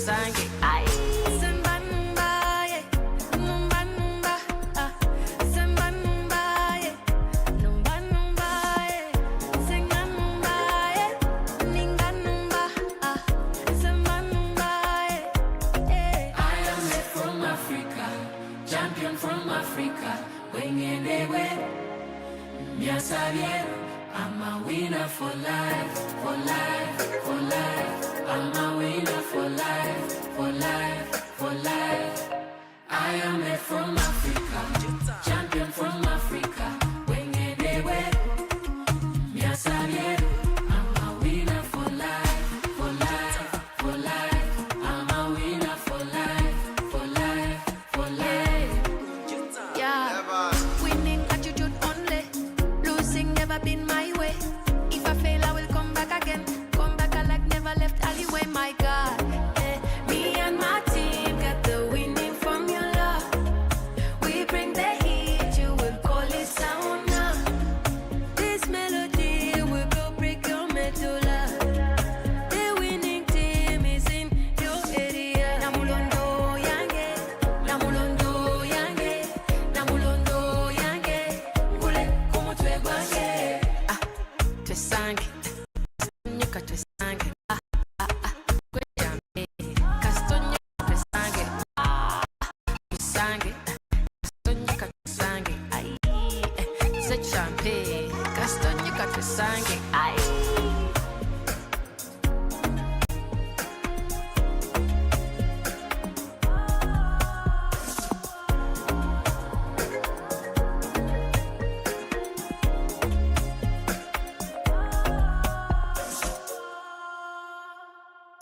Sange. Aye. Sembamba, yeah. Numbamba, Sembamba, yeah. Numbamba, yeah. Sengamba, yeah. Ninganumba, Sembamba, yeah. I am made from Africa, champion from Africa. Wengenewe, Miasabiero. I'm a winner for life, for life, for life. I'm a winner for life, for life, for life. I am made from Africa, champion from Africa. Wengenewe, Miasabiero. I'm a winner for life, for life, for life. I'm a winner for life, for life, for life. Yeah, winning attitude only, losing never been my way. If I fail, I will come back again. Come back, I like never left alleyway. My God, me and my team got the winning formula. We bring the heat, you will call it sauna. This melody will go break your medulla. The winning team is in your area. Namulondo yange, Namulondo yange, Namulondo yange. Kule como tuegwange. Twesange, nyuka twesange. Kwejambe, kastonyo twesange. Twesange, kastonyo twesange. Ay, sechampe, kastonyo twesange. Ay.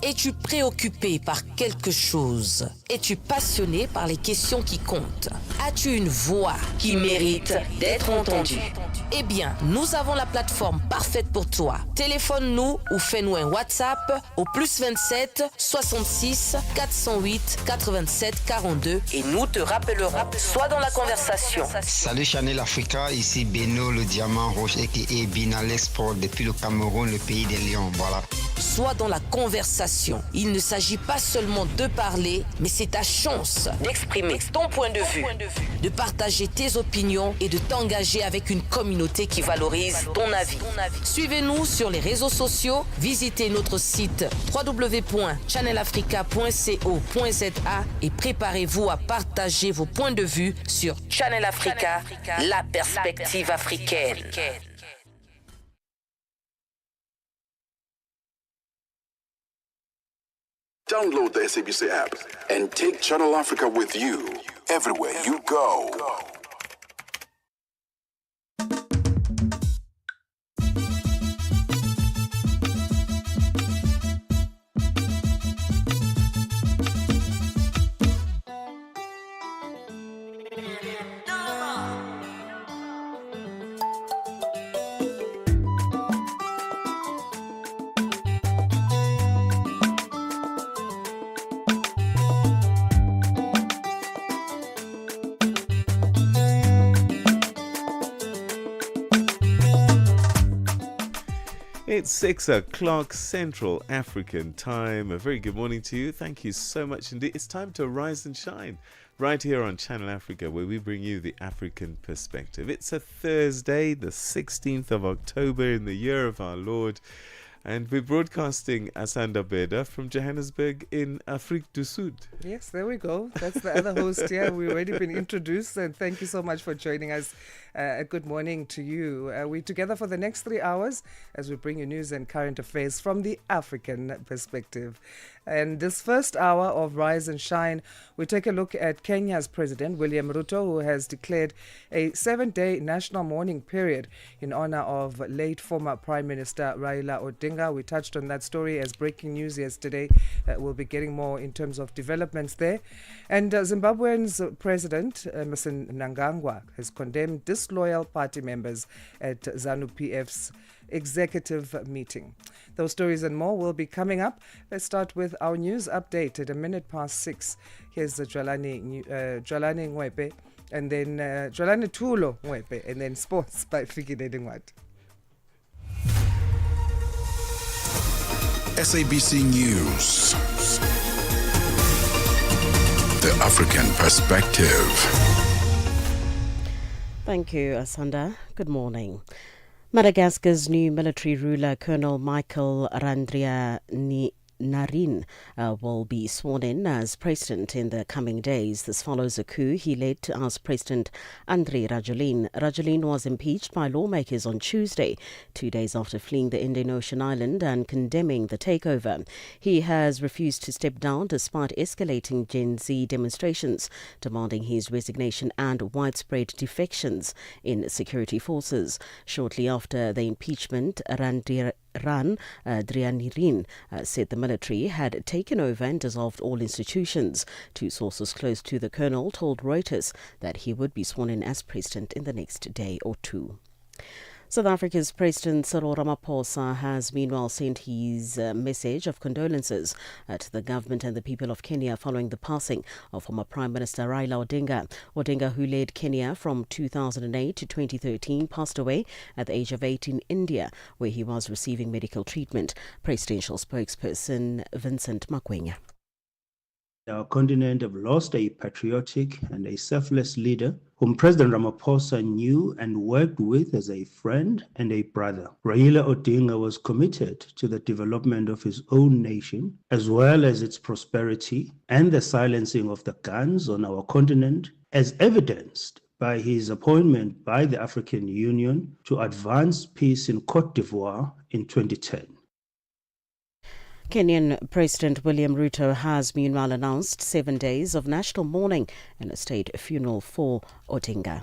Es-tu préoccupé par quelque chose? Es-tu passionné par les questions qui comptent? As-tu une voix qui mérite d'être entendue? Eh bien, nous avons la plateforme parfaite pour toi. Téléphone-nous ou fais-nous un WhatsApp au +27 66 408 87 42 et nous te rappellerons. Sois dans la conversation. Salut Channel Africa, ici Beno le diamant rouge et Bina l'export depuis le Cameroun, le pays des lions. Voilà. Sois dans la conversation. Il ne s'agit pas seulement de parler, mais c'est ta chance d'exprimer ton point de vue, de partager tes opinions et de t'engager avec une communauté qui valorise ton avis. Suivez-nous sur les réseaux sociaux, visitez notre site www.channelafrica.co.za et préparez-vous à partager vos points de vue sur Channel Africa, la perspective africaine. Download the SABC app and take Channel Africa with you everywhere you go. It's 6 o'clock Central African time. A very good morning to you. Thank you so much indeed. It's time to rise and shine right here on Channel Africa, where we bring you the African perspective. It's a Thursday, the 16th of October in the year of our Lord. And we're broadcasting Asanda Beda from Johannesburg in Afrique du Sud. Yes, there we go. That's the other host here. We've already been introduced, and thank you so much for joining us. Good morning to you. We're together for the next 3 hours as we bring you news and current affairs from the African perspective. And this first hour of Rise and Shine, we take a look at Kenya's President William Ruto, who has declared a 7-day national mourning period in honor of late former Prime Minister Raila Odinga. We touched on that story as breaking news yesterday. We'll be getting more in terms of developments there. And Zimbabwe's President Emmerson Mnangagwa has condemned disloyal party members at ZANU-PF's executive meeting. Those stories and more will be coming up. Let's start with our news update at 6:01. Here's the Jwalani Ngwepe, and then Jwalani Tulo Ngwepe, and then sports by Fikile Dingwat. SABC News. The African Perspective. Thank you, Asanda. Good morning. Madagascar's new military ruler, Colonel Michael Randrianarine, will be sworn in as president in the coming days. This follows a coup he led as President Andry Rajoelina. Rajoelina was impeached by lawmakers on Tuesday, 2 days after fleeing the Indian Ocean island and condemning the takeover. He has refused to step down despite escalating Gen Z demonstrations demanding his resignation and widespread defections in security forces. Shortly after the impeachment, Randrianarine said the military had taken over and dissolved all institutions. Two sources close to the colonel told Reuters that he would be sworn in as president in the next day or two. South Africa's President Cyril Ramaphosa has meanwhile sent his message of condolences to the government and the people of Kenya following the passing of former Prime Minister Raila Odinga. Odinga, who led Kenya from 2008 to 2013, passed away at the age of 8 in India, where he was receiving medical treatment. Presidential spokesperson Vincent Magwenya. Our continent have lost a patriotic and a selfless leader whom President Ramaphosa knew and worked with as a friend and a brother. Raila Odinga was committed to the development of his own nation, as well as its prosperity and the silencing of the guns on our continent, as evidenced by his appointment by the African Union to advance peace in Côte d'Ivoire in 2010. Kenyan President William Ruto has meanwhile announced 7 days of national mourning and a state funeral for Odinga.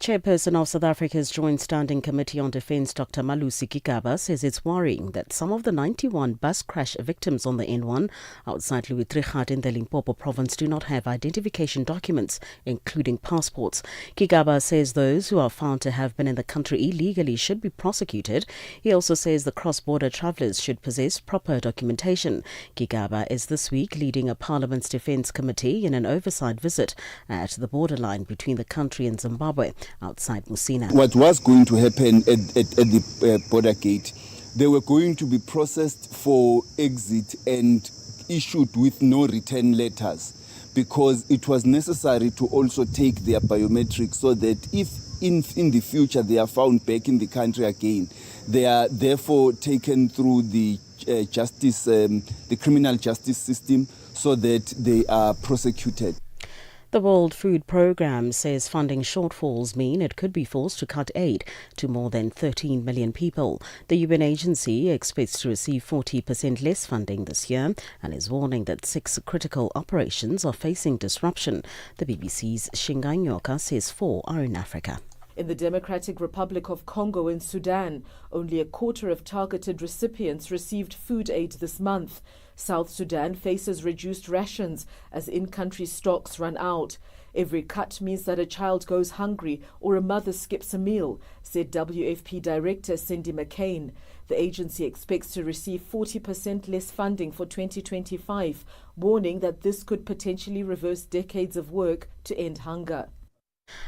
Chairperson of South Africa's Joint Standing Committee on Defence, Dr. Malusi Gigaba, says it's worrying that some of the 91 bus crash victims on the N1 outside Louis Trichardt in the Limpopo province do not have identification documents, including passports. Gigaba says those who are found to have been in the country illegally should be prosecuted. He also says the cross-border travellers should possess proper documentation. Gigaba is this week leading a Parliament's Defence Committee in an oversight visit at the borderline between the country and Zimbabwe, outside Musina. What was going to happen at the border gate, they were going to be processed for exit and issued with no return letters, because it was necessary to also take their biometrics so that if in the future they are found back in the country again, they are therefore taken through the the criminal justice system so that they are prosecuted. The World Food Programme says funding shortfalls mean it could be forced to cut aid to more than 13 million people. The UN agency expects to receive 40% less funding this year and is warning that 6 critical operations are facing disruption. The BBC's Shingai Nyoka says 4 are in Africa. In the Democratic Republic of Congo and Sudan, only a quarter of targeted recipients received food aid this month. South Sudan faces reduced rations as in-country stocks run out. Every cut means that a child goes hungry or a mother skips a meal, said WFP Director Cindy McCain. The agency expects to receive 40% less funding for 2025, warning that this could potentially reverse decades of work to end hunger.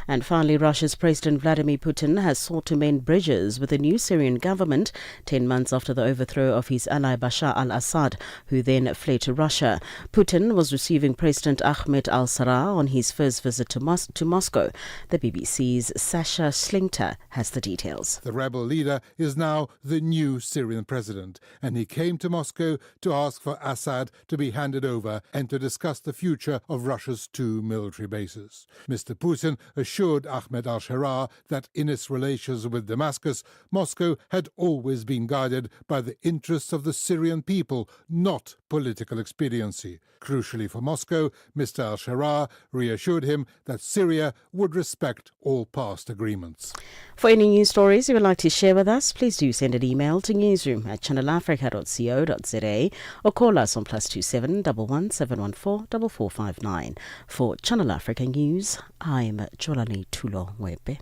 And finally, Russia's President Vladimir Putin has sought to mend bridges with the new Syrian government 10 months after the overthrow of his ally Bashar al-Assad, who then fled to Russia. Putin was receiving President Ahmed al-Sarraj on his first visit to Moscow. The BBC's Sasha Slingter has the details. The rebel leader is now the new Syrian president, and he came to Moscow to ask for Assad to be handed over and to discuss the future of Russia's 2 military bases. Mr. Putin assured Ahmed al-Sarraj that in its relations with Damascus, Moscow had always been guided by the interests of the Syrian people, not political expediency. Crucially for Moscow, Mr. al-Sarraj reassured him that Syria would respect all past agreements. For any news stories you would like to share with us, please do send an email to newsroom@channelafrica.co.za or call us on +27 11 714 4459. For Channel Africa News, I'm Jolani Tulo Webe.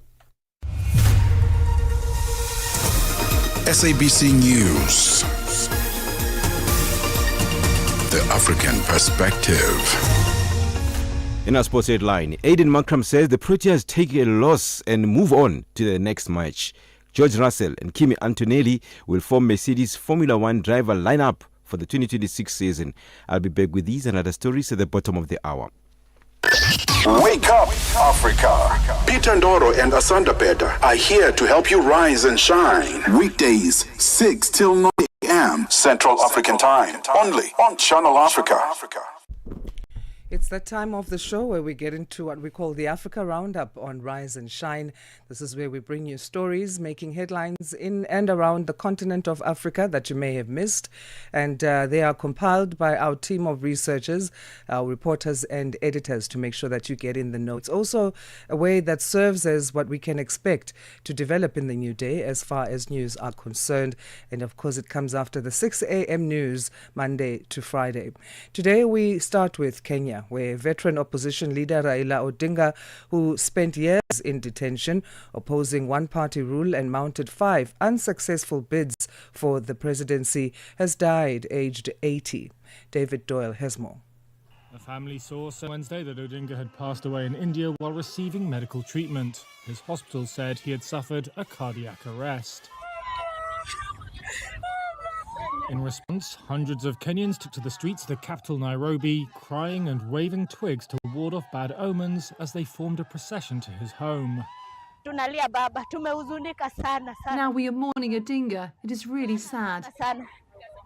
SABC News. The African Perspective. In our sports headline, Aiden Markram says the Proteas take a loss and move on to the next match. George Russell and Kimi Antonelli will form Mercedes Formula One driver lineup for for the 2026 season. I'll be back with these and other stories at the bottom of the hour. Wake up, Africa. Peter Ndoro and Asanda Beda are here to help you rise and shine. Weekdays, 6 till 9 a.m. Central African Time. Only on Channel Africa. It's that time of the show where we get into what we call the Africa Roundup on Rise and Shine. This is where we bring you stories making headlines in and around the continent of Africa that you may have missed. And they are compiled by our team of researchers, our reporters and editors to make sure that you get in the know. It's also a way that serves as what we can expect to develop in the new day as far as news are concerned. And of course, it comes after the 6 a.m. news, Monday to Friday. Today, we start with Kenya, where veteran opposition leader Raila Odinga, who spent years in detention opposing one-party rule and mounted 5 unsuccessful bids for the presidency, has died aged 80. David Doyle has more. A family source said Wednesday that Odinga had passed away in India while receiving medical treatment. His hospital said he had suffered a cardiac arrest. In response, hundreds of Kenyans took to the streets of the capital Nairobi, crying and waving twigs to ward off bad omens as they formed a procession to his home. Now we are mourning Odinga. It is really sad.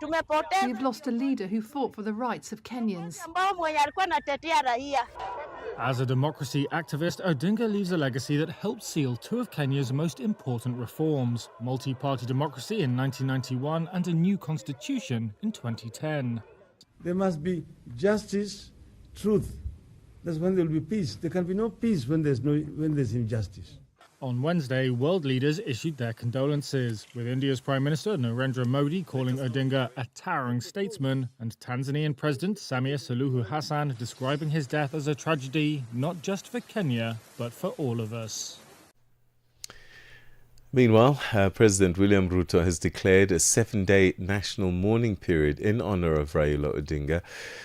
We have lost a leader who fought for the rights of Kenyans. As a democracy activist, Odinga leaves a legacy that helped seal 2 of Kenya's most important reforms: multi-party democracy in 1991 and a new constitution in 2010. There must be justice, truth. That's when there will be peace. There can be no peace when there's injustice. On Wednesday, world leaders issued their condolences, with India's Prime Minister Narendra Modi calling Odinga a towering statesman and Tanzanian President Samia Suluhu Hassan describing his death as a tragedy not just for Kenya, but for all of us. Meanwhile, President William Ruto has declared a 7-day national mourning period in honor of Raila Odinga.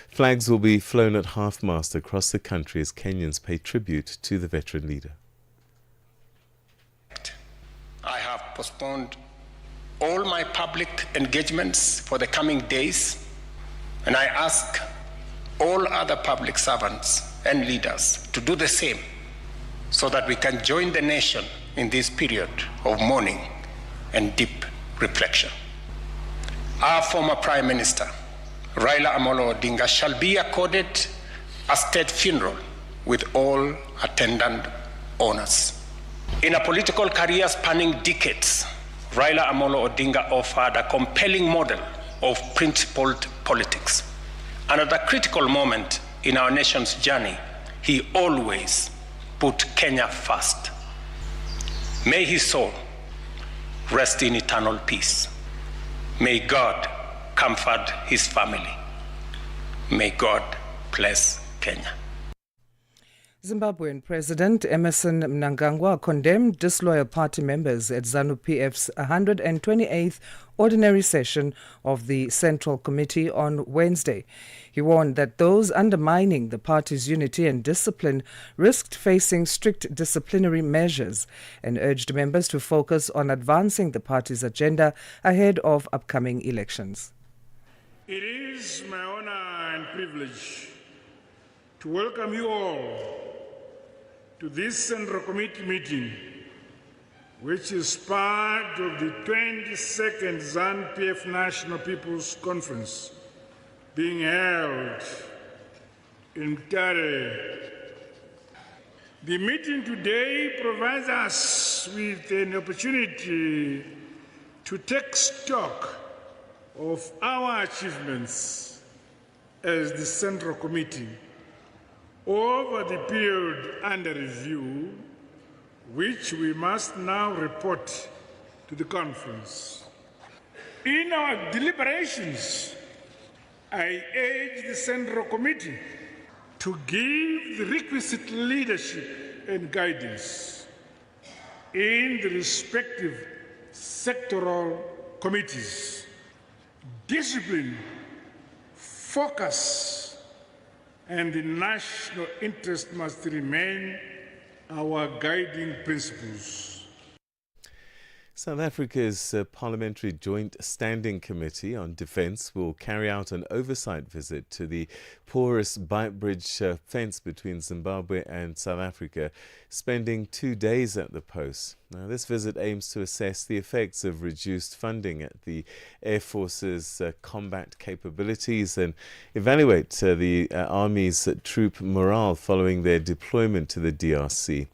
Flags will be flown at half-mast across the country as Kenyans pay tribute to the veteran leader. I have postponed all my public engagements for the coming days, and I ask all other public servants and leaders to do the same so that we can join the nation in this period of mourning and deep reflection. Our former Prime Minister, Raila Amolo Odinga, shall be accorded a state funeral with all attendant honors. In a political career spanning decades, Raila Amolo Odinga offered a compelling model of principled politics. And at a critical moment in our nation's journey, he always put Kenya first. May his soul rest in eternal peace. May God comfort his family. May God bless Kenya. Zimbabwean President Emmerson Mnangagwa condemned disloyal party members at ZANU-PF's 128th ordinary session of the Central Committee on Wednesday. He warned that those undermining the party's unity and discipline risked facing strict disciplinary measures and urged members to focus on advancing the party's agenda ahead of upcoming elections. It is my honor and privilege to welcome you all to this Central Committee meeting, which is part of the 22nd ZANU-PF National People's Conference being held in Mtare. The meeting today provides us with an opportunity to take stock of our achievements as the Central Committee over the period under review, which we must now report to the conference. In our deliberations, I urge the Central Committee to give the requisite leadership and guidance in the respective sectoral committees. Discipline, focus, and the national interest must remain our guiding principles. South Africa's Parliamentary Joint Standing Committee on Defence will carry out an oversight visit to the porous Beitbridge fence between Zimbabwe and South Africa, spending 2 days at the post. Now, this visit aims to assess the effects of reduced funding at the Air Force's combat capabilities and evaluate the Army's troop morale following their deployment to the DRC.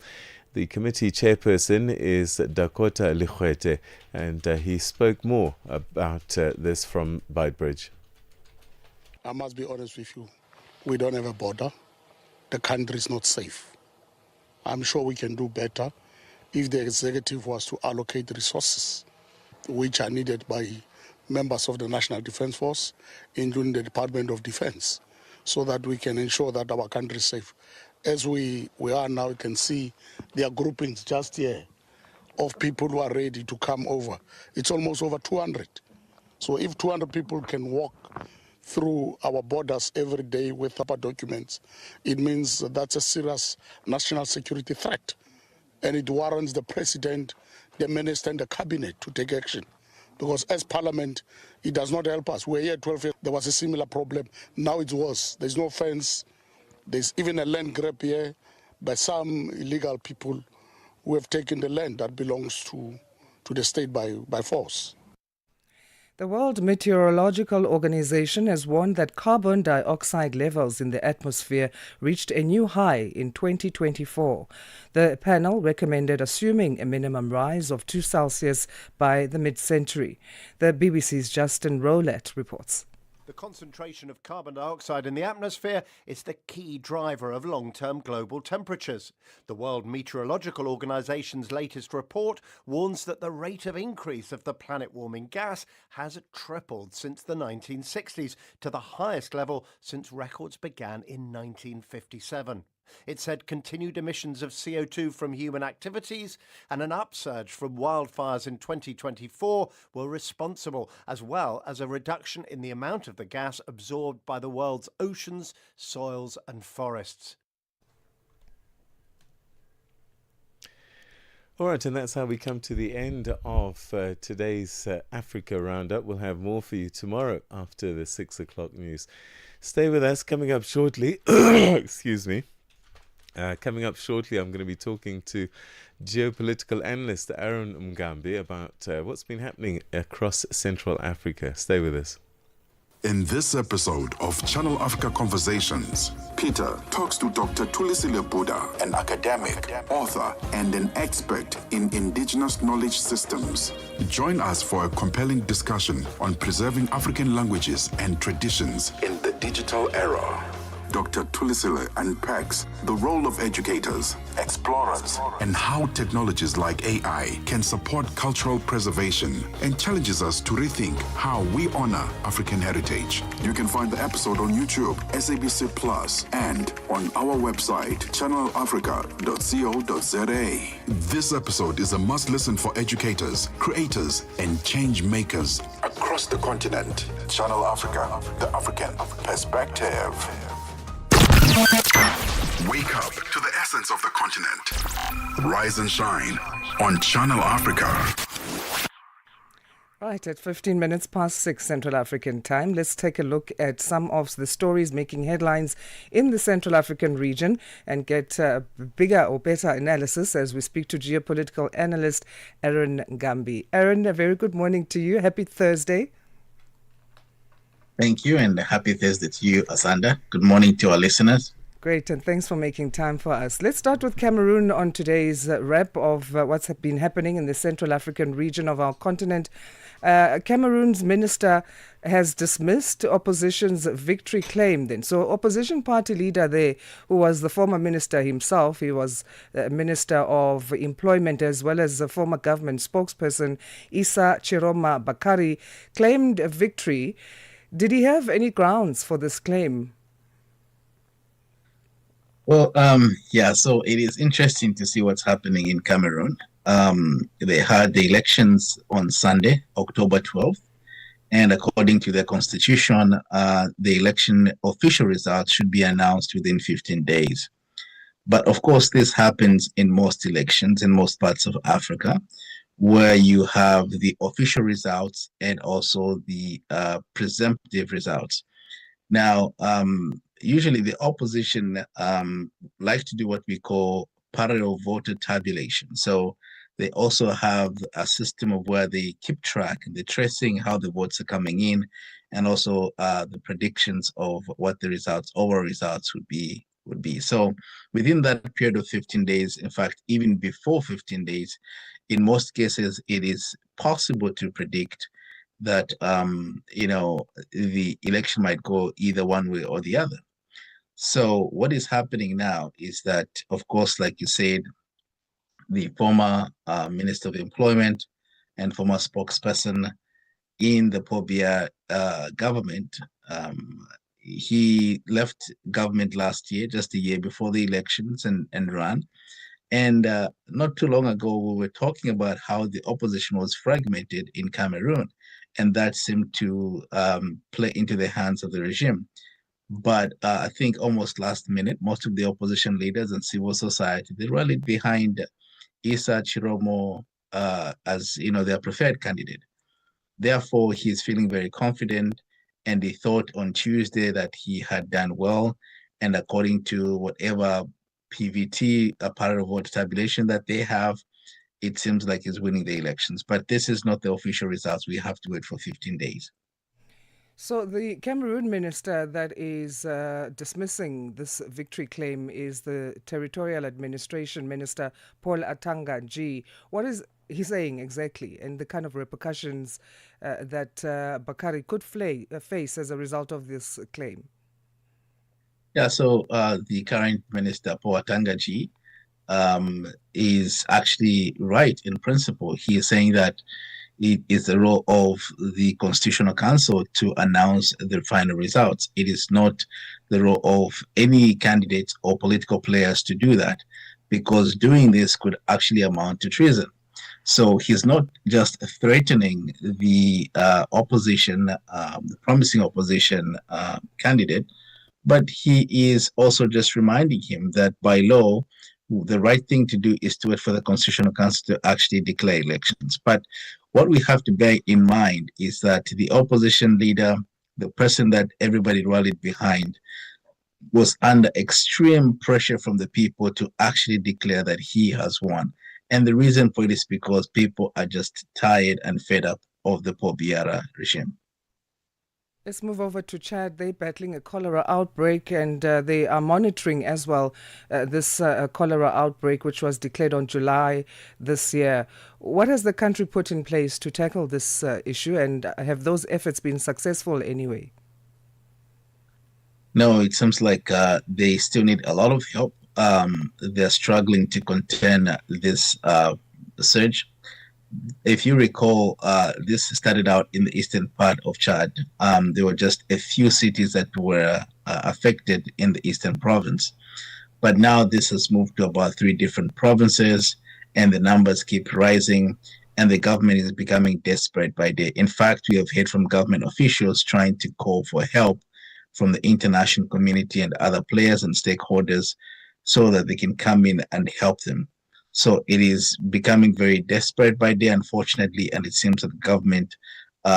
The committee chairperson is Dakota Lichwete, and he spoke more about this from Beitbridge. I must be honest with you. We don't have a border. The country is not safe. I'm sure we can do better if the executive was to allocate resources which are needed by members of the National Defence Force, including the Department of Defence, so that we can ensure that our country is safe. As we are now, you can see there are groupings just here of people who are ready to come over. It's almost over 200. So if 200 people can walk through our borders every day with proper documents, it means that's a serious national security threat. And it warrants the president, the minister, and the cabinet to take action. Because as parliament, it does not help us. We're here 12 years. There was a similar problem. Now it's worse. There's no fence. There's even a land grab here by some illegal people who have taken the land that belongs to the state by force. The World Meteorological Organization has warned that carbon dioxide levels in the atmosphere reached a new high in 2024. The panel recommended assuming a minimum rise of 2 Celsius by the mid-century. The BBC's Justin Rowlett reports. The concentration of carbon dioxide in the atmosphere is the key driver of long-term global temperatures. The World Meteorological Organization's latest report warns that the rate of increase of the planet-warming gas has tripled since the 1960s, to the highest level since records began in 1957. It said continued emissions of CO2 from human activities and an upsurge from wildfires in 2024 were responsible, as well as a reduction in the amount of the gas absorbed by the world's oceans, soils and forests. All right, and that's how we come to the end of today's Africa Roundup. We'll have more for you tomorrow after the 6 o'clock news. Stay with us. Coming up shortly, excuse me. Coming up shortly, I'm going to be talking to geopolitical analyst Aaron Mgambi about what's been happening across Central Africa. Stay with us. In this episode of Channel Africa Conversations, Peter talks to Dr. Tulisile Buddha, an academic, author, and an expert in indigenous knowledge systems. Join us for a compelling discussion on preserving African languages and traditions in the digital era. Dr. Tulisile unpacks the role of educators, explorers, and how technologies like AI can support cultural preservation, and challenges us to rethink how we honor African heritage. You can find the episode on YouTube, SABC Plus, and on our website, channelafrica.co.za. This episode is a must-listen for educators, creators, and change makers across the continent. Channel Africa, the African perspective. Wake up to the essence of the continent. Rise and shine on Channel Africa. Right, at 15 minutes past 6 Central African time, let's take a look at some of the stories making headlines in the Central African region and get bigger or better analysis as we speak to geopolitical analyst Aaron Mgambi. Aaron, a very good morning to you. Happy Thursday. Thank you, and happy Thursday to you, Asanda. Good morning to our listeners. Great, and thanks for making time for us. Let's start with Cameroon on today's wrap of what's been happening in the Central African region of our continent. Cameroon's minister has dismissed opposition's victory claim then. So opposition party leader there, who was the former minister himself, he was Minister of Employment as well as a former government spokesperson, Issa Chiroma Bakari, claimed a victory. Did he have any grounds for this claim? Well, so it is interesting to see what's happening in Cameroon. They had the elections on Sunday, October 12th, and according to the constitution, the election official results should be announced within 15 days. But of course, this happens in most elections in most parts of Africa, where you have the official results and also the presumptive results. Now, usually the opposition like to do what we call parallel voter tabulation. So they also have a system of where they keep track and they're tracing how the votes are coming in, and also the predictions of what the results, overall results would be. So within that period of 15 days, in fact, even before 15 days, in most cases, it is possible to predict that the election might go either one way or the other. So what is happening now is that, of course, like you said, the former Minister of Employment and former spokesperson in the Paul Biya government, he left government last year, just a year before the elections, and ran. And not too long ago, we were talking about how the opposition was fragmented in Cameroon, and that seemed to play into the hands of the regime. But I think almost last minute, most of the opposition leaders and civil society, they rallied behind Issa Chiromo as their preferred candidate. Therefore, he's feeling very confident, and he thought on Tuesday that he had done well. And according to whatever PVT, a parallel vote tabulation that they have, it seems like he's winning the elections. But this is not the official results. We have to wait for 15 days. So the Cameroon minister that is dismissing this victory claim is the Territorial Administration Minister, Paul Atanga G. What is he saying exactly, and the kind of repercussions that Bakari could face as a result of this claim? Yeah, so the current minister, Paul Atanga G, is actually right in principle. He is saying that it is the role of the Constitutional Council to announce the final results. It is not the role of any candidates or political players to do that, because doing this could actually amount to treason. So he's not just threatening the opposition, the promising opposition candidate, but he is also just reminding him that by law, the right thing to do is to wait for the Constitutional Council to actually declare elections. But what we have to bear in mind is that the opposition leader, the person that everybody rallied behind, was under extreme pressure from the people to actually declare that he has won. And the reason for it is because people are just tired and fed up of the Paul Biya regime. Let's move over to Chad. They're battling a cholera outbreak, and they are monitoring as well this cholera outbreak, which was declared on July this year. What has the country put in place to tackle this issue, and have those efforts been successful anyway? No, it seems like they still need a lot of help. They're struggling to contain this surge. If you recall, this started out in the eastern part of Chad. There were just a few cities that were affected in the eastern province. But now this has moved to about 3 different provinces, and the numbers keep rising, and the government is becoming desperate by day. In fact, we have heard from government officials trying to call for help from the international community and other players and stakeholders so that they can come in and help them. So it is becoming very desperate by day, unfortunately, and it seems that the government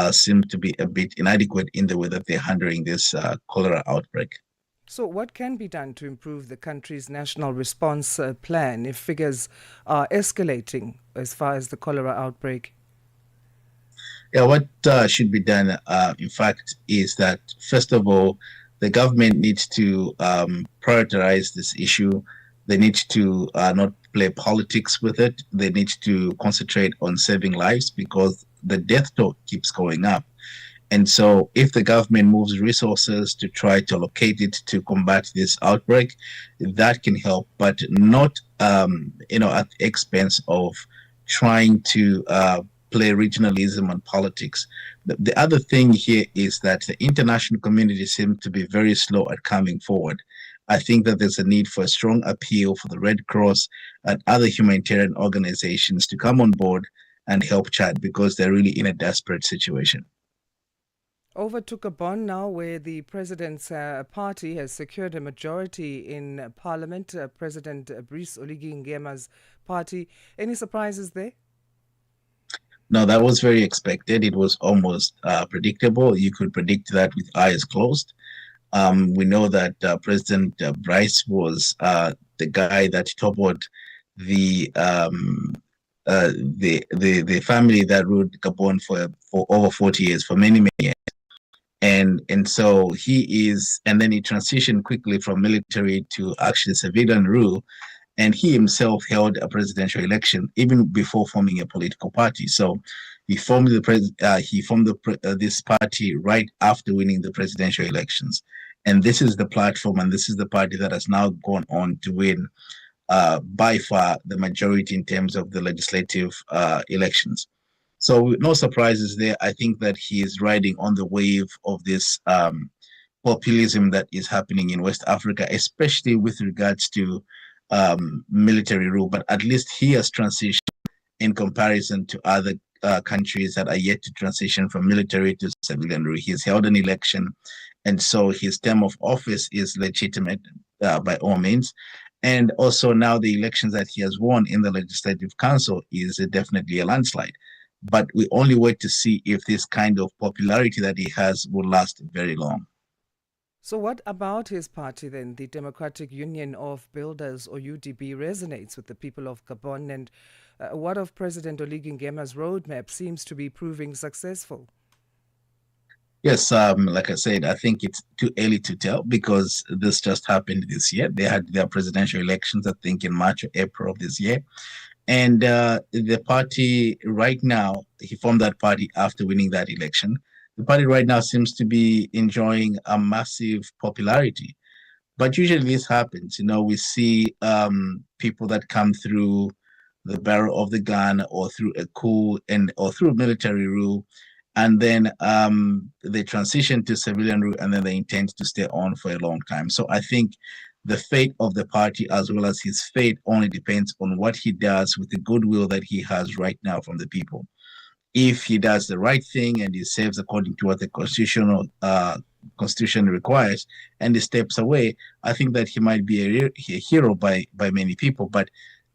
seems to be a bit inadequate in the way that they're handling this cholera outbreak. So what can be done to improve the country's national response plan if figures are escalating as far as the cholera outbreak? Yeah, what should be done, in fact, is that, first of all, the government needs to prioritize this issue. They need to not play politics with it. They need to concentrate on saving lives, because the death toll keeps going up. And so if the government moves resources to try to allocate it to combat this outbreak, that can help, but not at the expense of trying to play regionalism and politics. The other thing here is that the international community seems to be very slow at coming forward. I think that there's a need for a strong appeal for the Red Cross and other humanitarian organizations to come on board and help Chad, because they're really in a desperate situation. Over to Gabon now, where the president's party has secured a majority in parliament. President Brice Oligui Nguema's party. Any surprises there? No, that was very expected. It was almost predictable. You could predict that with eyes closed. We know that President Bryce was the guy that toppled the the family that ruled Gabon for over 40 years, for many years. And so he is, and then he transitioned quickly from military to actually civilian rule. And he himself held a presidential election even before forming a political party. So he formed this party right after winning the presidential elections. And this is the platform, and this is the party that has now gone on to win by far the majority in terms of the legislative elections. So no surprises there. I think that he is riding on the wave of this populism that is happening in West Africa, especially with regards to military rule. But at least he has transitioned in comparison to other countries that are yet to transition from military to civilian rule. He's held an election, and so his term of office is legitimate by all means. And also now the elections that he has won in the Legislative Council is definitely a landslide. But we only wait to see if this kind of popularity that he has will last very long. So what about his party then, the Democratic Union of Builders, or UDB, resonates with the people of Gabon? And what of President Oligui Nguema's roadmap seems to be proving successful? Yes, like I said, I think it's too early to tell because this just happened this year. They had their presidential elections, I think, in March or April of this year. And the party right now, he formed that party after winning that election. The party right now seems to be enjoying a massive popularity. But usually this happens, we see people that come through the barrel of the gun or through a coup or through military rule, and then they transition to civilian rule, and then they intend to stay on for a long time. So I think the fate of the party as well as his fate only depends on what he does with the goodwill that he has right now from the people. If he does the right thing and he serves according to what the constitution requires and he steps away, I think that he might be a hero by many people. But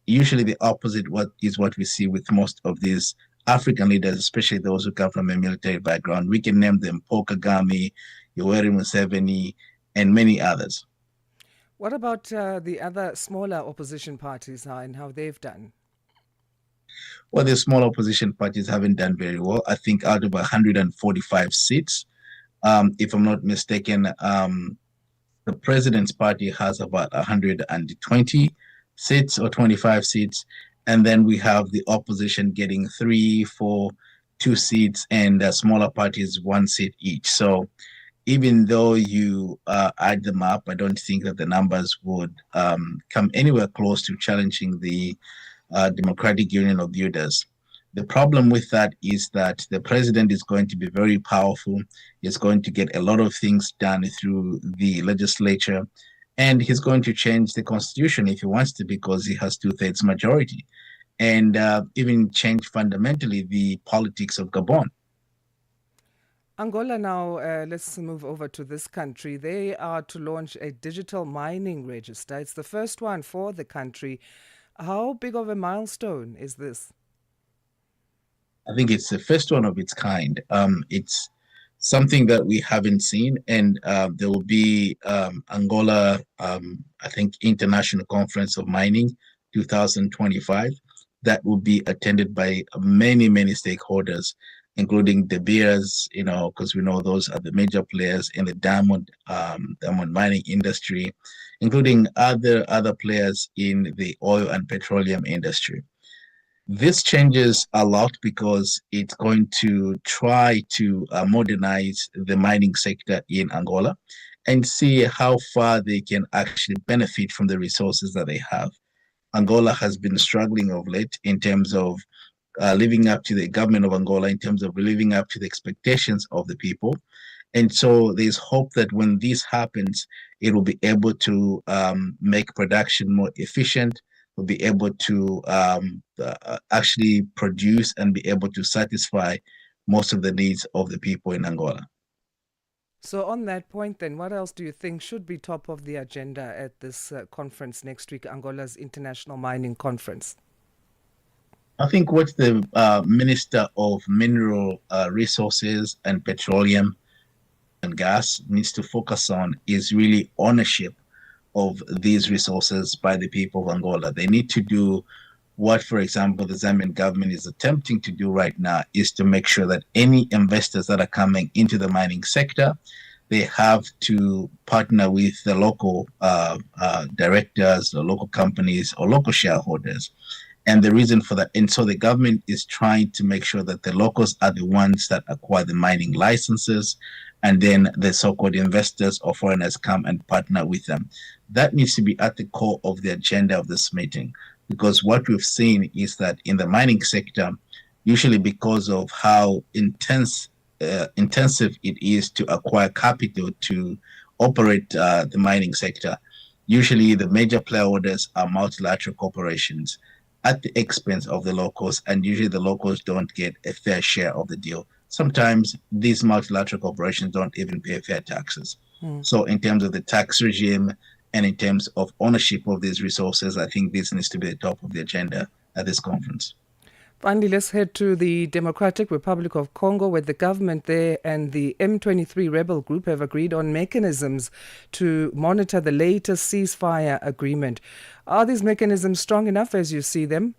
usually the opposite is what we see with most of these African leaders, especially those who come from a military background. We can name them Paul Kagame, Yoweri Museveni, and many others. What about the other smaller opposition parties and how they've done? Well, the small opposition parties haven't done very well. I think out of 145 seats, if I'm not mistaken, the president's party has about 120 seats or 25 seats. And then we have the opposition getting 3, 4, 2 seats, and smaller parties 1 seat each. So even though you add them up, I don't think that the numbers would come anywhere close to challenging the Democratic Union of Builders. The problem with that is that the president is going to be very powerful. He's going to get a lot of things done through the legislature, and he's going to change the constitution if he wants to, because he has 2/3 majority, and even change fundamentally the politics of Gabon. Angola now, let's move over to this country. They are to launch a digital mining register. It's the first one for the country. How big of a milestone is this? I think it's the first one of its kind. It's something that we haven't seen, and there will be Angola, I think, International Conference of Mining 2025 that will be attended by many stakeholders, including De Beers, because we know those are the major players in the diamond mining industry, including other players in the oil and petroleum industry. This changes a lot because it's going to try to modernize the mining sector in Angola and see how far they can actually benefit from the resources that they have. Angola has been struggling of late in terms of living up to the government of Angola, in terms of living up to the expectations of the people. And so there's hope that when this happens, it will be able to make production more efficient, will be able to actually produce and be able to satisfy most of the needs of the people in Angola. So on that point then, what else do you think should be top of the agenda at this conference next week, Angola's International Mining Conference? I think what the Minister of Mineral Resources and Petroleum and Gas needs to focus on is really ownership of these resources by the people of Angola. They need to do what, for example, the Zambian government is attempting to do right now, is to make sure that any investors that are coming into the mining sector, they have to partner with the local directors, the local companies, or local shareholders. And the reason for that, and so the government is trying to make sure that the locals are the ones that acquire the mining licenses, and then the so-called investors or foreigners come and partner with them. That needs to be at the core of the agenda of this meeting, because what we've seen is that in the mining sector, usually because of how intensive it is to acquire capital to operate the mining sector, usually the major player orders are multilateral corporations at the expense of the locals, and usually the locals don't get a fair share of the deal. Sometimes these multilateral corporations don't even pay fair taxes. So in terms of the tax regime and in terms of ownership of these resources, I think this needs to be the top of the agenda at this conference. Finally, let's head to the Democratic Republic of Congo, where the government there and the M23 rebel group have agreed on mechanisms to monitor the latest ceasefire agreement. Are these mechanisms strong enough as you see them?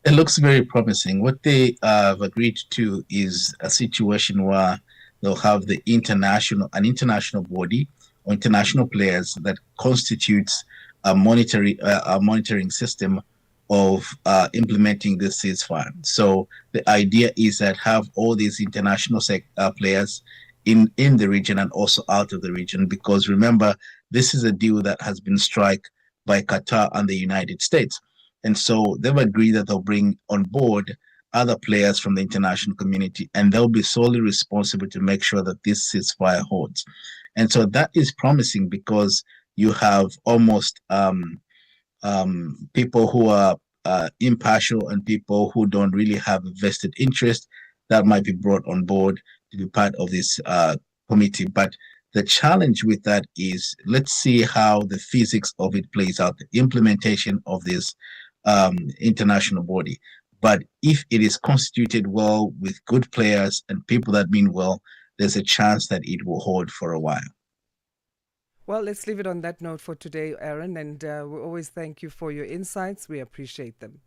It looks very promising. What they have agreed to is a situation where they'll have an international body or international players that constitutes a monitoring system of implementing this ceasefire. So the idea is that have all these international players in the region and also out of the region, because remember, this is a deal that has been struck by Qatar and the United States. And so they've agreed that they'll bring on board other players from the international community, and they'll be solely responsible to make sure that this ceasefire holds. And so that is promising, because you have almost people who are impartial and people who don't really have a vested interest that might be brought on board to be part of this committee. But the challenge with that is, let's see how the physics of it plays out, the implementation of this international body. But if it is constituted well with good players and people that mean well, there's a chance that it will hold for a while. Well, let's leave it on that note for today, Aaron, and we always thank you for your insights. We appreciate them.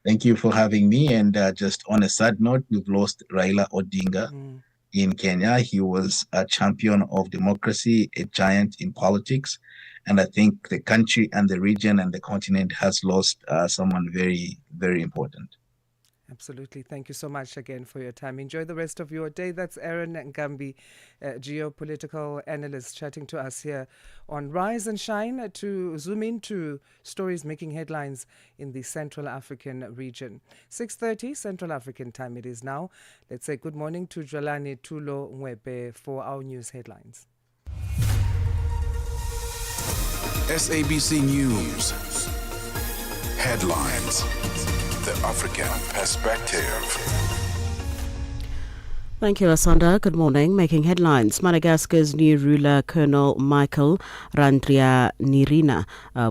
Thank you for having me. And just on a sad note, we've lost Raila Odinga in Kenya. He was a champion of democracy, a giant in politics. And I think the country and the region and the continent has lost someone very, very important. Absolutely. Thank you so much again for your time. Enjoy the rest of your day. That's Aaron Ngambi, geopolitical analyst, chatting to us here on Rise and Shine to zoom into stories making headlines in the Central African region. 6:30 Central African time it is now. Let's say good morning to Jolani Tulo Ngwepe for our news headlines. SABC News. Headlines. The African Perspective. Thank you, Asanda. Good morning. Making headlines. Madagascar's new ruler, Colonel Michael Randrianirina,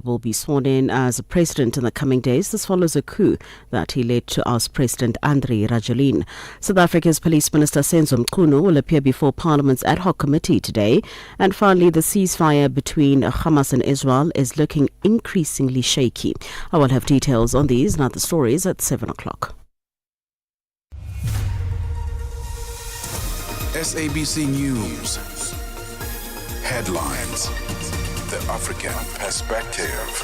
will be sworn in as president in the coming days. This follows a coup that he led to oust President Andry Rajoelina. South Africa's Police Minister Senzo Mchunu will appear before Parliament's ad hoc committee today. And finally, the ceasefire between Hamas and Israel is looking increasingly shaky. I will have details on these and other stories at 7 o'clock. SABC News. Headlines. The African Perspective.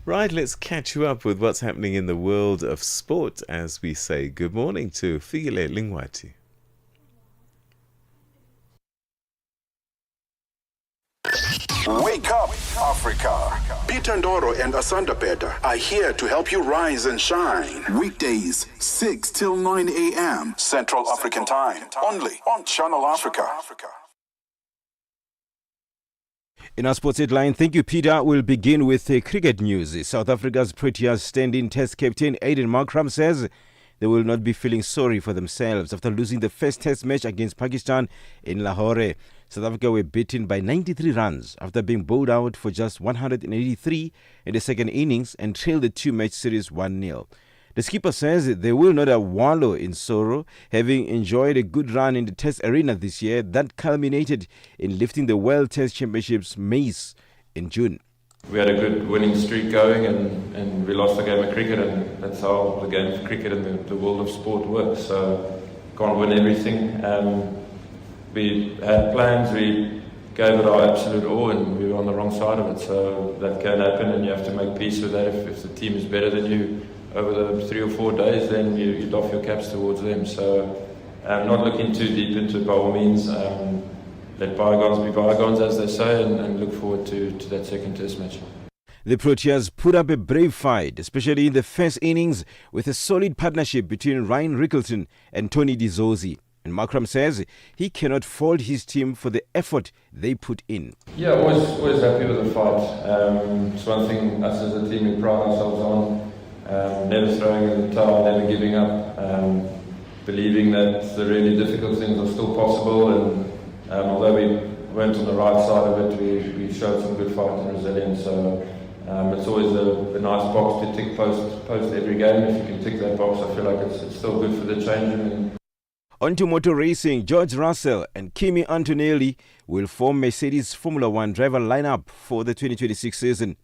Right, let's catch you up with what's happening in the world of sport as we say good morning to Figile Lingwati. Wake up, Africa. Peter Ndoro and Asanda Beda are here to help you rise and shine. Weekdays, 6 till 9 a.m. Central African Time. Only on Channel Africa. In our sports headline, thank you, Peter. We'll begin with cricket news. South Africa's Proteas stand-in Test captain Aiden Markram says they will not be feeling sorry for themselves after losing the first Test match against Pakistan in Lahore. South Africa were beaten by 93 runs after being bowled out for just 183 in the second innings and trailed the two-match series 1-0. The skipper says they will not wallow in sorrow, having enjoyed a good run in the Test arena this year that culminated in lifting the World Test Championships mace in June. We had a good winning streak going and we lost the game of cricket, and that's how the game of cricket and the world of sport works. So can't win everything. We had plans, we gave it our absolute all, and we were on the wrong side of it. So that can happen, and you have to make peace with that. If the team is better than you over the 3 or 4 days, then you doff your caps towards them. So not looking too deep into it by all means. Let bygones be bygones, as they say, and look forward to that second Test match. The Proteas put up a brave fight, especially in the first innings, with a solid partnership between Ryan Rickleton and Tony Dizzozi. And Markram says he cannot fault his team for the effort they put in. Yeah, always happy with the fight. It's one thing us as a team we pride ourselves on. Never throwing in the towel, never giving up, believing that the really difficult things are still possible. And although we weren't on the right side of it, we showed some good fight and resilience. So it's always a nice box to tick post every game. If you can tick that box, I feel like it's still good for the change room. On to motor racing, George Russell and Kimi Antonelli will form Mercedes Formula One driver lineup for the 2026 season.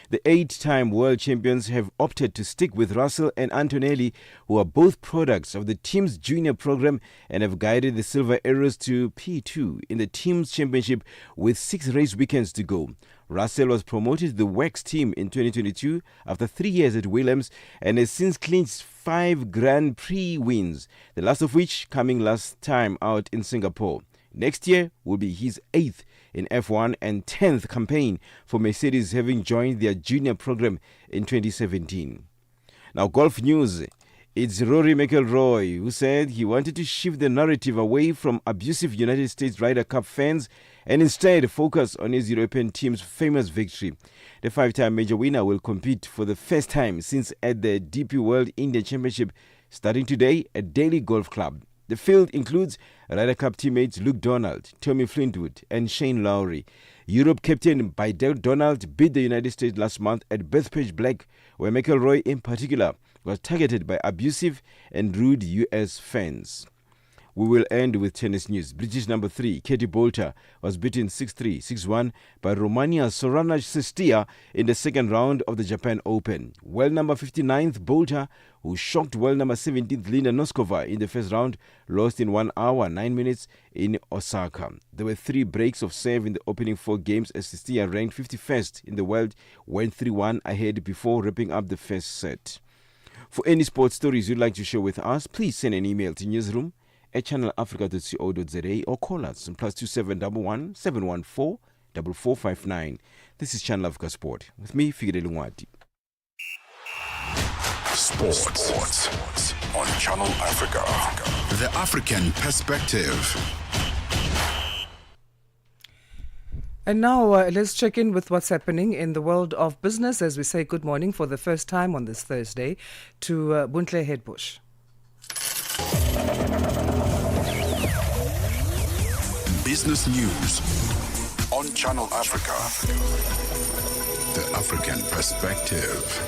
The 8-time world champions have opted to stick with Russell and Antonelli, who are both products of the team's junior program and have guided the Silver Arrows to P2 in the team's championship with 6 race weekends to go. Russell was promoted to the WEX team in 2022 after 3 years at Williams and has since clinched 5 Grand Prix wins, the last of which coming last time out in Singapore. Next year will be his 8th in F1 and 10th campaign for Mercedes, having joined their junior program in 2017. Now, golf news. It's Rory McIlroy who said he wanted to shift the narrative away from abusive United States Ryder Cup fans and instead focus on his European team's famous victory. The 5-time major winner will compete for the first time since at the DP World India Championship starting today at Daily Golf Club. The field includes Ryder Cup teammates Luke Donald, Tommy Flintwood and Shane Lowry. Europe captain Bidel Donald beat the United States last month at Bethpage Black, where McIlroy in particular was targeted by abusive and rude US fans. We will end with tennis news. British number 3, Katie Boulter, was beaten 6-3, 6-1 by Romania's Sorana Cestia in the second round of the Japan Open. World number 59th Boulter, who shocked world number 17th Linda Noskova in the first round, lost in 1 hour, 9 minutes in Osaka. There were 3 breaks of serve in the opening 4 games as Cestia, ranked 51st in the world, went 3-1 ahead before wrapping up the first set. For any sports stories you'd like to share with us, please send an email to newsroom@channelafrica.co.za or call us on +2711 714 4459. This is Channel Africa Sport with me, Figure Lungwati. Sports on Channel Africa. The African Perspective. And now let's check in with what's happening in the world of business as we say good morning for the first time on this Thursday to Buntle Headbush. Business news on Channel Africa. The African Perspective.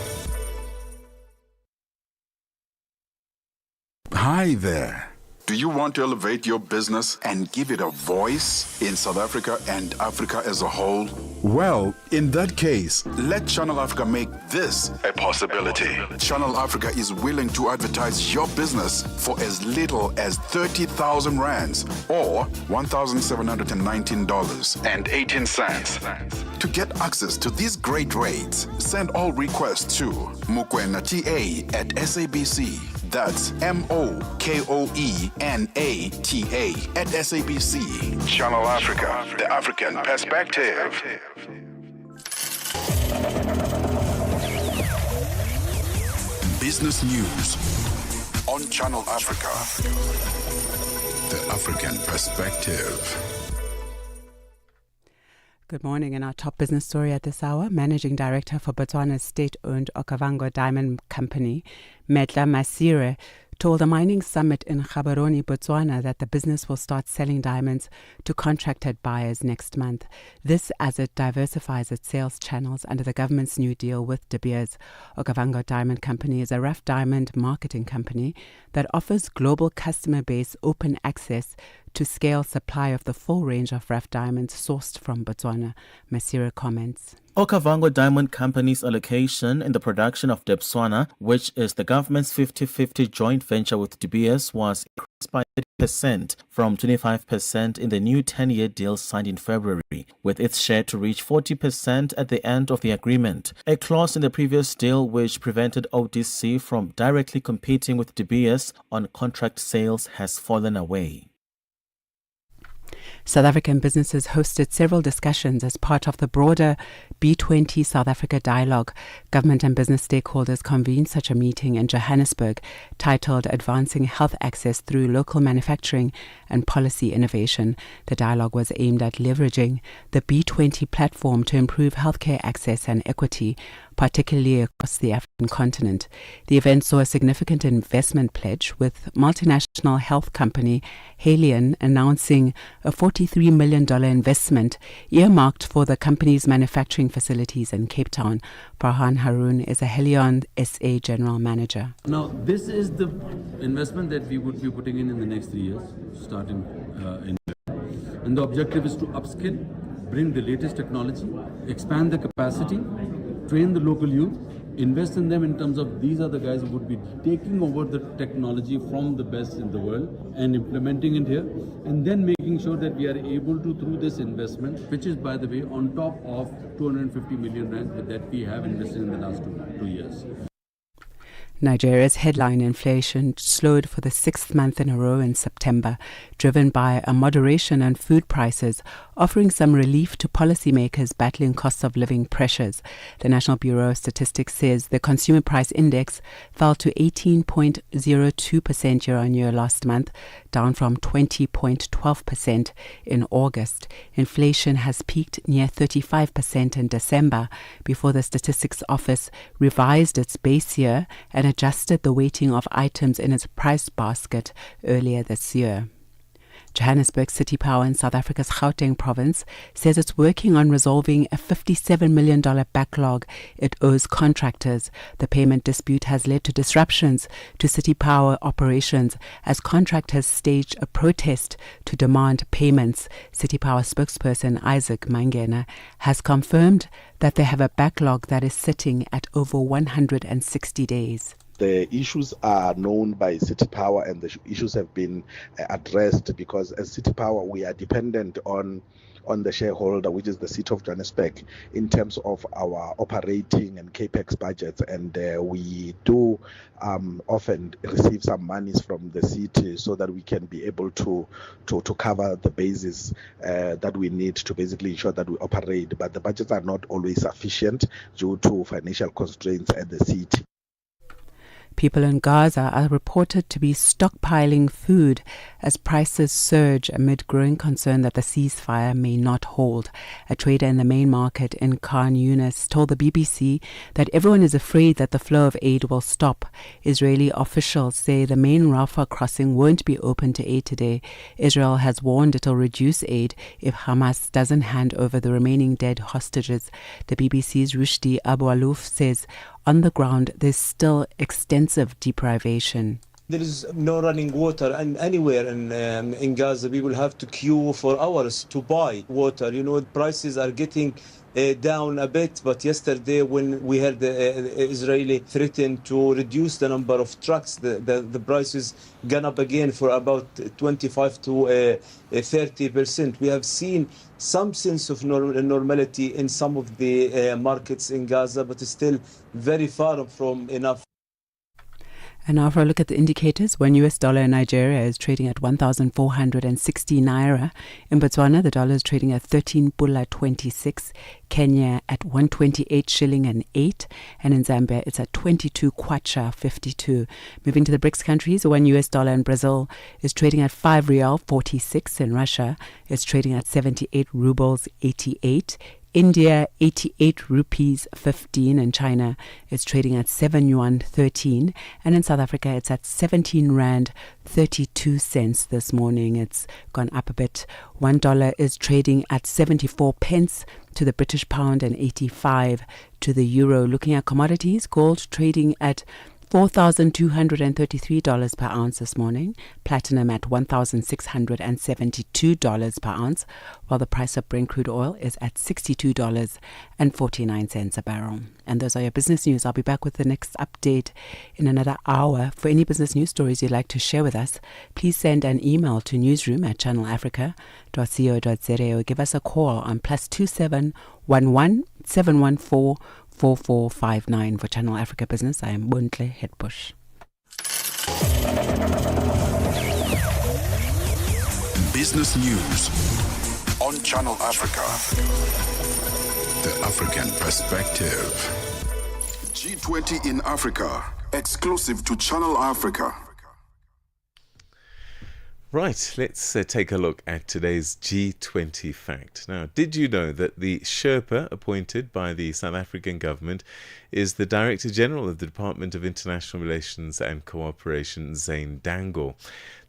Hi there. Do you want to elevate your business and give it a voice in South Africa and Africa as a whole? Well, in that case, let Channel Africa make this a possibility. Channel Africa is willing to advertise your business for as little as 30,000 rands or $1,719.18. To get access to these great rates, send all requests to mukwenata@SABC. That's MOKOENATA@SABC. Channel Africa, the African Perspective. Business news on Channel Africa, the African Perspective. Good morning. In our top business story at this hour, Managing Director for Botswana's state-owned Okavango Diamond Company, Metla Masire, told a mining summit in Gaborone, Botswana, that the business will start selling diamonds to contracted buyers next month. This as it diversifies its sales channels under the government's new deal with De Beers. Okavango Diamond Company is a rough diamond marketing company that offers global customer base open access to scale supply of the full range of rough diamonds sourced from Botswana. Masira comments. Okavango Diamond Company's allocation in the production of Botswana, which is the government's 50-50 joint venture with De Beers, was increased by 30% from 25% in the new 10-year deal signed in February, with its share to reach 40% at the end of the agreement. A clause in the previous deal which prevented ODC from directly competing with De Beers on contract sales has fallen away. South African businesses hosted several discussions as part of the broader B20 South Africa dialogue. Government and business stakeholders convened such a meeting in Johannesburg titled Advancing Health Access Through Local Manufacturing and Policy Innovation. The dialogue was aimed at leveraging the B20 platform to improve healthcare access and equity, particularly across the African continent. The event saw a significant investment pledge, with multinational health company Haleon announcing a $43 million investment earmarked for the company's manufacturing facilities in Cape Town. Farhan Haroon is a Haleon SA General Manager. Now, this is the investment that we would be putting in the next 3 years, starting in. And the objective is to upskill, bring the latest technology, expand the capacity, train the local youth, invest in them in terms of these are the guys who would be taking over the technology from the best in the world and implementing it here, and then making sure that we are able to, through this investment, which is, by the way, on top of 250 million rand that we have invested in the last two years. Nigeria's headline inflation slowed for the 6th month in a row in September, driven by a moderation in food prices, offering some relief to policymakers battling cost of living pressures. The National Bureau of Statistics says the consumer price index fell to 18.02% year-on-year last month, down from 20.12% in August. Inflation has peaked near 35% in December, before the Statistics Office revised its base year and adjusted the weighting of items in its price basket earlier this year. Johannesburg City Power in South Africa's Gauteng province says it's working on resolving a $57 million backlog it owes contractors. The payment dispute has led to disruptions to City Power operations as contractors staged a protest to demand payments. City Power spokesperson Isaac Mangena has confirmed that they have a backlog that is sitting at over 160 days. The issues are known by City Power, and the issues have been addressed, because as City Power we are dependent on the shareholder, which is the City of Johannesburg, in terms of our operating and capex budgets, and we do often receive some monies from the city so that we can be able to cover the bases that we need to basically ensure that we operate, but the budgets are not always sufficient due to financial constraints at the city. People in Gaza are reported to be stockpiling food as prices surge amid growing concern that the ceasefire may not hold. A trader in the main market in Khan Yunis told the BBC that everyone is afraid that the flow of aid will stop. Israeli officials say the main Rafah crossing won't be open to aid today. Israel has warned it'll reduce aid if Hamas doesn't hand over the remaining dead hostages. The BBC's Rushdie Abu Alouf says on the ground there's still extensive deprivation. There is no running water, and anywhere in Gaza people have to queue for hours to buy water. You know, prices are getting down a bit, but yesterday when we heard the Israeli threaten to reduce the number of trucks, the prices gone up again for about 25 to 30%. We have seen some sense of normality in some of the markets in Gaza, but it's still very far from enough. And now for a look at the indicators. One US dollar in Nigeria is trading at 1,460 naira. In Botswana, the dollar is trading at 13 pula 26. Kenya at 128 shilling and 8. And in Zambia, it's at 22 kwacha 52. Moving to the BRICS countries, one US dollar in Brazil is trading at 5 real 46. In Russia, it's trading at 78 rubles 88. India 88 rupees 15, and China is trading at 7 yuan 13, and in South Africa it's at 17 rand 32 cents this morning. It's gone up a bit. $1 is trading at 74 pence to the British pound and 85 to the euro. Looking at commodities, gold trading at $4,233 per ounce this morning, platinum at $1,672 per ounce, while the price of Brent crude oil is at $62.49 a barrel. And those are your business news. I'll be back with the next update in another hour. For any business news stories you'd like to share with us, please send an email to newsroom@channelafrica.co.za or give us a call on +27 11 714 4459. For Channel Africa Business, I am Buntle Headbush. Business News on Channel Africa. The African Perspective. G20 in Africa, exclusive to Channel Africa. Right, let's take a look at today's G20 fact. Now, did you know that the Sherpa appointed by the South African government is the Director General of the Department of International Relations and Cooperation, Zane Dangle?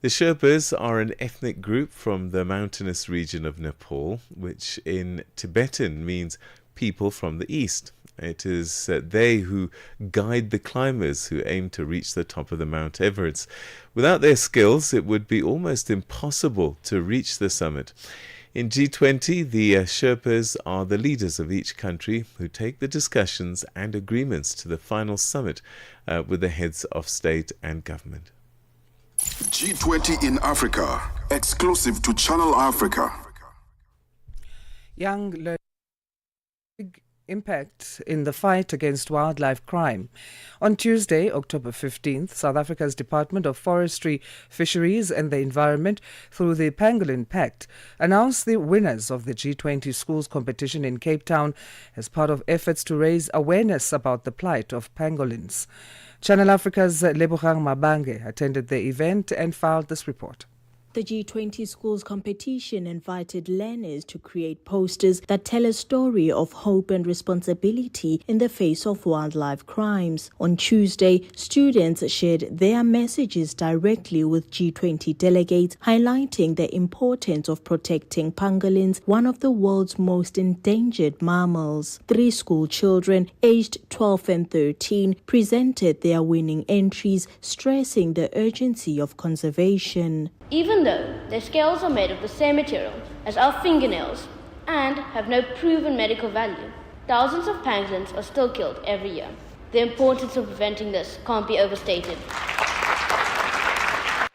The Sherpas are an ethnic group from the mountainous region of Nepal, which in Tibetan means people from the east. It is they who guide the climbers who aim to reach the top of the Mount Everest. Without their skills, it would be almost impossible to reach the summit. In G20, the Sherpas are the leaders of each country who take the discussions and agreements to the final summit with the heads of state and government. G20 in Africa, exclusive to Channel Africa. Young learning impact in the fight against wildlife crime. On Tuesday, October 15th, South Africa's Department of Forestry, Fisheries and the Environment, through the Pangolin Pact, announced the winners of the G20 schools competition in Cape Town as part of efforts to raise awareness about the plight of pangolins. Channel Africa's Lebogang Mabange attended the event and filed this report. The G20 schools competition invited learners to create posters that tell a story of hope and responsibility in the face of wildlife crimes. On Tuesday, students shared their messages directly with G20 delegates, highlighting the importance of protecting pangolins, one of the world's most endangered mammals. 3 school children, aged 12 and 13, presented their winning entries, stressing the urgency of conservation. Even though their scales are made of the same material as our fingernails and have no proven medical value, thousands of pangolins are still killed every year. The importance of preventing this can't be overstated.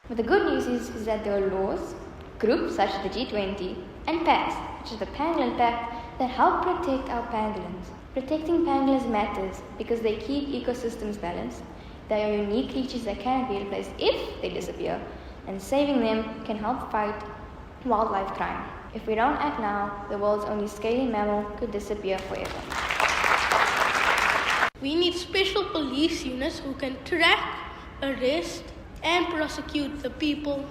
But the good news is that there are laws, groups such as the G20, and pacts, such as the Pangolin Pact, that help protect our pangolins. Protecting pangolins matters because they keep ecosystems balanced. They are unique creatures that cannot be replaced if they disappear, and saving them can help fight wildlife crime. If we don't act now, the world's only scaly mammal could disappear forever. We need special police units who can track, arrest, and prosecute the people,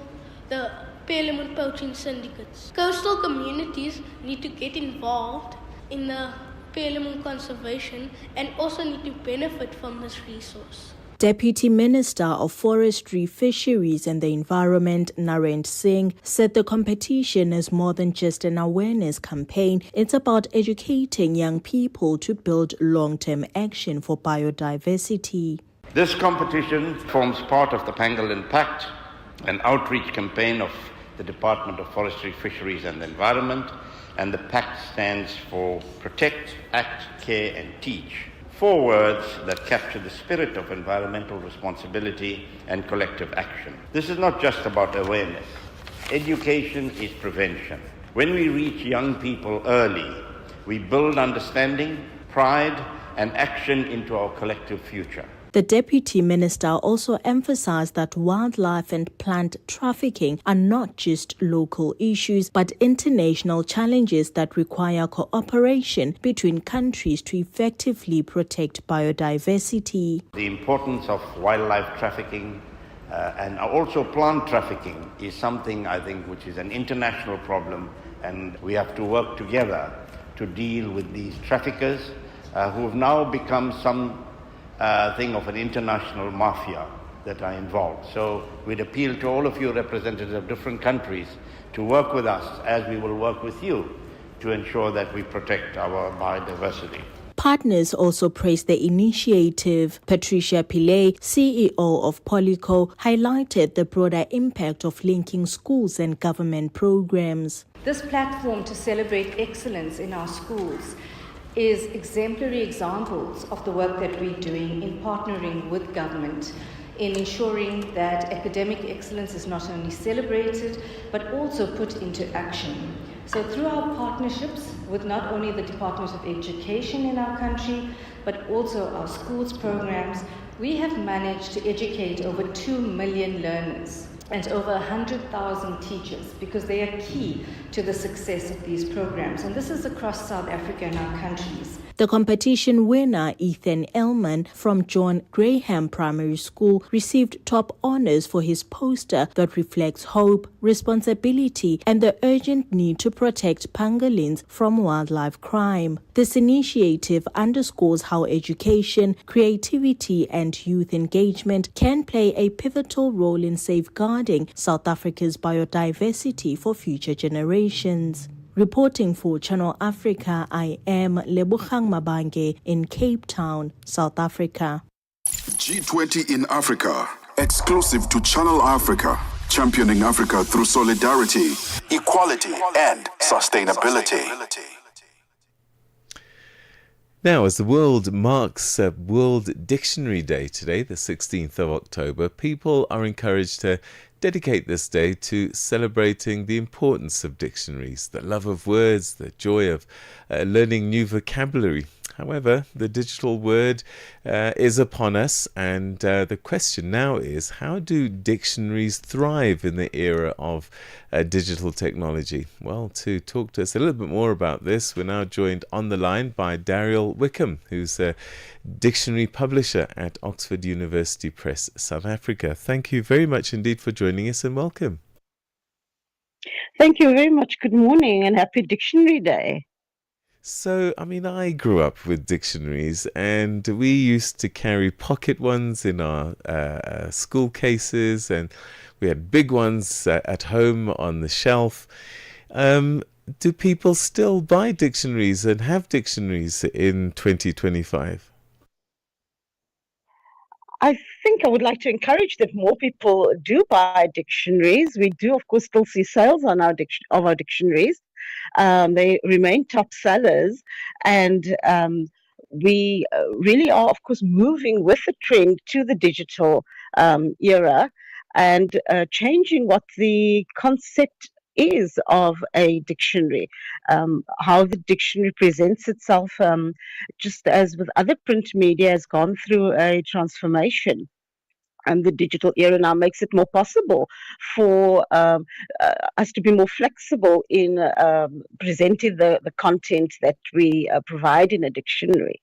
the Parliament poaching syndicates. Coastal communities need to get involved in the Parliament conservation and also need to benefit from this resource. Deputy Minister of Forestry, Fisheries and the Environment, Narendra Singh, said the competition is more than just an awareness campaign. It's about educating young people to build long-term action for biodiversity. This competition forms part of the Pangolin Pact, an outreach campaign of the Department of Forestry, Fisheries and the Environment, and the pact stands for Protect, Act, Care and Teach. 4 words that capture the spirit of environmental responsibility and collective action. This is not just about awareness. Education is prevention. When we reach young people early, we build understanding, pride, and action into our collective future. The Deputy Minister also emphasized that wildlife and plant trafficking are not just local issues, but international challenges that require cooperation between countries to effectively protect biodiversity. The importance of wildlife trafficking and also plant trafficking is something, I think, which is an international problem, and we have to work together to deal with these traffickers who have now become some thing of an international mafia that are involved. So we'd appeal to all of you representatives of different countries to work with us as we will work with you to ensure that we protect our biodiversity. Partners also praised the initiative. Patricia Pillay, CEO of Polyco, highlighted the broader impact of linking schools and government programs. This platform to celebrate excellence in our schools is exemplary examples of the work that we're doing in partnering with government in ensuring that academic excellence is not only celebrated but also put into action. So through our partnerships with not only the Department of Education in our country, but also our schools programs, we have managed to educate over 2 million learners and over 100,000 teachers because they are key to the success of these programs. And this is across South Africa and our countries. The competition winner, Ethan Elman from John Graham Primary School, received top honors for his poster that reflects hope, responsibility, and the urgent need to protect pangolins from wildlife crime. This initiative underscores how education, creativity, and youth engagement can play a pivotal role in safeguarding South Africa's biodiversity for future generations. Reporting for Channel Africa, I am Lebogang Mabange in Cape Town, South Africa. G20 in Africa, exclusive to Channel Africa, championing Africa through solidarity, equality, and sustainability. Now, as the world marks World Dictionary Day today, the 16th of October, people are encouraged to dedicate this day to celebrating the importance of dictionaries, the love of words, the joy of learning new vocabulary. However, the digital word is upon us, and the question now is, how do dictionaries thrive in the era of digital technology? Well, to talk to us a little bit more about this, we're now joined on the line by Daryl Wickham, who's a dictionary publisher at Oxford University Press, South Africa. Thank you very much indeed for joining us, and welcome. Thank you very much. Good morning and happy Dictionary Day. So, I grew up with dictionaries, and we used to carry pocket ones in our school cases, and we had big ones at home on the shelf. Do people still buy dictionaries and have dictionaries in 2025? I think I would like to encourage that more people do buy dictionaries. We do, of course, still see sales on our dictionaries. They remain top sellers, and we really are, of course, moving with the trend to the digital era and changing what the concept is of a dictionary, how the dictionary presents itself, just as with other print media, has gone through a transformation. And the digital era now makes it more possible for us to be more flexible in presenting the content that we provide in a dictionary.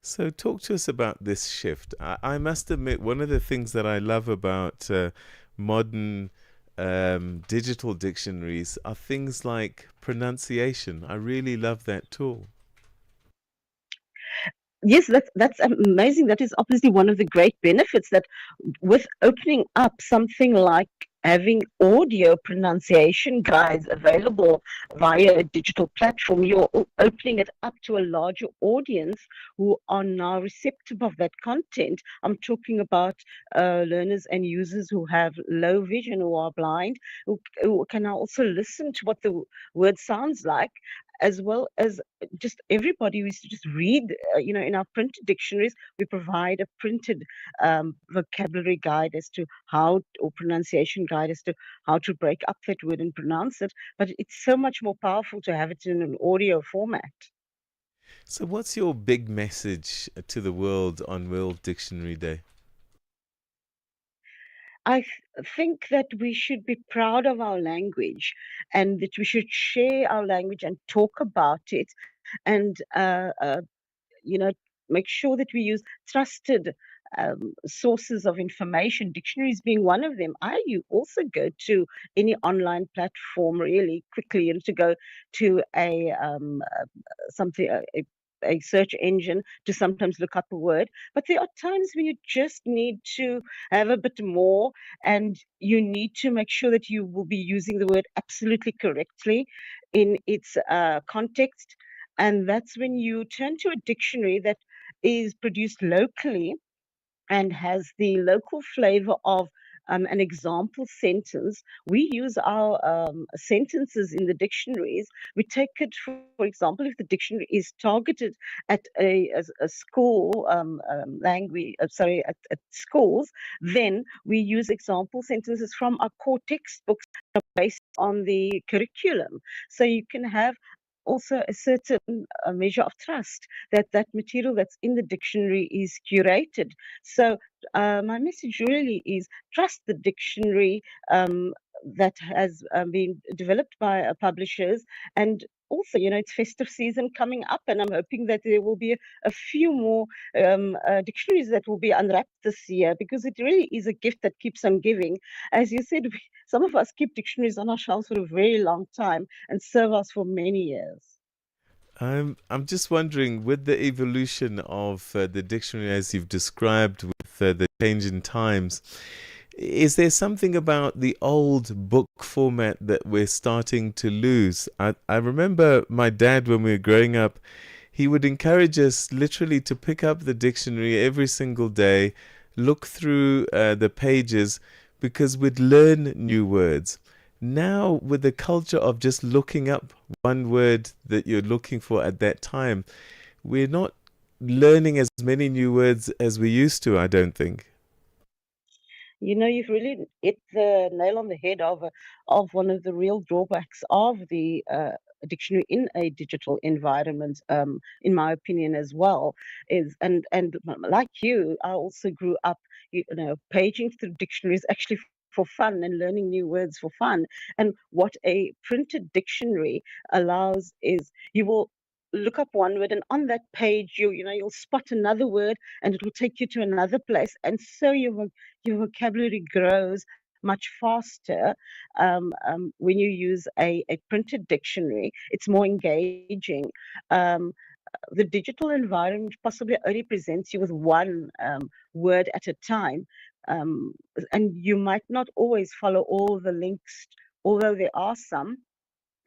So talk to us about this shift. I must admit, one of the things that I love about modern digital dictionaries are things like pronunciation. I really love that tool. Yes, that's amazing. That is obviously one of the great benefits, that with opening up something like having audio pronunciation guides available via a digital platform, you're opening it up to a larger audience who are now receptive of that content. I'm talking about learners and users who have low vision, who are blind, who can now also listen to what the word sounds like, as well as just everybody who used to just read, in our printed dictionaries, we provide a printed vocabulary guide as to how, or pronunciation guide as to how to break up that word and pronounce it. But it's so much more powerful to have it in an audio format. So what's your big message to the world on World Dictionary Day? I think that we should be proud of our language, and that we should share our language and talk about it, and make sure that we use trusted sources of information, dictionaries being one of them. You also go to any online platform really quickly, to go to something. A search engine to sometimes look up a word, but there are times when you just need to have a bit more, and you need to make sure that you will be using the word absolutely correctly in its context, and that's when you turn to a dictionary that is produced locally and has the local flavor of an example sentence. We use our sentences in the dictionaries. We take it, for example, if the dictionary is targeted at a school language, at schools, then we use example sentences from our core textbooks based on the curriculum. So you can have also a certain measure of trust that that material that's in the dictionary is curated. So my message really is trust the dictionary that has been developed by publishers. And also, it's festive season coming up, and I'm hoping that there will be a few more dictionaries that will be unwrapped this year, because it really is a gift that keeps on giving. As you said, some of us keep dictionaries on our shelves for a very long time and serve us for many years. I'm just wondering, with the evolution of the dictionary as you've described, with the change in times, is there something about the old book format that we're starting to lose? I remember my dad, when we were growing up, he would encourage us literally to pick up the dictionary every single day, look through the pages, because we'd learn new words. Now, with the culture of just looking up one word that you're looking for at that time, we're not learning as many new words as we used to, I don't think. You've really hit the nail on the head of one of the real drawbacks of the dictionary in a digital environment, in my opinion as well. And like you, I also grew up, paging through dictionaries actually for fun and learning new words for fun. And what a printed dictionary allows is you will look up one word, and on that page you'll spot another word, and it will take you to another place, and so your vocabulary grows much faster when you use a printed dictionary. It's more engaging. The digital environment possibly only presents you with one word at a time, and you might not always follow all the links, although there are some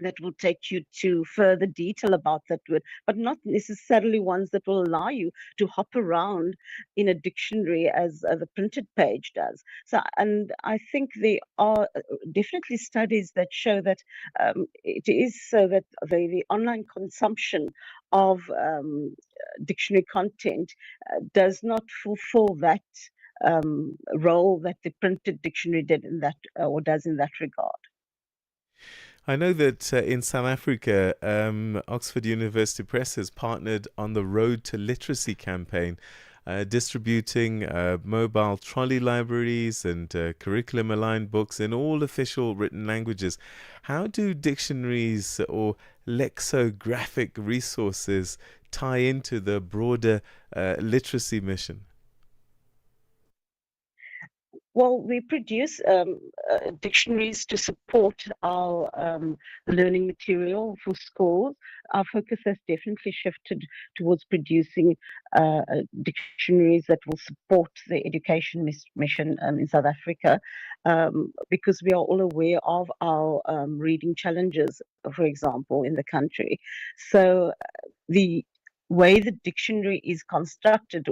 that will take you to further detail about that word, but not necessarily ones that will allow you to hop around in a dictionary as the printed page does. So, and I think there are definitely studies that show that it is so that the online consumption of dictionary content does not fulfill that role that the printed dictionary did in that or does in that regard. I know that in South Africa, Oxford University Press has partnered on the Road to Literacy campaign, distributing mobile trolley libraries and curriculum-aligned books in all official written languages. How do dictionaries or lexicographic resources tie into the broader literacy mission? Well, we produce dictionaries to support our learning material for schools. Our focus has definitely shifted towards producing dictionaries that will support the education mission in South Africa, because we are all aware of our reading challenges, for example, in the country. So the way the dictionary is constructed,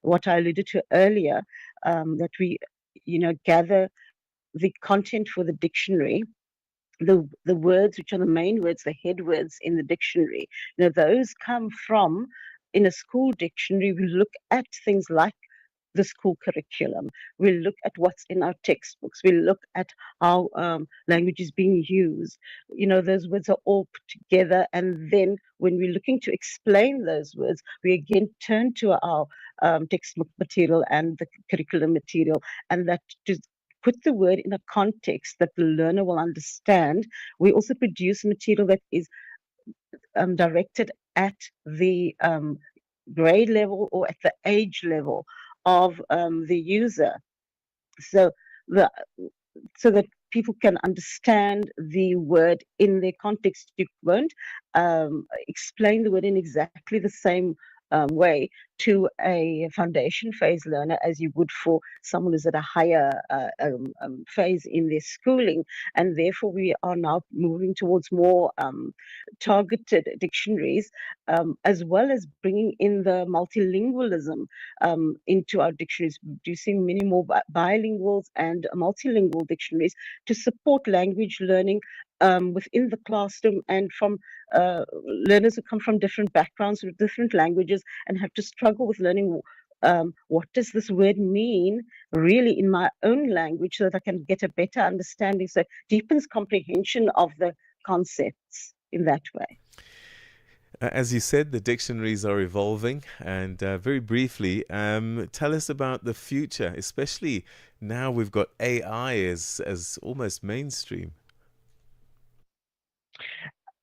what I alluded to earlier, that we gather the content for the dictionary, the words which are the main words, the head words in the dictionary. Those come from, in a school dictionary, we look at things like the school curriculum. We look at what's in our textbooks. We look at how language is being used. Those words are all put together, and then when we're looking to explain those words, we again turn to our textbook material and the curriculum material, and that to put the word in a context that the learner will understand. We also produce material that is directed at the grade level or at the age level of the user. So that people can understand the word in their context. You won't explain the word in exactly the same way to a foundation phase learner as you would for someone who's at a higher phase in their schooling. And therefore, we are now moving towards more targeted dictionaries, as well as bringing in the multilingualism into our dictionaries, producing many more bilinguals and multilingual dictionaries to support language learning within the classroom and from learners who come from different backgrounds with different languages and have to struggle with learning what does this word mean really in my own language so that I can get a better understanding. So it deepens comprehension of the concepts in that way. As you said, the dictionaries are evolving, and very briefly, tell us about the future, especially now we've got AI as almost mainstream.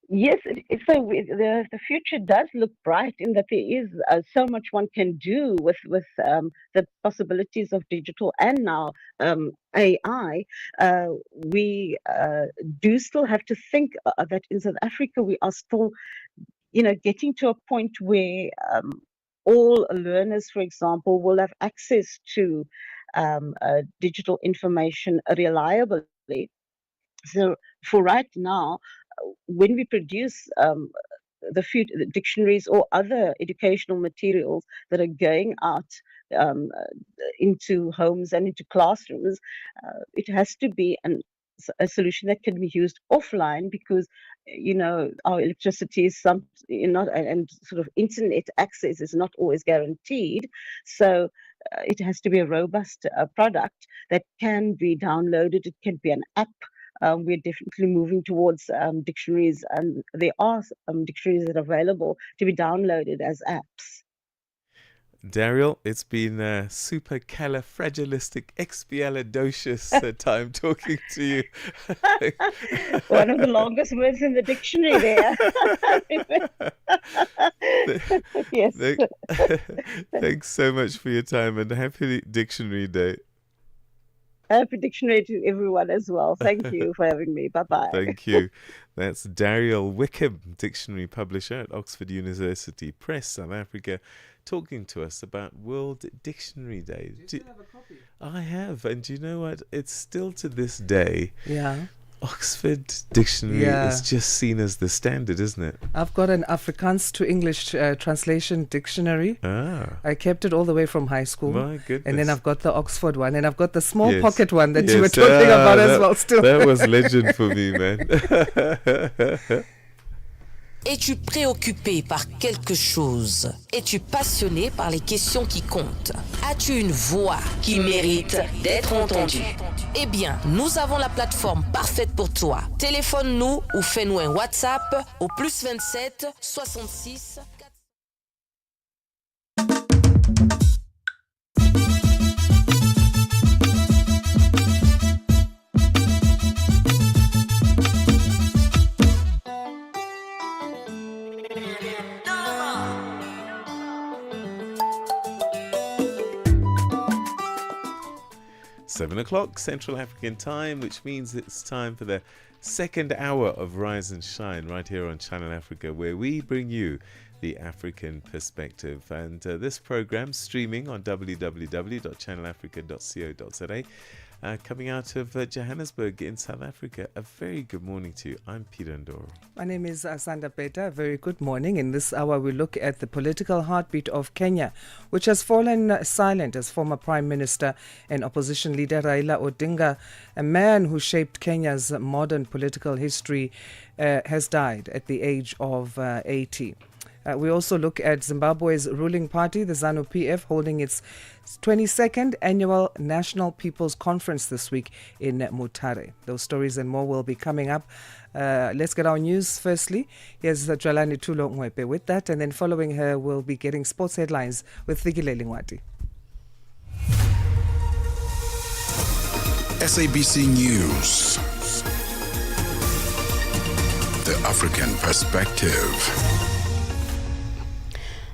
Yes, so the future does look bright in that there is so much one can do with the possibilities of digital and now AI. We do still have to think that in South Africa we are still, getting to a point where all learners, for example, will have access to digital information reliably. So for right now, when we produce the dictionaries or other educational materials that are going out into homes and into classrooms, it has to be a solution that can be used offline because our electricity is not, and sort of internet access is not always guaranteed. So it has to be a robust product that can be downloaded. It can be an app. We're definitely moving towards dictionaries, and there are dictionaries that are available to be downloaded as apps. Daryl, it's been a supercalifragilisticexpialidocious time talking to you. One of the longest words in the dictionary there. Yes. Thanks so much for your time, and happy Dictionary Day. Happy Dictionary to everyone as well. Thank you for having me. Bye-bye. Thank you. That's Daryl Wickham, dictionary publisher at Oxford University Press, South Africa, talking to us about World Dictionary Day. Do you still have a copy? I have, and do you know what? It's still to this day. Yeah. Oxford Dictionary is just seen as the standard, isn't it? I've got an Afrikaans to English translation dictionary. Ah. I kept it all the way from high school. My goodness. And then I've got the Oxford one, and I've got the small pocket one that you were talking about as well still. That was legend for me, man. Es-tu préoccupé par quelque chose? Es-tu passionné par les questions qui comptent? As-tu une voix qui mérite d'être entendue? Eh bien, nous avons la plateforme parfaite pour toi. Téléphone-nous ou fais-nous un WhatsApp au +27 66 7 o'clock Central African time, which means it's time for the second hour of Rise and Shine right here on Channel Africa, where we bring you the African perspective. And this program streaming on www.channelafrica.co.za, coming out of Johannesburg in South Africa. A very good morning to you. I'm Peter Ndoro. My name is Asanda. Beda. Very good morning. In this hour, we look at the political heartbeat of Kenya, which has fallen silent as former Prime Minister and opposition leader Raila Odinga, a man who shaped Kenya's modern political history, has died at the age of 80. We also look at Zimbabwe's ruling party, the ZANU-PF, holding its 22nd annual National People's Conference this week in Mutare. Those stories and more will be coming up. Let's get our news firstly. Here's Jalani Tulo Ngwepe with that, and then following her, we'll be getting sports headlines with Vigile Lingwati. SABC News. The African Perspective.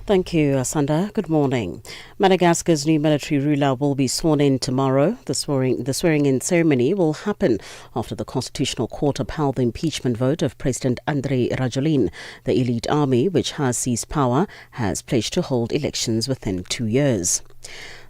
Thank you, Asanda. Good morning. Madagascar's new military ruler will be sworn in tomorrow. The swearing-in ceremony will happen after the Constitutional Court upheld the impeachment vote of President Andry Rajoelina. The elite army, which has seized power, has pledged to hold elections within 2 years.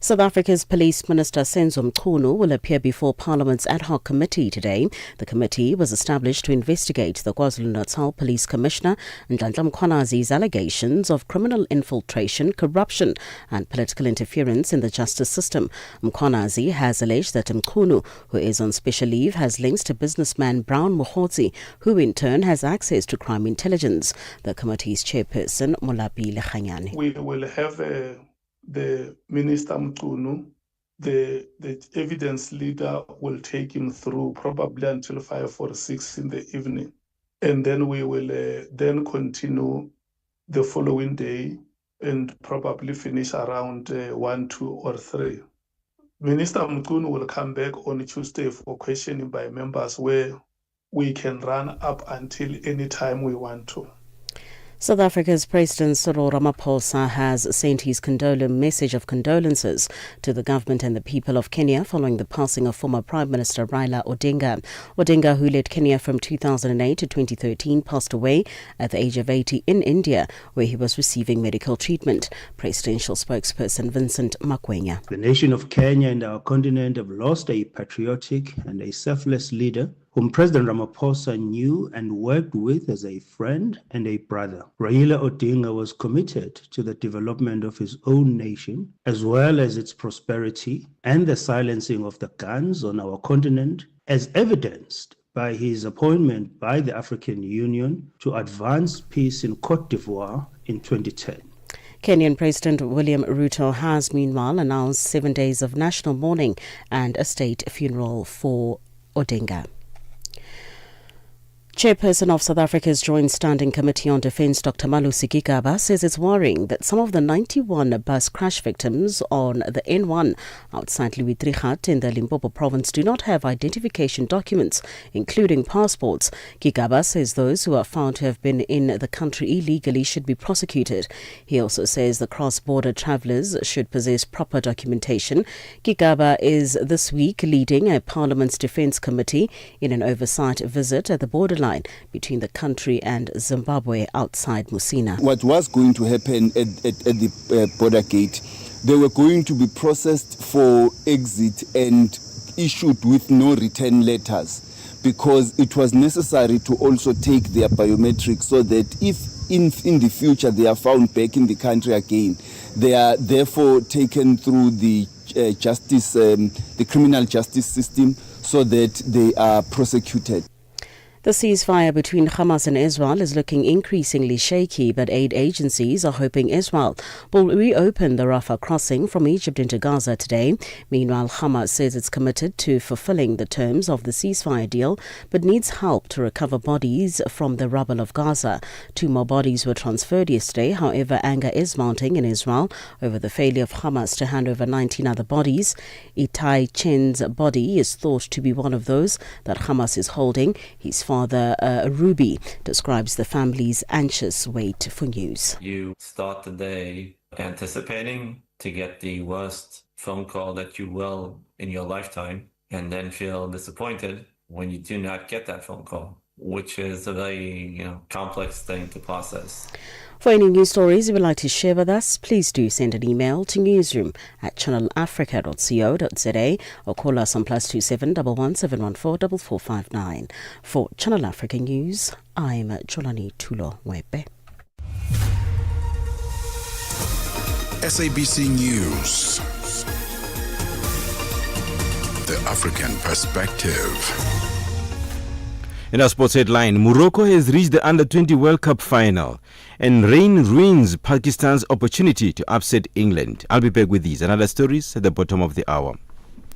South Africa's Police Minister Senzo Mchunu will appear before Parliament's ad hoc committee today. The committee was established to investigate the KwaZulu-Natal Police Commissioner Ndlandla Mkhwanazi's allegations of criminal infiltration, corruption and political interference in the justice system. Mkhwanazi has alleged that Mchunu, who is on special leave, has links to businessman Brown Mogotsi, who in turn has access to crime intelligence. The committee's chairperson, Molapi Lechanyane. We will have the Minister Mchunu, the evidence leader will take him through probably until 5 or 6 in the evening. And then we will then continue the following day and probably finish around 1, 2 or 3. Minister Mchunu will come back on Tuesday for questioning by members where we can run up until any time we want to. South Africa's President Cyril Ramaphosa has sent his message of condolences to the government and the people of Kenya following the passing of former Prime Minister Raila Odinga. Odinga, who led Kenya from 2008 to 2013, passed away at the age of 80 in India, where he was receiving medical treatment. Presidential spokesperson Vincent Makwenya. The nation of Kenya and our continent have lost a patriotic and a selfless leader whom President Ramaphosa knew and worked with as a friend and a brother. Raila Odinga was committed to the development of his own nation, as well as its prosperity and the silencing of the guns on our continent, as evidenced by his appointment by the African Union to advance peace in Cote d'Ivoire in 2010. Kenyan President William Ruto has meanwhile announced 7 days of national mourning and a state funeral for Odinga. Chairperson of South Africa's Joint Standing Committee on Defence, Dr. Malusi Gigaba, says it's worrying that some of the 91 bus crash victims on the N1 outside Louis Trichardt in the Limpopo province do not have identification documents, including passports. Gigaba says those who are found to have been in the country illegally should be prosecuted. He also says the cross-border travellers should possess proper documentation. Gigaba is this week leading a Parliament's Defence Committee in an oversight visit at the borderline between the country and Zimbabwe outside Musina. What was going to happen at the border gate, they were going to be processed for exit and issued with no return letters, because it was necessary to also take their biometrics so that if in the future they are found back in the country again, they are therefore taken through the the criminal justice system so that they are prosecuted. The ceasefire between Hamas and Israel is looking increasingly shaky, but aid agencies are hoping Israel will reopen the Rafah crossing from Egypt into Gaza today. Meanwhile, Hamas says it's committed to fulfilling the terms of the ceasefire deal, but needs help to recover bodies from the rubble of Gaza. 2 more bodies were transferred yesterday. However, anger is mounting in Israel over the failure of Hamas to hand over 19 other bodies. Itai Chen's body is thought to be one of those that Hamas is holding. His father, Ruby, describes the family's anxious wait for news. You start the day anticipating to get the worst phone call that you will in your lifetime, and then feel disappointed when you do not get that phone call, which is a very complex thing to process. For any news stories you would like to share with us, please do send an email to newsroom@channelafrica.co.za or call us on +27 11 714 4459. For Channel Africa News, I'm Jolani Tulo Mwebe. SABC News. The African Perspective. In our sports headline, Morocco has reached the Under-20 World Cup final, and rain ruins Pakistan's opportunity to upset England. I'll be back with these and other stories at the bottom of the hour.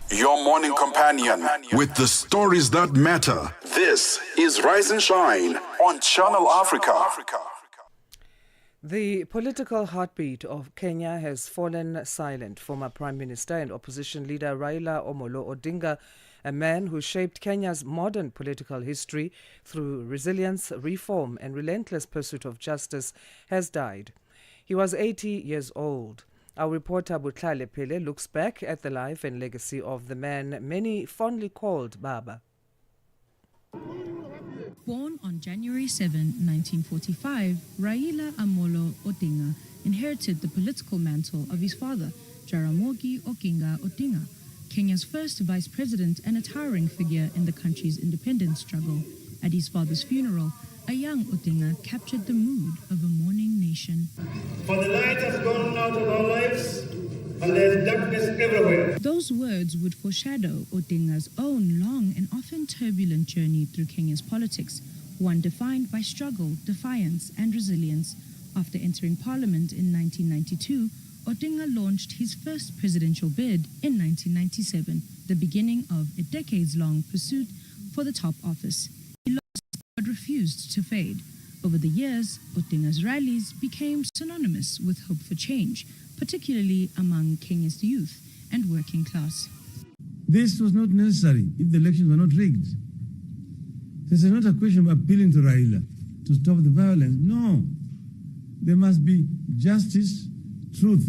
Your morning companion with the stories that matter. This is Rise and Shine on Channel Africa. The political heartbeat of Kenya has fallen silent. Former Prime Minister and opposition leader Raila Omolo Odinga, a man who shaped Kenya's modern political history through resilience, reform and relentless pursuit of justice, has died. He was 80 years old. Our reporter Butlale Pele looks back at the life and legacy of the man many fondly called Baba. Born on January 7, 1945, Raila Amolo Odinga inherited the political mantle of his father, Jaramogi Oginga Odinga, Kenya's first vice president and a towering figure in the country's independence struggle. At his father's funeral, a young Odinga captured the mood of a mourning nation. For the light has gone out of our lives, and there's darkness everywhere. Those words would foreshadow Odinga's own long and often turbulent journey through Kenya's politics, one defined by struggle, defiance, and resilience. After entering parliament in 1992, Odinga launched his first presidential bid in 1997, the beginning of a decades-long pursuit for the top office. He lost but refused to fade. Over the years, Odinga's rallies became synonymous with hope for change, particularly among Kenya's youth and working class. This was not necessary if the elections were not rigged. This is not a question of appealing to Raila to stop the violence. No. There must be justice, truth.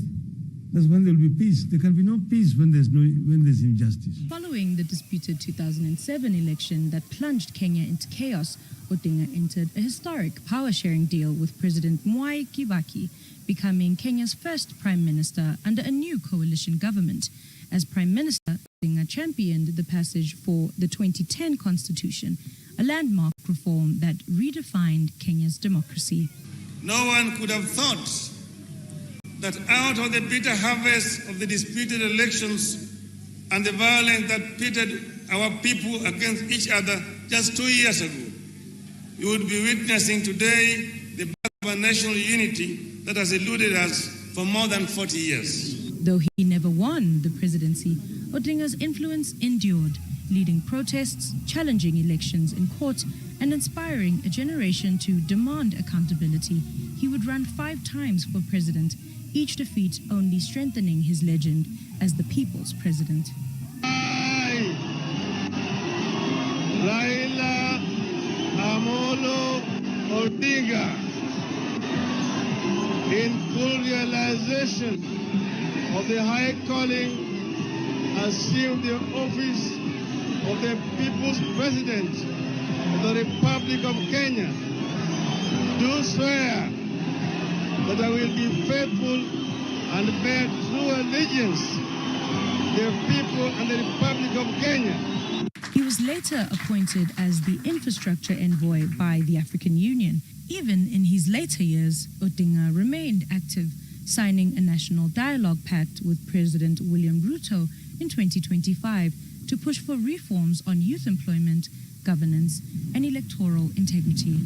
That's when there will be peace. There can be no peace when there's injustice. Following the disputed 2007 election that plunged Kenya into chaos, Odinga entered a historic power-sharing deal with President Mwai Kibaki, becoming Kenya's first prime minister under a new coalition government. As prime minister, Odinga championed the passage for the 2010 constitution, a landmark reform that redefined Kenya's democracy. No one could have thought that out of the bitter harvest of the disputed elections and the violence that pitted our people against each other just 2 years ago, you would be witnessing today the birth of a national unity that has eluded us for more than 40 years. Though he never won the presidency, Odinga's influence endured, leading protests, challenging elections in court, and inspiring a generation to demand accountability. He would run 5 times for president, each defeat only strengthening his legend as the people's president. Raila Amolo Odinga, in full realization of the high calling, assumed the office of the people's president of the Republic of Kenya. Do swear that I will be faithful and bear true allegiance to the people and the Republic of Kenya. He was later appointed as the infrastructure envoy by the African Union. Even in his later years, Odinga remained active, signing a national dialogue pact with President William Ruto in 2025 to push for reforms on youth employment, governance, and electoral integrity.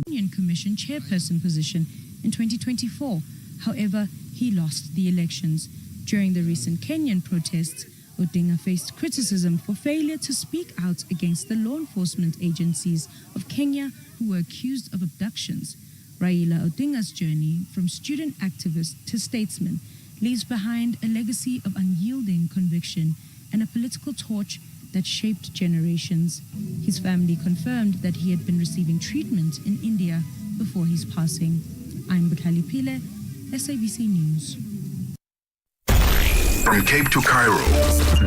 Union Commission chairperson position in 2024. However, he lost the elections. During the recent Kenyan protests, Odinga faced criticism for failure to speak out against the law enforcement agencies of Kenya who were accused of abductions. Raila Odinga's journey from student activist to statesman leaves behind a legacy of unyielding conviction and a political torch that shaped generations. His family confirmed that he had been receiving treatment in India before his passing. I'm Butlale Pile, SABC News. From Cape to Cairo,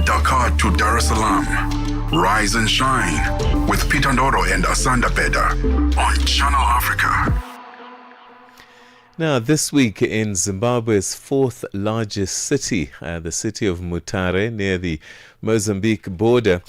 Dakar to Dar es Salaam, rise and shine with Peter Ndoro and Asanda Beda on Channel Africa. Now, this week in Zimbabwe's 4th largest city, the city of Mutare, near the Mozambique border,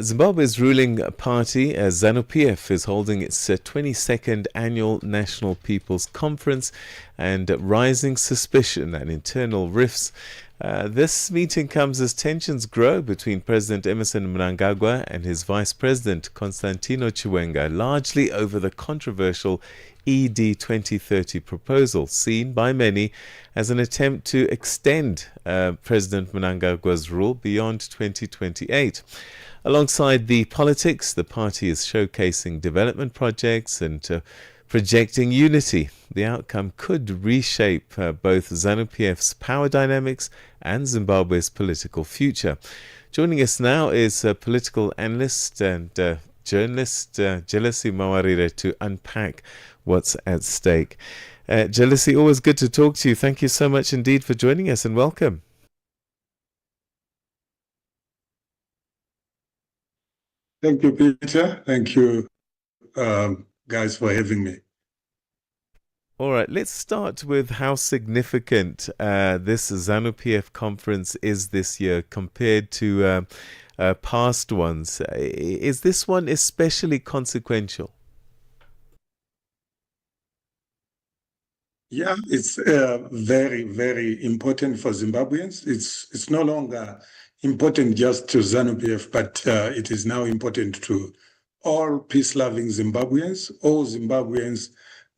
Zimbabwe's ruling party, ZANU-PF, is holding its 22nd annual National People's Conference, and rising suspicion and internal rifts. This meeting comes as tensions grow between President Emmerson Mnangagwa and his Vice President Constantino Chiwenga, largely over the controversial ED 2030 proposal, seen by many as an attempt to extend President Mnangagwa's rule beyond 2028. Alongside the politics, the party is showcasing development projects and projecting unity. The outcome could reshape both ZANU-PF's power dynamics and Zimbabwe's political future. Joining us now is a political analyst and journalist Jealousy Mawarire to unpack what's at stake. Jealousy, always good to talk to you. Thank you so much indeed for joining us and welcome. Thank you, Peter. Thank you, guys, for having me. All right, let's start with how significant this ZANU-PF conference is this year compared to past ones. Is this one especially consequential? Yeah, it's very, very important for Zimbabweans. It's no longer important just to ZANU-PF, but it is now important to all peace-loving Zimbabweans, all Zimbabweans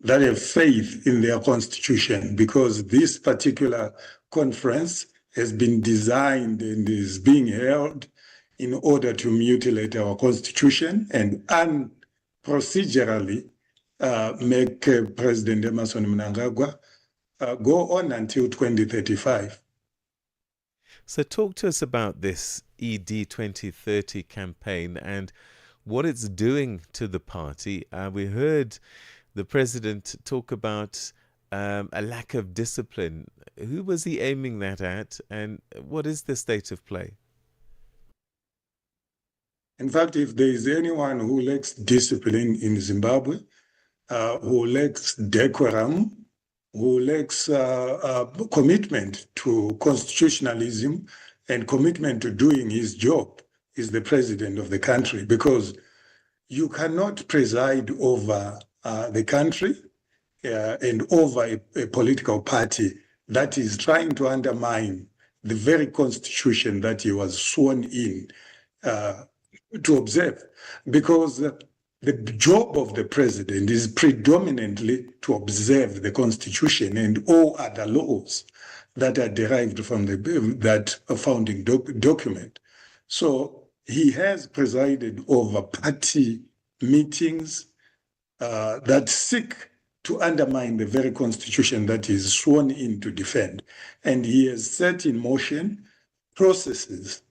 that have faith in their constitution, because this particular conference has been designed and is being held in order to mutilate our constitution and procedurally make President Emmerson Mnangagwa go on until 2035. So talk to us about this ED 2030 campaign and what it's doing to the party. We heard the president talk about a lack of discipline. Who was he aiming that at, and what is the state of play? In fact, if there is anyone who lacks discipline in Zimbabwe, who lacks decorum, who lacks commitment to constitutionalism and commitment to doing his job, is the president of the country, because you cannot preside over the country and over a political party that is trying to undermine the very constitution that he was sworn in to observe, because the job of the president is predominantly to observe the constitution and all other laws that are derived from that founding document. So he has presided over party meetings that seek to undermine the very constitution that he is sworn in to defend. And he has set in motion processes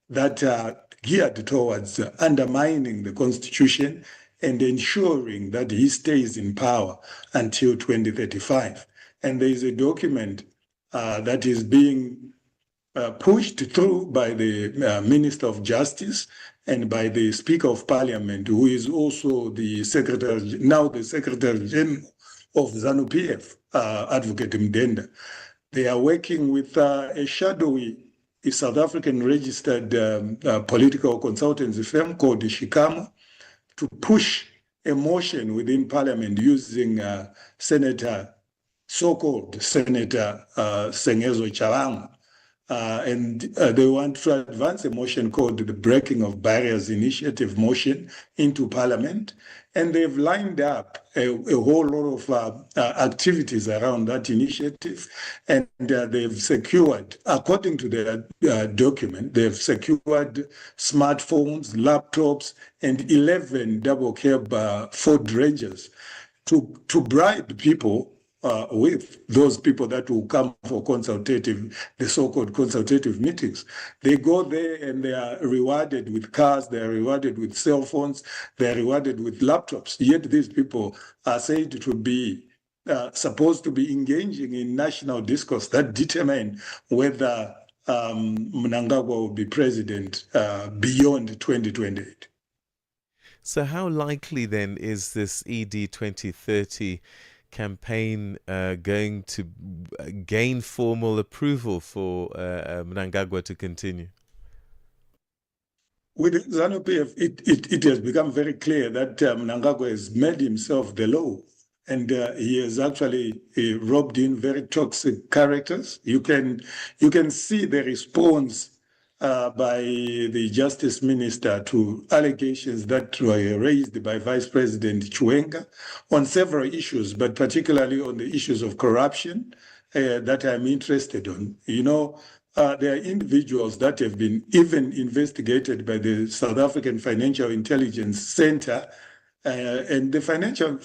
that are geared towards undermining the constitution and ensuring that he stays in power until 2035. And there is a document that is being pushed through by the Minister of Justice and by the Speaker of Parliament, who is also the Secretary General of ZANU-PF, Advocate Mdenda. They are working with a shadowy South African registered political consultancy firm called Shikama to push a motion within Parliament using so-called Senator Sengezo Chalanga. And they want to advance a motion called the Breaking of Barriers Initiative motion into Parliament. And they've lined up a whole lot of activities around that initiative. And they've secured, according to their document, they've secured smartphones, laptops, and 11 double cab Ford Rangers to bribe people with those people that will come for the so-called consultative meetings. They go there and they are rewarded with cars, they are rewarded with cell phones, they are rewarded with laptops. Yet these people are said to be supposed to be engaging in national discourse that determine whether Mnangagwa will be president beyond 2028. So how likely then is this ED 2030 campaign going to gain formal approval for Mnangagwa to continue? With ZANU-PF, it has become very clear that Mnangagwa has made himself the law, and he has actually roped in very toxic characters. You can see the response by the Justice Minister to allegations that were raised by Vice President Chiwenga on several issues, but particularly on the issues of corruption that I'm interested in. You know, there are individuals that have been even investigated by the South African Financial Intelligence Center, and the Financial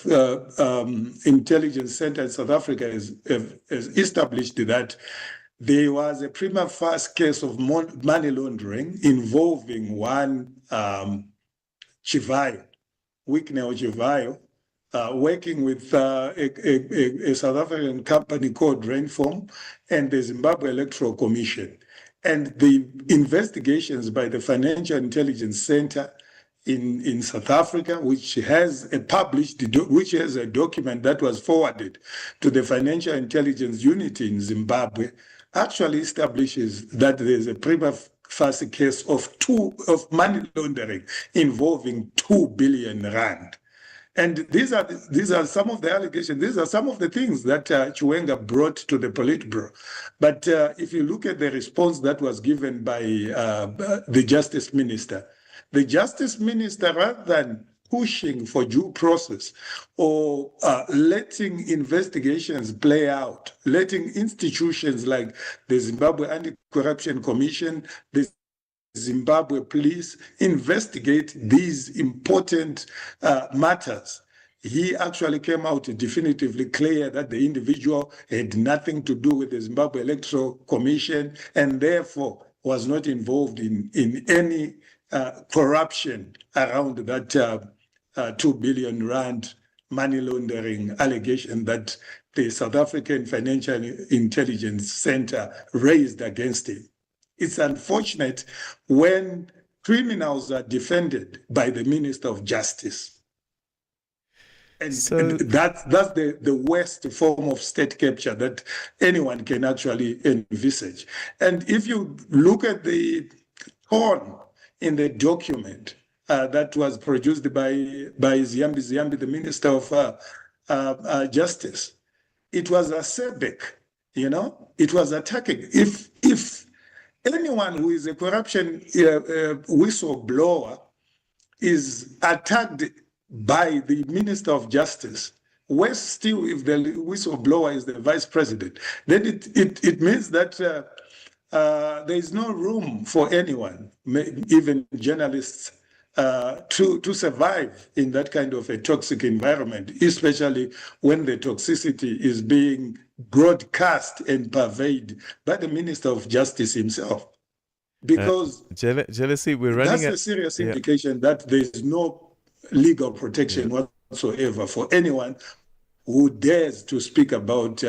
Intelligence Center in South Africa has established that there was a prima facie case of money laundering involving one Chivayo, Wicknell Chivayo, working with a South African company called Rainform and the Zimbabwe Electoral Commission. And the investigations by the Financial Intelligence Center in South Africa, which has a document that was forwarded to the Financial Intelligence Unit in Zimbabwe, actually establishes that there's a prima facie case of money laundering involving 2 billion rand. And these are some of the allegations. These are some of the things that Chiwenga brought to the Politburo. But if you look at the response that was given by the Justice Minister, rather than pushing for due process or letting investigations play out, letting institutions like the Zimbabwe Anti-Corruption Commission, the Zimbabwe police investigate these important matters, he actually came out definitively clear that the individual had nothing to do with the Zimbabwe Electoral Commission and therefore was not involved in any corruption around that 2 billion rand money laundering allegation that the South African Financial Intelligence Center raised against him. It's unfortunate when criminals are defended by the Minister of Justice. And that's the worst form of state capture that anyone can actually envisage. And if you look at the tone in the document that was produced by Ziyambi, the Minister of Justice, it was acerbic, it was attacking. If anyone who is a corruption whistleblower is attacked by the Minister of Justice, worse still if the whistleblower is the Vice President, then it means that there is no room for anyone, even journalists, to survive in that kind of a toxic environment, especially when the toxicity is being broadcast and purveyed by the Minister of Justice himself. Because jealousy, we're running. That's a serious indication that there is no legal protection whatsoever for anyone who dares to speak about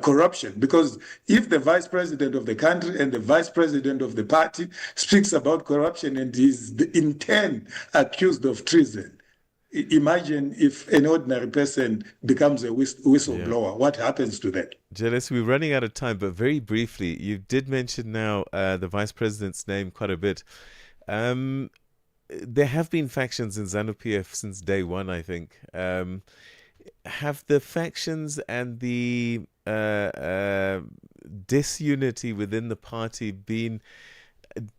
corruption. Because if the Vice President of the country and the Vice President of the party speaks about corruption and is in turn accused of treason, imagine if an ordinary person becomes a whistleblower. What happens to that? Jealous, we're running out of time, but very briefly, you did mention now the Vice President's name quite a bit. There have been factions in ZANU-PF since day one, I think. Have the factions and the disunity within the party been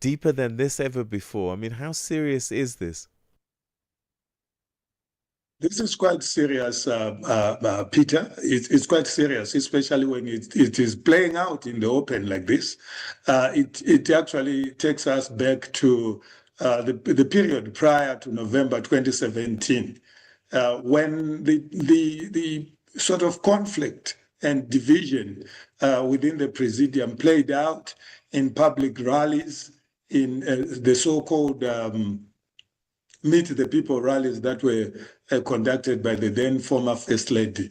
deeper than this ever before? I mean, how serious is this? This is quite serious, Peter. It's quite serious, especially when it is playing out in the open like this. It actually takes us back to the period prior to November 2017, when the sort of conflict and division within the Presidium played out in public rallies, in the so-called Meet the People rallies that were conducted by the then former First Lady,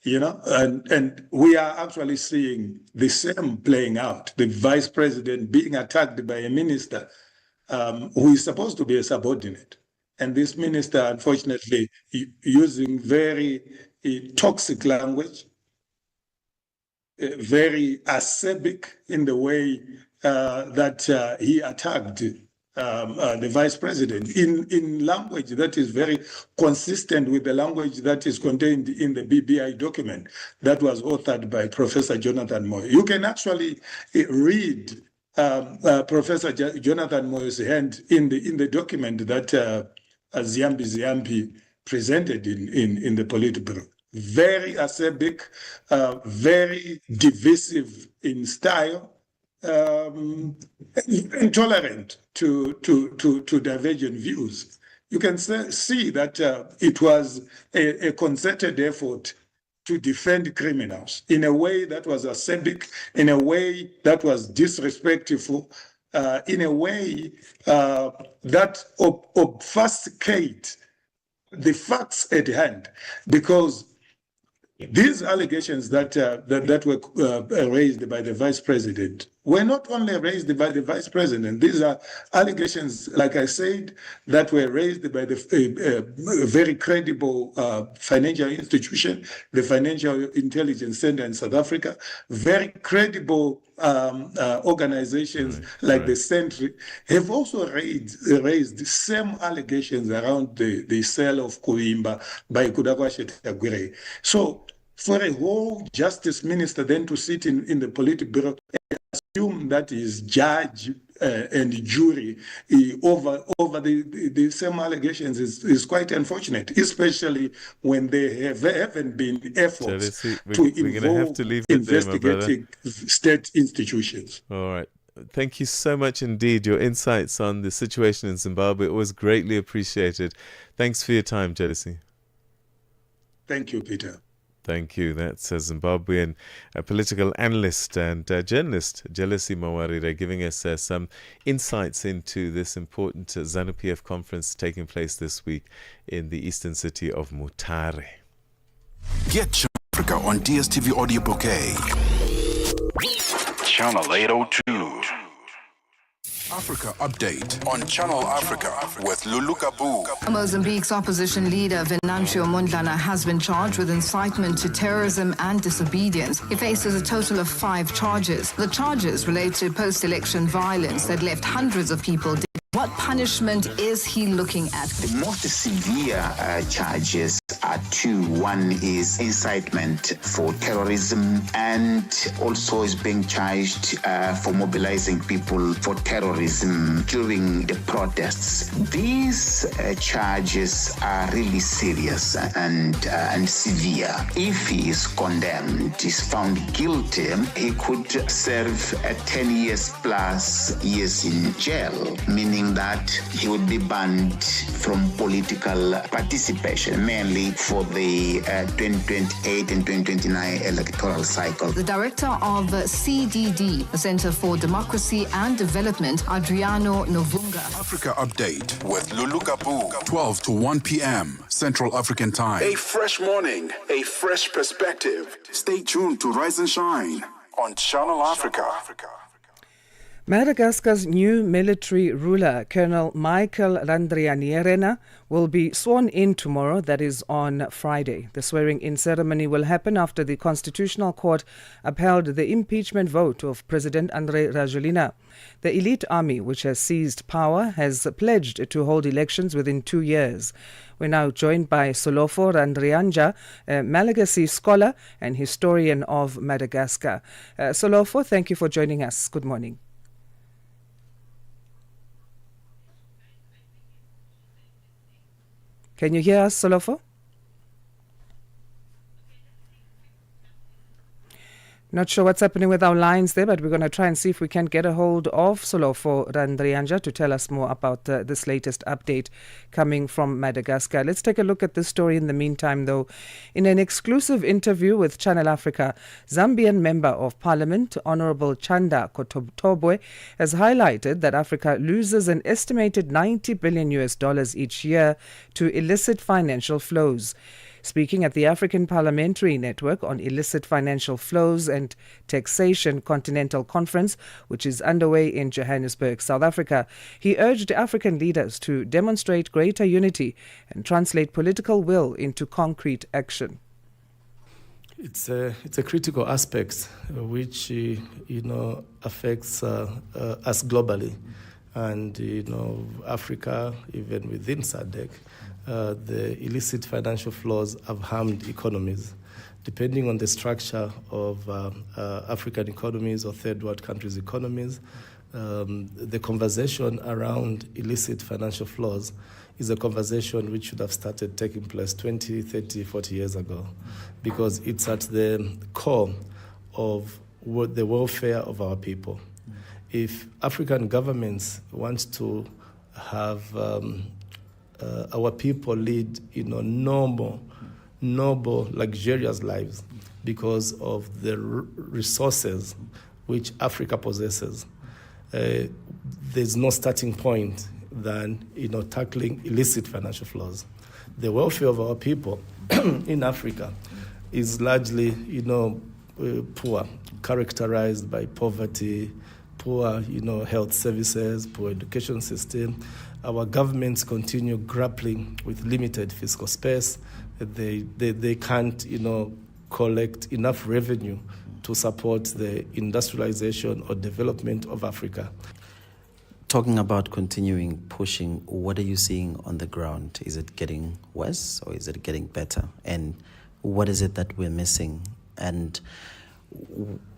and we are actually seeing the same playing out. The Vice President being attacked by a minister who is supposed to be a subordinate. And this minister, unfortunately, using very toxic language, very acerbic in the way that he attacked the Vice President in language that is very consistent with the language that is contained in the BBI document that was authored by Professor Jonathan Moyo. You can actually read Professor Jonathan Moyo's hand in the document that Ziyambi presented in the Politburo. Very acerbic, very divisive in style, intolerant to divergent views. You can see that it was a concerted effort to defend criminals in a way that was acerbic, in a way that was disrespectful in a way that obfuscate the facts at hand, because these allegations that were raised by the vice president were not only raised by the vice president. These are allegations, like I said, that were raised by the very credible financial institution, the Financial Intelligence Center in South Africa, very credible organizations like the Sentry have also raised the same allegations around the sale of Kuimba by Kudakwa Shetagwire. So for a whole justice minister then to sit in the Politburo and assume that is judge and jury over the same allegations is quite unfortunate, especially when there haven't been efforts to involve investigating state institutions. All right. Thank you so much indeed. Your insights on the situation in Zimbabwe was greatly appreciated. Thanks for your time, Jealousy. Thank you, Peter. Thank you. That's a Zimbabwean political analyst and journalist, Jealousy Mawarire, giving us some insights into this important ZANU-PF conference taking place this week in the eastern city of Mutare. Get Channel Africa on DSTV Audio Bouquet. Channel 802. Africa Update on Channel Africa with Lulu Kabu. Mozambique's opposition leader Venancio Mondlane has been charged with incitement to terrorism and disobedience. He faces a total of 5 charges. The charges relate to post-election violence that left hundreds of dead. What punishment is he looking at? The most severe charges are 2. One is incitement for terrorism, and also is being charged for mobilizing people for terrorism during the protests. These charges are really serious and severe. If he is condemned, is found guilty, he could serve 10 years plus years in jail, meaning that he would be banned from political participation, mainly for the 2028 and 2029 electoral cycle. The director of CDD, the Center for Democracy and Development, Adriano Novunga. Africa Update with Lulu Kabu, 12 to 1 p.m. Central African Time. A fresh morning, a fresh perspective. Stay tuned to Rise and Shine on Channel Africa. Madagascar's new military ruler, Colonel Michael Randrianirina, will be sworn in tomorrow, that is on Friday. The swearing-in ceremony will happen after the Constitutional Court upheld the impeachment vote of President Andry Rajoelina. The elite army, which has seized power, has pledged to hold elections within 2 years. We're now joined by Solofo Randrianja, a Malagasy scholar and historian of Madagascar. Solofo, thank you for joining us. Good morning. Can you hear us, Solofo? Not sure what's happening with our lines there, but we're going to try and see if we can get a hold of Solofo Randrianja to tell us more about this latest update coming from Madagascar. Let's take a look at this story in the meantime, though. In an exclusive interview with Channel Africa, Zambian Member of Parliament, Honorable Chanda Kotobwe, has highlighted that Africa loses an estimated $90 billion each year to illicit financial flows. Speaking at the African Parliamentary Network on Illicit Financial Flows and Taxation Continental Conference, which is underway in Johannesburg, South Africa, he urged African leaders to demonstrate greater unity and translate political will into concrete action. It's a critical aspect which affects us globally, and Africa, even within SADC. The illicit financial flows have harmed economies. Depending on the structure of African economies or third world countries' economies, the conversation around illicit financial flows is a conversation which should have started taking place 20, 30, 40 years ago, because it's at the core of the welfare of our people. If African governments want to have our people lead, noble, luxurious lives because of the resources which Africa possesses, there's no starting point than tackling illicit financial flows. The welfare of our people in Africa is largely poor, characterized by poverty, poor health services, poor education system. Our governments continue grappling with limited fiscal space. They can't collect enough revenue to support the industrialization or development of Africa. Talking about continuing pushing, what are you seeing on the ground? Is it getting worse or is it getting better? And what is it that we're missing? And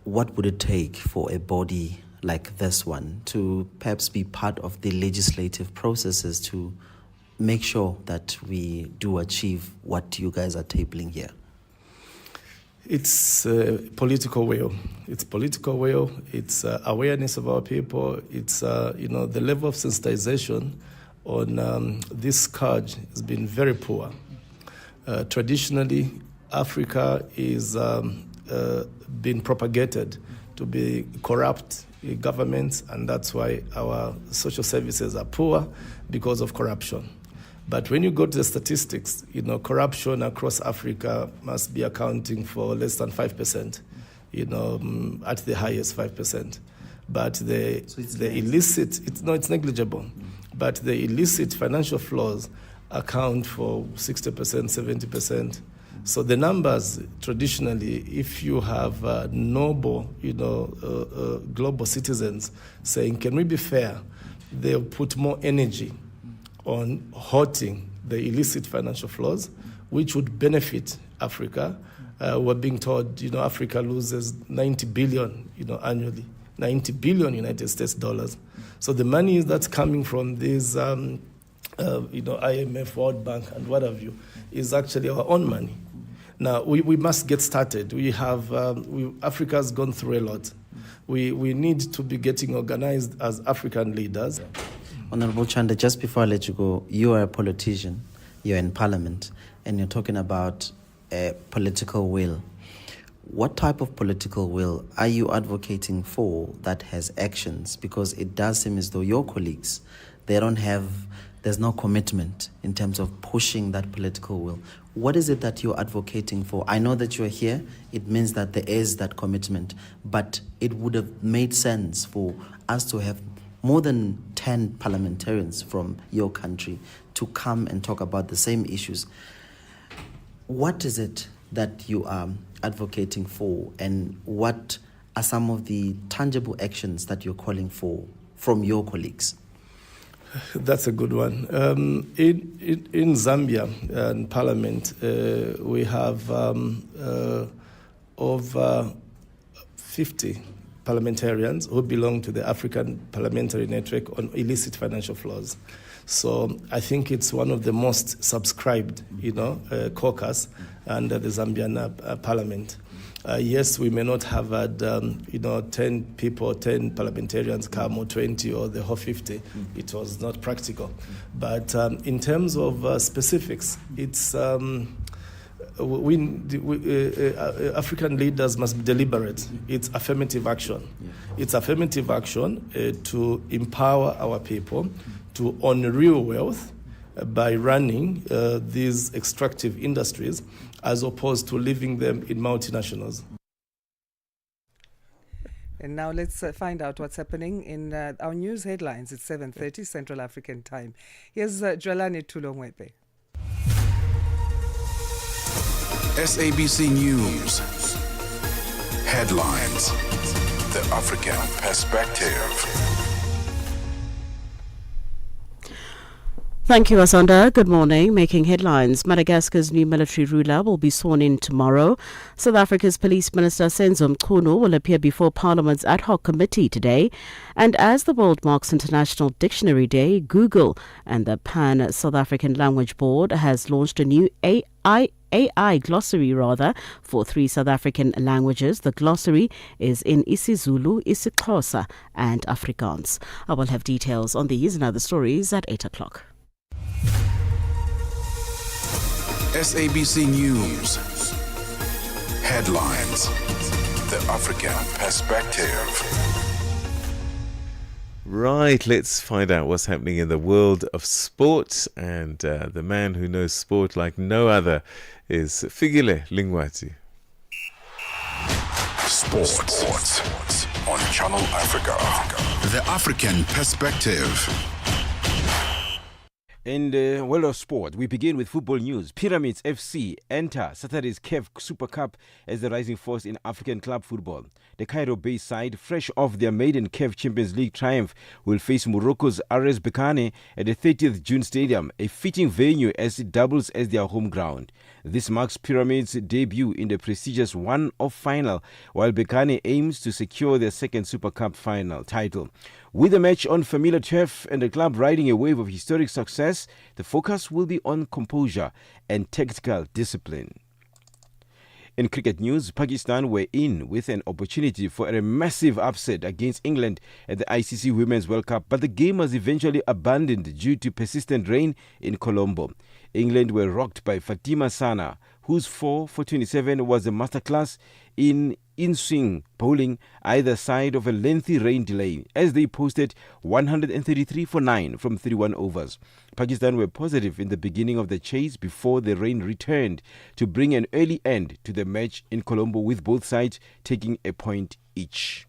what would it take for a body like this one to perhaps be part of the legislative processes to make sure that we do achieve what you guys are tabling here? It's political will. It's political will. It's awareness of our people. It's the level of sensitization on this scourge has been very poor. Traditionally, Africa is been propagated to be corrupt governments, and that's why our social services are poor because of corruption. But when you go to the statistics, corruption across Africa must be accounting for less than 5%, at the highest 5%. But the illicit, it's negligible. But the illicit financial flows account for 60%, 70%. So the numbers, traditionally, if you have noble, global citizens saying, can we be fair, they'll put more energy on halting the illicit financial flows, which would benefit Africa. We're being told, Africa loses 90 billion, annually, 90 billion United States dollars. So the money that's coming from these, IMF, World Bank, and what have you, is actually our own money. Now, we must get started. We have, Africa's gone through a lot. We need to be getting organized as African leaders. Honorable Chanda, just before I let you go, you are a politician, you're in parliament, and you're talking about political will. What type of political will are you advocating for that has actions? Because it does seem as though your colleagues, there's no commitment in terms of pushing that political will. What is it that you're advocating for? I know that you're here. It means that there is that commitment, but it would have made sense for us to have more than 10 parliamentarians from your country to come and talk about the same issues. What is it that you are advocating for, and what are some of the tangible actions that you're calling for from your colleagues? That's a good one. In Zambia, in Parliament, we have over 50 parliamentarians who belong to the African Parliamentary Network on Illicit Financial Flows. So I think it's one of the most subscribed, caucus under the Zambian Parliament. Yes, we may not have had, 10 people, 10 parliamentarians come, or 20, or the whole 50. It was not practical. But in terms of specifics, it's African leaders must be deliberate. It's affirmative action. It's affirmative action to empower our people to own real wealth by running these extractive industries, as opposed to leaving them in multinationals. And now let's find out what's happening in our news headlines. It's 7:30 Central African Time. Here's Jwalani Tulongwepe. SABC News. Headlines. The African Perspective. Thank you, Asanda. Good morning. Making headlines. Madagascar's new military ruler will be sworn in tomorrow. South Africa's Police Minister Senzo Mchunu will appear before Parliament's ad hoc committee today. And as the world marks International Dictionary Day, Google and the Pan-South African Language Board has launched a new AI glossary for 3 South African languages. The glossary is in isiZulu, isiXhosa and Afrikaans. I will have details on these and other stories at 8 o'clock. SABC News. Headlines. The African Perspective. Right, let's find out what's happening in the world of sport. And the man who knows sport like no other is Figile Lingwati. Sports on Channel Africa. The African Perspective. In the world of sport, we begin with football news. Pyramids FC enter Saturday's CAF Super Cup as the rising force in African club football. The Cairo-based side, fresh off their maiden CAF Champions League triumph, will face Morocco's RS Berkane at the 30th June Stadium, a fitting venue as it doubles as their home ground. This marks Pyramids' debut in the prestigious one-off final, while Berkane aims to secure their second Super Cup final title. With the match on familiar turf and the club riding a wave of historic success, the focus will be on composure and tactical discipline. In cricket news, Pakistan were in with an opportunity for a massive upset against England at the ICC Women's World Cup, but the game was eventually abandoned due to persistent rain in Colombo. England were rocked by Fatima Sana, whose 4 for 27 was a masterclass in in-swing bowling either side of a lengthy rain delay, as they posted 133 for 9 from 31 overs. Pakistan were positive in the beginning of the chase before the rain returned to bring an early end to the match in Colombo, with both sides taking a point each.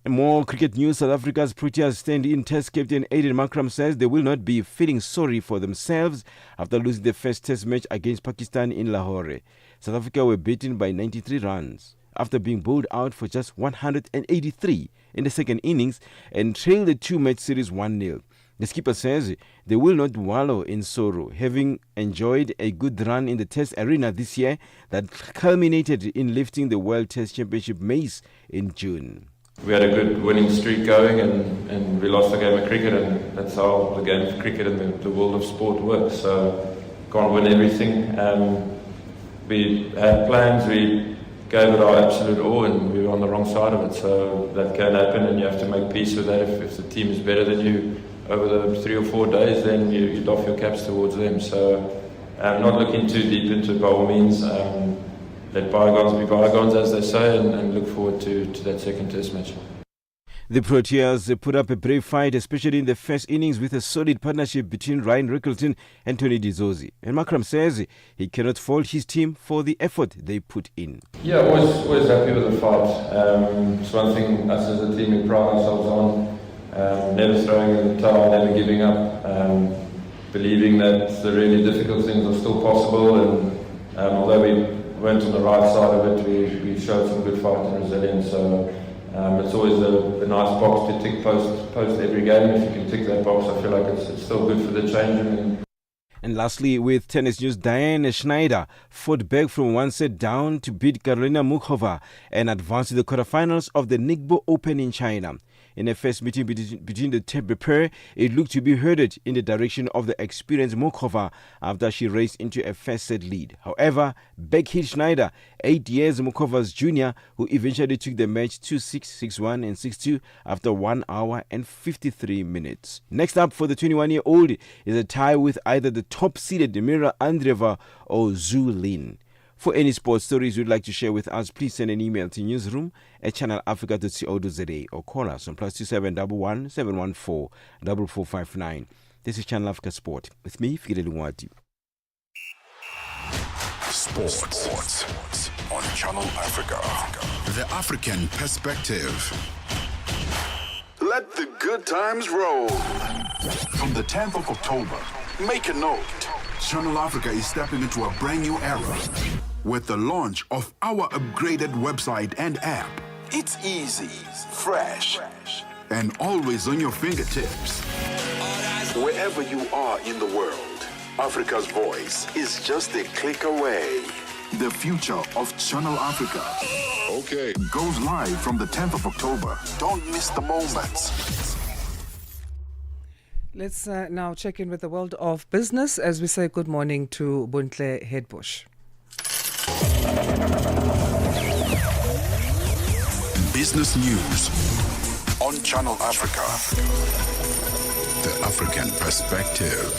And more cricket news. South Africa's Proteas stand-in Test captain Aiden Markram says they will not be feeling sorry for themselves after losing the first Test match against Pakistan in Lahore. South Africa were beaten by 93 runs after being bowled out for just 183 in the second innings and trailed the two-match series 1-0. The skipper says they will not wallow in sorrow, having enjoyed a good run in the Test arena this year that culminated in lifting the World Test Championship mace in June. We had a good winning streak going and we lost a game of cricket, and that's how the game of cricket and the world of sport works. So can't win everything. We had plans, we gave it our absolute all, and we were on the wrong side of it. So that can happen, and you have to make peace with that. If the team is better than you over the 3 or 4 days, then you doff your caps towards them. So I'm not looking too deep into it by all means. Let bygones be bygones, as they say, and look forward to that second Test match. The Proteas put up a brave fight, especially in the first innings, with a solid partnership between Ryan Rickleton and Tony Dizzozi. And Markram says he cannot fault his team for the effort they put in. Yeah, always happy with the fight. It's one thing us as a team we pride ourselves on. Never throwing in the towel, never giving up. Believing that the really difficult things are still possible. And although we weren't on the right side of it, we showed some good fight and resilience. So it's always a nice box to tick post every game. If you can tick that box, I feel like it's still good for the change room. And lastly, with tennis news, Diane Schneider fought back from one set down to beat Karolina Muchova and advance to the quarterfinals of the Ningbo Open in China. In a first meeting between the pair, it looked to be headed in the direction of the experienced Muchova after she raced into a first set lead. However, back hit Schneider, 8 years Muchova's junior, who eventually took the match 2-6, 6-1 and 6-2 after 1 hour and 53 minutes. Next up for the 21-year-old is a tie with either the top-seeded Mira Andreeva or Zhu Lin. For any sports stories you'd like to share with us, please send an email to newsroom@channelafrica.co.za or call us on +2711 714 4459. This is Channel Africa Sport with me, Figile Lingwati. Sports on Channel Africa. The African Perspective. Let the good times roll. From the 10th of October, make a note. Channel Africa is stepping into a brand new era with the launch of our upgraded website and app. It's easy, fresh, and always on your fingertips. Wherever you are in the world, Africa's voice is just a click away. The future of Channel Africa goes live from the 10th of October. Don't miss the moments. Let's now check in with the world of business as we say good morning to Buntle Headbush. Business news on Channel Africa. The African Perspective.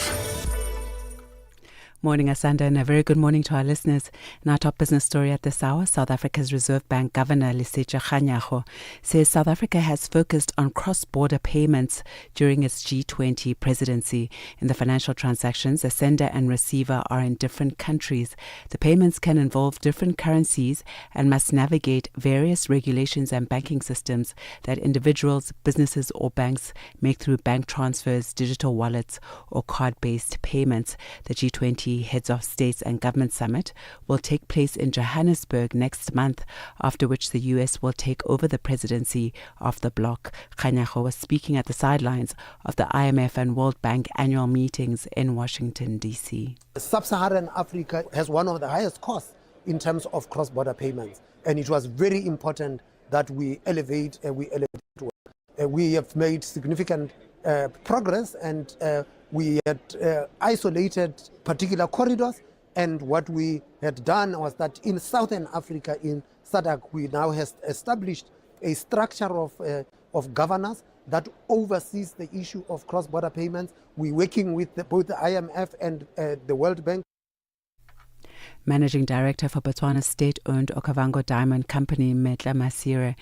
Morning, Asanda, and a very good morning to our listeners. In our top business story at this hour, South Africa's Reserve Bank Governor Lesetja Kganyago says South Africa has focused on cross-border payments during its G20 presidency. In the financial transactions, a sender and receiver are in different countries. The payments can involve different currencies and must navigate various regulations and banking systems that individuals, businesses or banks make through bank transfers, digital wallets or card-based payments. The G20 Heads of States and Government Summit will take place in Johannesburg next month, after which the US will take over the presidency of the bloc. Kganyago was speaking at the sidelines of the IMF and World Bank annual meetings in Washington, D.C. Sub-Saharan Africa has one of the highest costs in terms of cross-border payments, and it was very important that we elevate we have made significant progress, and we had isolated particular corridors, and what we had done was that in Southern Africa, in SADC, we now have established a structure of governance that oversees the issue of cross-border payments. We're working with both the IMF and the World Bank. Managing Director for Botswana's state-owned Okavango Diamond Company, Metla Masire,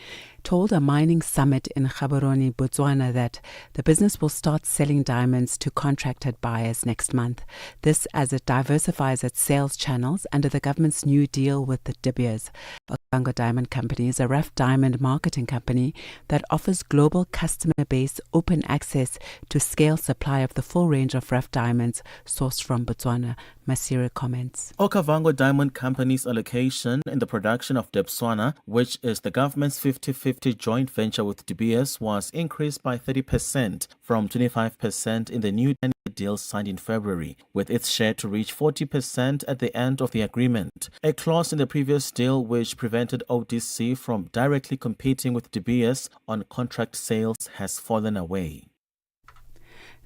told a mining summit in Gaborone, Botswana, that the business will start selling diamonds to contracted buyers next month. This as it diversifies its sales channels under the government's new deal with the De Beers. Okavango Diamond Company is a rough diamond marketing company that offers global customer base open access to scale supply of the full range of rough diamonds sourced from Botswana. Masire comments. Okavango Diamond Company's allocation in the production of Botswana, which is the government's 50-50 joint venture with De Beers, was increased by 30% from 25% in the new deal signed in February, with its share to reach 40% at the end of the agreement. A clause in the previous deal which prevented ODC from directly competing with De Beers on contract sales has fallen away.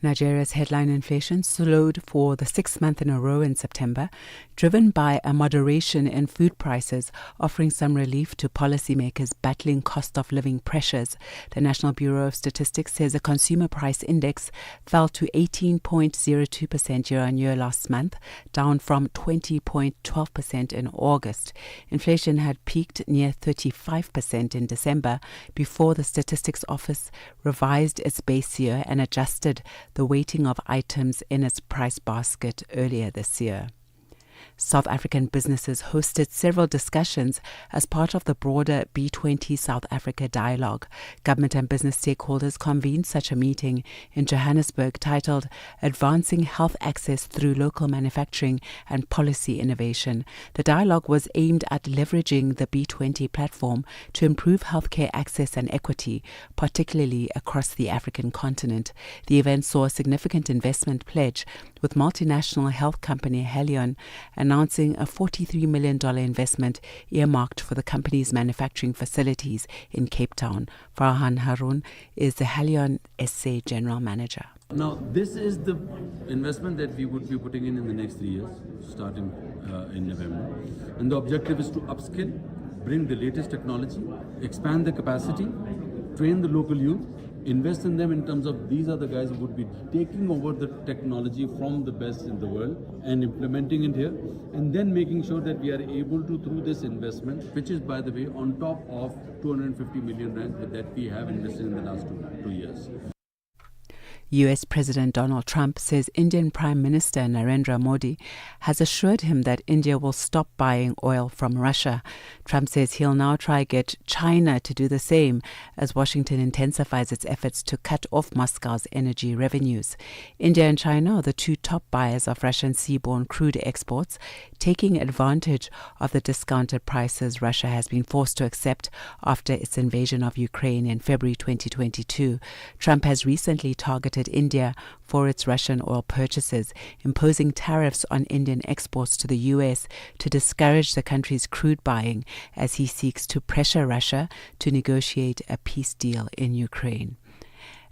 Nigeria's headline inflation slowed for the sixth month in a row in September, driven by a moderation in food prices, offering some relief to policymakers battling cost of living pressures. The National Bureau of Statistics says the consumer price index fell to 18.02% year-on-year last month, down from 20.12% in August. Inflation had peaked near 35% in December before the Statistics Office revised its base year and adjusted the weighting of items in its price basket earlier this year. South African businesses hosted several discussions as part of the broader B20 South Africa dialogue. Government and business stakeholders convened such a meeting in Johannesburg titled Advancing Health Access Through Local Manufacturing and Policy Innovation. The dialogue was aimed at leveraging the B20 platform to improve healthcare access and equity, particularly across the African continent. The event saw a significant investment pledge, with multinational health company Helion announcing a $43 million investment earmarked for the company's manufacturing facilities in Cape Town. Farhan Harun is the Helion SA General Manager. Now, this is the investment that we would be putting in the next 3 years, starting in November. And the objective is to upskill, bring the latest technology, expand the capacity, train the local youth, invest in them in terms of these are the guys who would be taking over the technology from the best in the world and implementing it here, and then making sure that we are able to, through this investment, which is, by the way, on top of 250 million rand that we have invested in the last two years. US President Donald Trump says Indian Prime Minister Narendra Modi has assured him that India will stop buying oil from Russia. Trump says he'll now try get China to do the same as Washington intensifies its efforts to cut off Moscow's energy revenues. India and China are the two top buyers of Russian seaborne crude exports, taking advantage of the discounted prices Russia has been forced to accept after its invasion of Ukraine in February 2022. Trump has recently targeted India for its Russian oil purchases, imposing tariffs on Indian exports to the US to discourage the country's crude buying as he seeks to pressure Russia to negotiate a peace deal in Ukraine.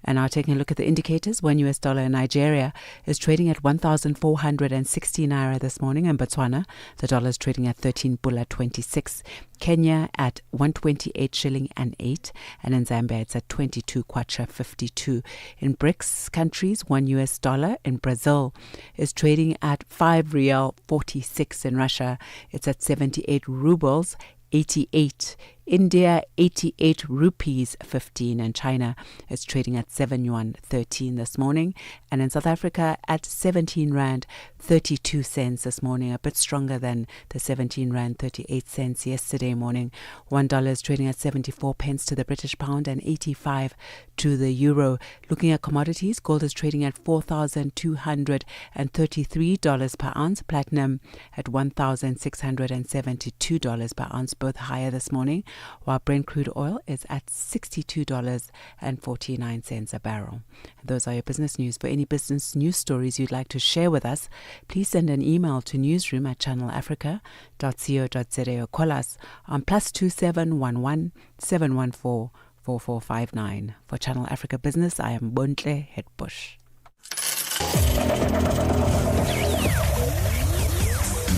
And now taking a look at the indicators, $1 US in Nigeria is trading at 1,460 naira this morning. In Botswana, the dollar is trading at 13 pula 26. Kenya at 128 shilling and 8. And in Zambia, it's at 22 kwacha 52. In BRICS countries, $1 US in Brazil is trading at 5 rial 46. In Russia, it's at 78 rubles 88. India, 88 rupees 15, and China is trading at 7 yuan 13 this morning. And in South Africa, at 17 rand 32 cents this morning, a bit stronger than the 17 rand 38 cents yesterday morning. $1 is trading at 74 pence to the British pound and 85 to the euro. Looking at commodities, gold is trading at $4,233 per ounce, platinum at $1,672 per ounce, both higher this morning, while Brent crude oil is at $62.49 a barrel. Those are your business news. For any business news stories you'd like to share with us, please send an email to newsroom@channelafrica.co.za or call us on +2711 714 4459. For Channel Africa Business, I am Bontle Hetbush.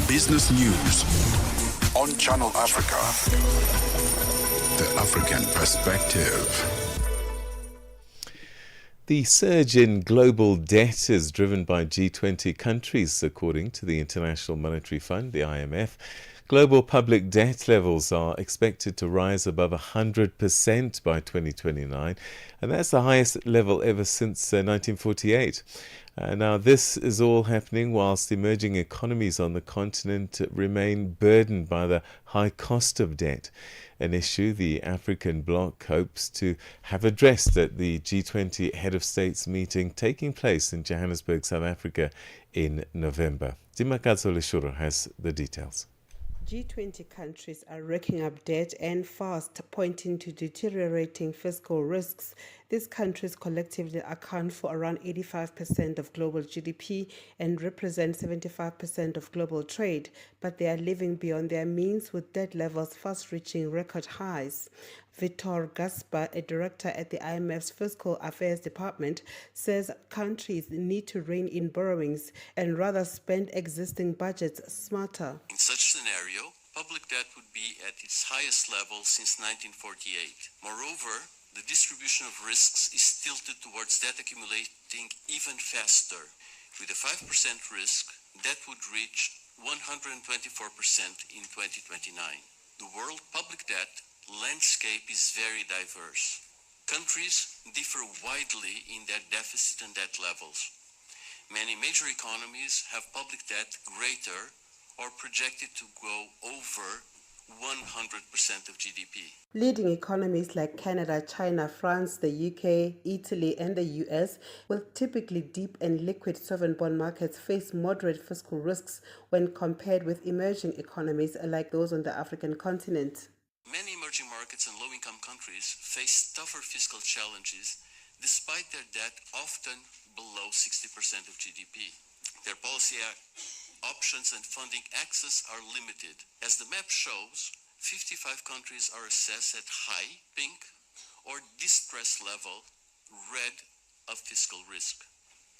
Business news on Channel Africa. The African perspective. The surge in global debt is driven by G20 countries, according to the International Monetary Fund, the IMF. Global public debt levels are expected to rise above 100% by 2029, and that's the highest level ever since 1948. Now, this is all happening whilst emerging economies on the continent remain burdened by the high cost of debt, an issue the African bloc hopes to have addressed at the G20 Head of States meeting taking place in Johannesburg, South Africa in November. Dimakazo Leshuro has the details. G20 countries are racking up debt and fast, pointing to deteriorating fiscal risks. These countries collectively account for around 85% of global GDP and represent 75% of global trade, but they are living beyond their means with debt levels fast reaching record highs. Vitor Gaspar, a director at the IMF's Fiscal Affairs Department, says countries need to rein in borrowings and rather spend existing budgets smarter. In such scenario, public debt would be at its highest level since 1948. Moreover, the distribution of risks is tilted towards debt accumulating even faster. With a 5% risk, debt would reach 124% in 2029. The world public debt landscape is very diverse. Countries differ widely in their deficit and debt levels. Many major economies have public debt greater or projected to go over 100% of GDP. Leading economies like Canada, China, France, the UK, Italy, and the US, with typically deep and liquid sovereign bond markets, face moderate fiscal risks when compared with emerging economies like those on the African continent. Many emerging markets and low-income countries face tougher fiscal challenges despite their debt often below 60% of GDP. Their policy options and funding access are limited. As the map shows, 55 countries are assessed at high, pink, or distress level, red, of fiscal risk.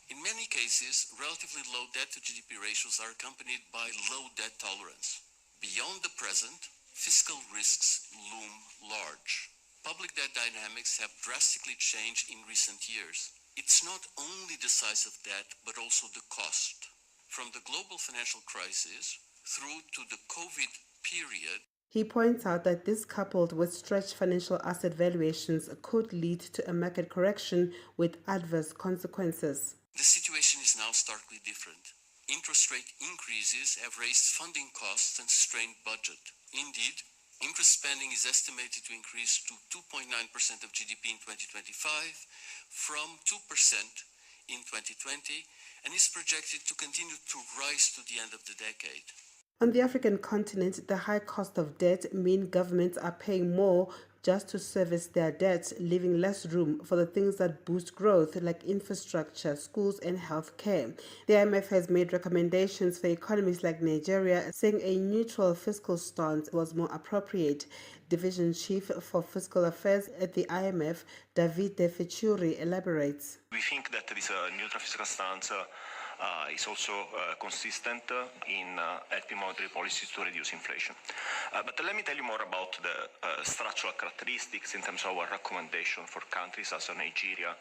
In many cases, relatively low debt to GDP ratios are accompanied by low debt tolerance. Beyond the present, fiscal risks loom large. Public debt dynamics have drastically changed in recent years. It's not only the size of debt, but also the cost. From the global financial crisis through to the COVID period. He points out that this, coupled with stretched financial asset valuations, could lead to a market correction with adverse consequences. The situation is now starkly different. Interest rate increases have raised funding costs and strained budget. Indeed, interest spending is estimated to increase to 2.9% of GDP in 2025 from 2% in 2020 and is projected to continue to rise to the end of the decade. On the African continent, the high cost of debt means governments are paying more just to service their debts, leaving less room for the things that boost growth like infrastructure, schools and healthcare. The IMF has made recommendations for economies like Nigeria, saying a neutral fiscal stance was more appropriate. Division Chief for Fiscal Affairs at the IMF, David De Ficciuri, elaborates. We think that this neutral fiscal stance is also consistent in helping monetary policies to reduce inflation. But let me tell you more about the structural characteristics in terms of our recommendation for countries as Nigeria.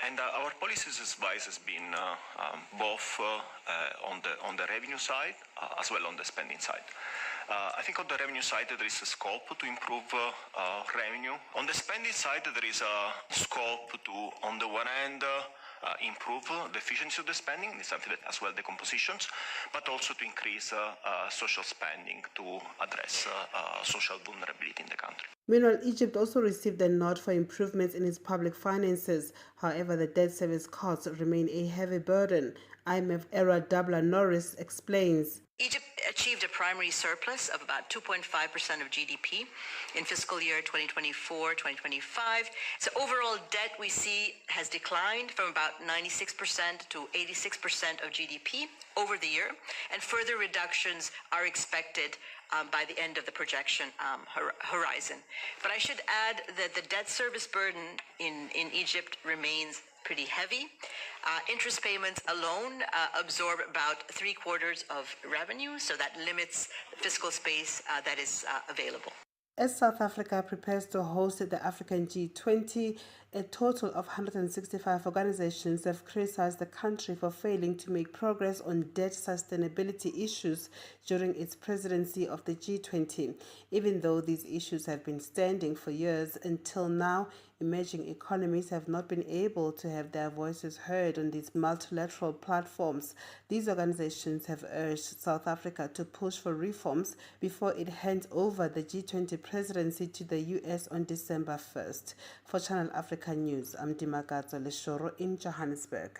And our policies advice has been both on the revenue side as well on the spending side. I think on the revenue side there is a scope to improve revenue. On the spending side there is a scope to, on the one hand, improve the efficiency of the spending, it's something that as well the compositions, but also to increase social spending to address social vulnerability in the country. Meanwhile, Egypt also received a nod for improvements in its public finances. However, the debt service costs remain a heavy burden. IMF era Dabla Norris explains. Egypt achieved a primary surplus of about 2.5% of GDP in fiscal year 2024-2025. So overall debt we see has declined from about 96% to 86% of GDP over the year, and further reductions are expected by the end of the projection horizon. But I should add that the debt service burden in Egypt remains pretty heavy. Interest payments alone absorb about 3/4 of revenue, so that limits the fiscal space that is available. As South Africa prepares to host the African G20, a total of 165 organizations have criticized the country for failing to make progress on debt sustainability issues during its presidency of the G20. Even though these issues have been standing for years, until now, emerging economies have not been able to have their voices heard on these multilateral platforms. These organizations have urged South Africa to push for reforms before it hands over the G20 presidency to the US on December 1st. For Channel Africa News, I'm Dimakato Leshoro in Johannesburg.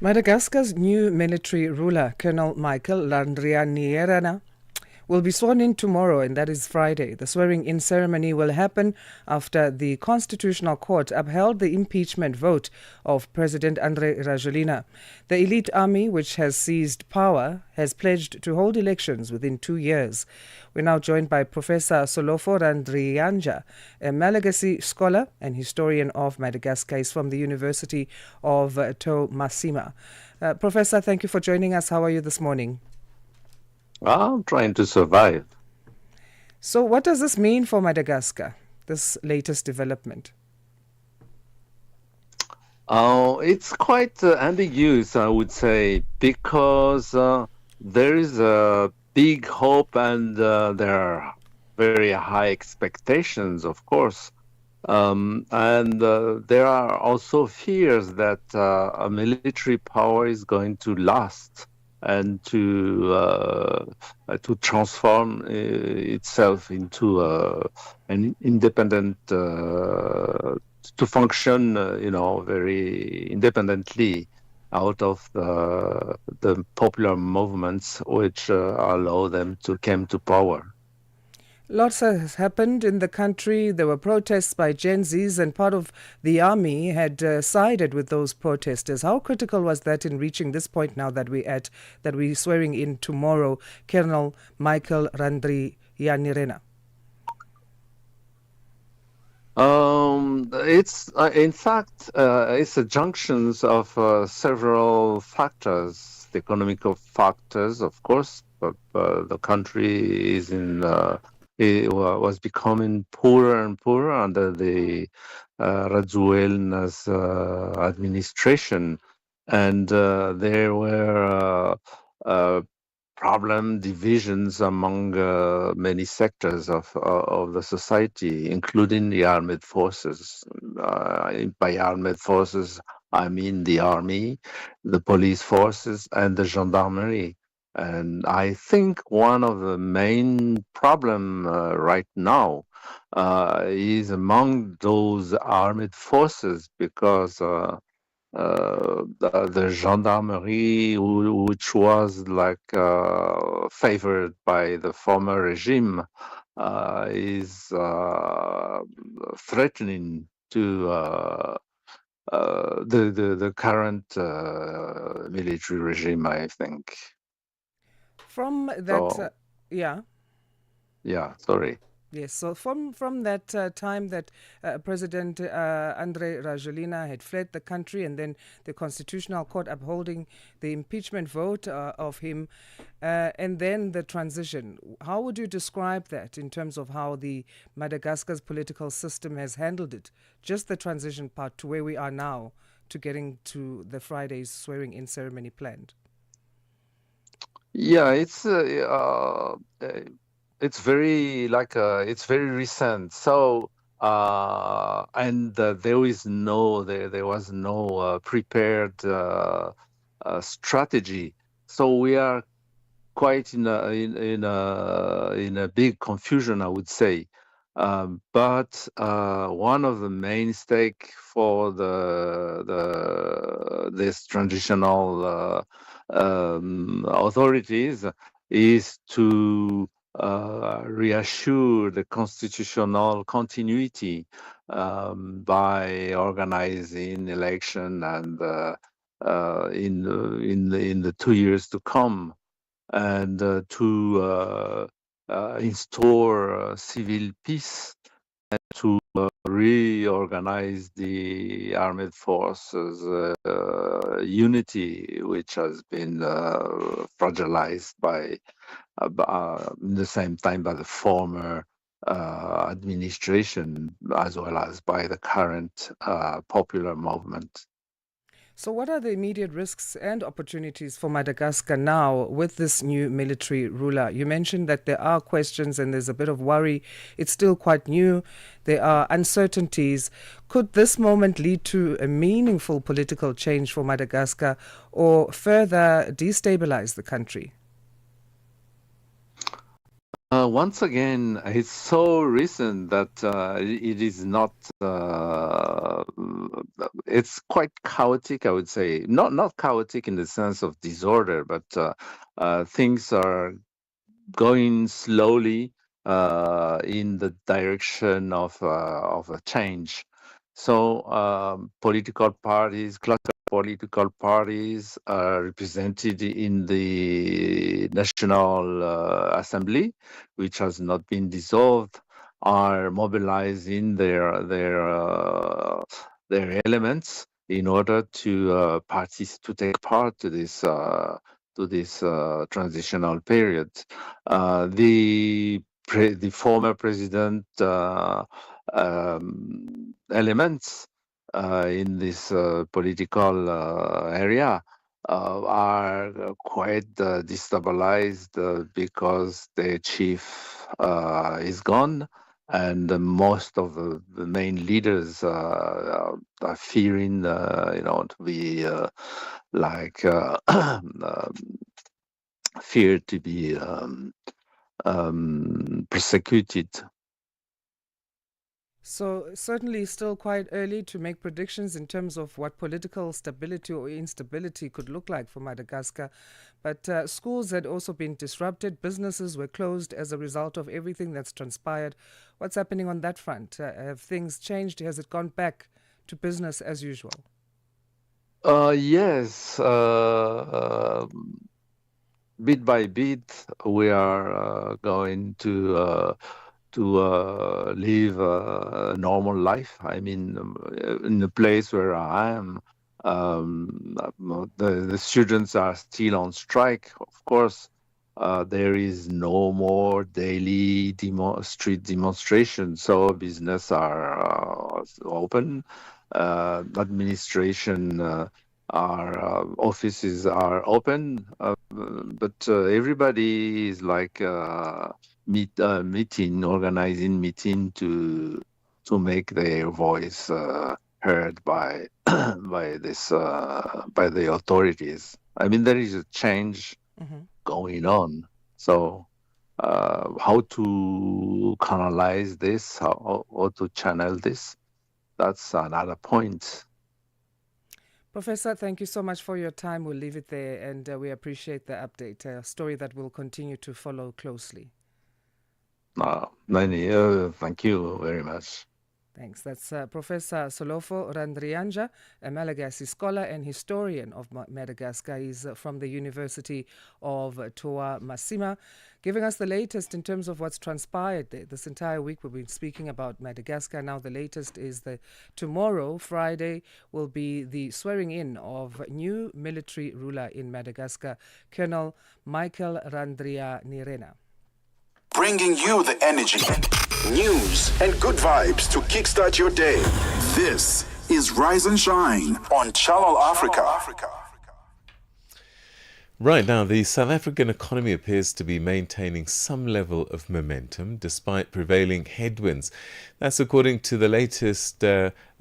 Madagascar's new military ruler, Colonel Michael Randrianirina, will be sworn in tomorrow, and that is Friday. The swearing-in ceremony will happen after the Constitutional Court upheld the impeachment vote of President Andry Rajoelina. The elite army, which has seized power, has pledged to hold elections within 2 years. We're now joined by Professor Solofo Randrianja, a Malagasy scholar and historian of Madagascar. He's from the University of Tomasima. Professor, thank you for joining us. How are you this morning? I'm trying to survive. So what does this mean for Madagascar, this latest development? It's quite ambiguous, I would say, because there is a big hope and there are very high expectations, of course. And there are also fears that a military power is going to last and to transform itself into an independent, to function, very independently out of the popular movements which allow them to come to power. Lots has happened in the country. There were protests by Gen Zs, and part of the army had sided with those protesters. How critical was that in reaching this point now that we're swearing in tomorrow Colonel Michael Randrianirina? It's in fact it's a junction of several factors, the economical factors, of course, but the country is it was becoming poorer and poorer under the Rajoelina's administration, and there were divisions among many sectors of the society, including the armed forces. By armed forces, I mean the army, the police forces, and the gendarmerie. And I think one of the main problem right now is among those armed forces, because the gendarmerie, which was like favored by the former regime, is threatening to the current military regime, I think. From that, So, yeah. yeah, sorry. Yes, so from that time that President Andrei Rajoelina had fled the country, and then the Constitutional Court upholding the impeachment vote of him, and then the transition, how would you describe that in terms of how the Madagascar's political system has handled it? Just the transition part to where we are now, to getting to the Friday's swearing-in ceremony planned. Yeah, it's very it's very recent. So and there was no prepared strategy. So we are quite in a big confusion, I would say. But one of the main stake for this transitional authorities is to reassure the constitutional continuity by organizing election and in the 2 years to come, and to install civil peace, and to reorganize the armed forces unity, which has been fragilized by in the same time by the former administration, as well as by the current popular movement. So, what are the immediate risks and opportunities for Madagascar now with this new military ruler? You mentioned that there are questions and there's a bit of worry. It's still quite new. There are uncertainties. Could this moment lead to a meaningful political change for Madagascar or further destabilize the country? Once again, it's so recent that it is not. It's quite chaotic, I would say. Not chaotic in the sense of disorder, but things are going slowly in the direction of a change. So political parties, cluster political parties are represented in the National Assembly, which has not been dissolved, are mobilizing their elements in order to take part to this transitional period. The former president elements in this political area are quite destabilized because their chief is gone, and most of the main leaders are fearing, to be feared to be persecuted. So, certainly still quite early to make predictions in terms of what political stability or instability could look like for Madagascar. But schools had also been disrupted. Businesses were closed as a result of everything that's transpired. What's happening on that front? Have things changed? Has it gone back to business as usual? Yes. Bit by bit, we are going to live a normal life. I mean, in the place where I am, the students are still on strike. Of course, there is no more daily street demonstrations, so business are open. Administration, our offices are open, but everybody is like organizing meeting to make their voice heard by by the authorities. I mean, there is a change going on. So how to canalize this, how to channel this, that's another point. Professor, thank you so much for your time. We'll leave it there, and we appreciate the update, a story that we'll continue to follow closely. Thank you very much. Thanks. That's Professor Solofo Randrianja, a Malagasy scholar and historian of Madagascar. He's from the University of Toa Masima, giving us the latest in terms of what's transpired there. This entire week we've been speaking about Madagascar. Now the latest is tomorrow, Friday, will be the swearing in of new military ruler in Madagascar, Colonel Michael Randrianirina. Bringing you the energy, news, and good vibes to kickstart your day. This is Rise and Shine on Channel Africa. Right now, the South African economy appears to be maintaining some level of momentum despite prevailing headwinds. That's according to the latest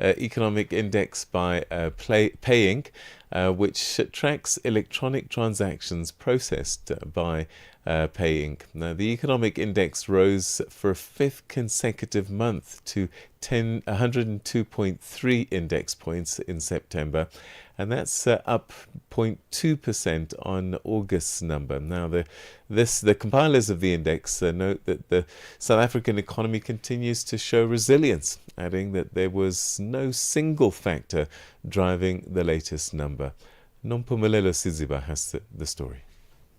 economic index by Paying, which tracks electronic transactions processed by Paying. Now, the economic index rose for a fifth consecutive month to 102.3 index points in September, and that's up 0.2% on August's number. Now, the compilers of the index note that the South African economy continues to show resilience, adding that there was no single factor driving the latest number. Nompumelelo Siziba has the story.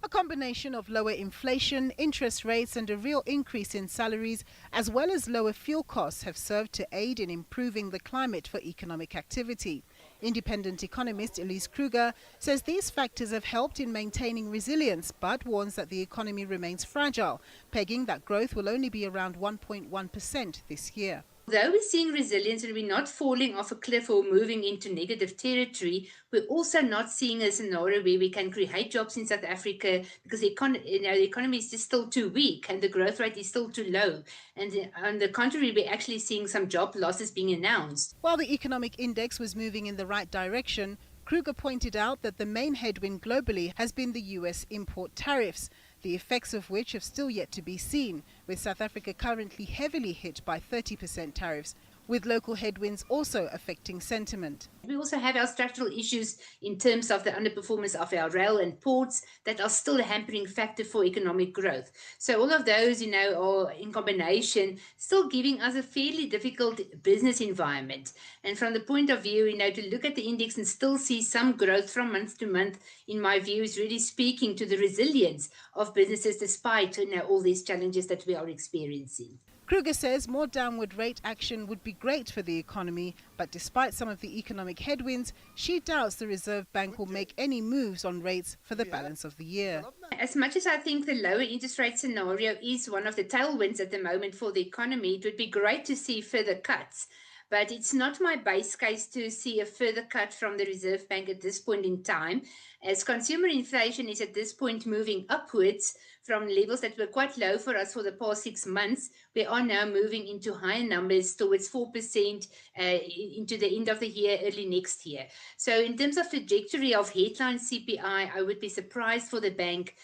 A combination of lower inflation, interest rates and a real increase in salaries, as well as lower fuel costs, have served to aid in improving the climate for economic activity. Independent economist Elise Kruger says these factors have helped in maintaining resilience, but warns that the economy remains fragile, pegging that growth will only be around 1.1% this year. Although we're seeing resilience and we're not falling off a cliff or moving into negative territory, we're also not seeing a scenario where we can create jobs in South Africa because the economy is just still too weak and the growth rate is still too low. And on the contrary, we're actually seeing some job losses being announced. While the economic index was moving in the right direction, Kruger pointed out that the main headwind globally has been the US import tariffs, the effects of which have still yet to be seen, with South Africa currently heavily hit by 30% tariffs, with local headwinds also affecting sentiment. We also have our structural issues in terms of the underperformance of our rail and ports that are still a hampering factor for economic growth. So all of those, are in combination still giving us a fairly difficult business environment. And from the point of view, to look at the index and still see some growth from month to month, in my view, is really speaking to the resilience of businesses despite all these challenges that we are experiencing. Kruger says more downward rate action would be great for the economy, but despite some of the economic headwinds, she doubts the Reserve Bank will make any moves on rates for the balance of the year. As much as I think the lower interest rate scenario is one of the tailwinds at the moment for the economy, it would be great to see further cuts. But it's not my base case to see a further cut from the Reserve Bank at this point in time, as consumer inflation is at this point moving upwards from levels that were quite low for us for the past 6 months. We are now moving into higher numbers towards 4% into the end of the year, early next year. So in terms of trajectory of headline CPI, I would be surprised for the bank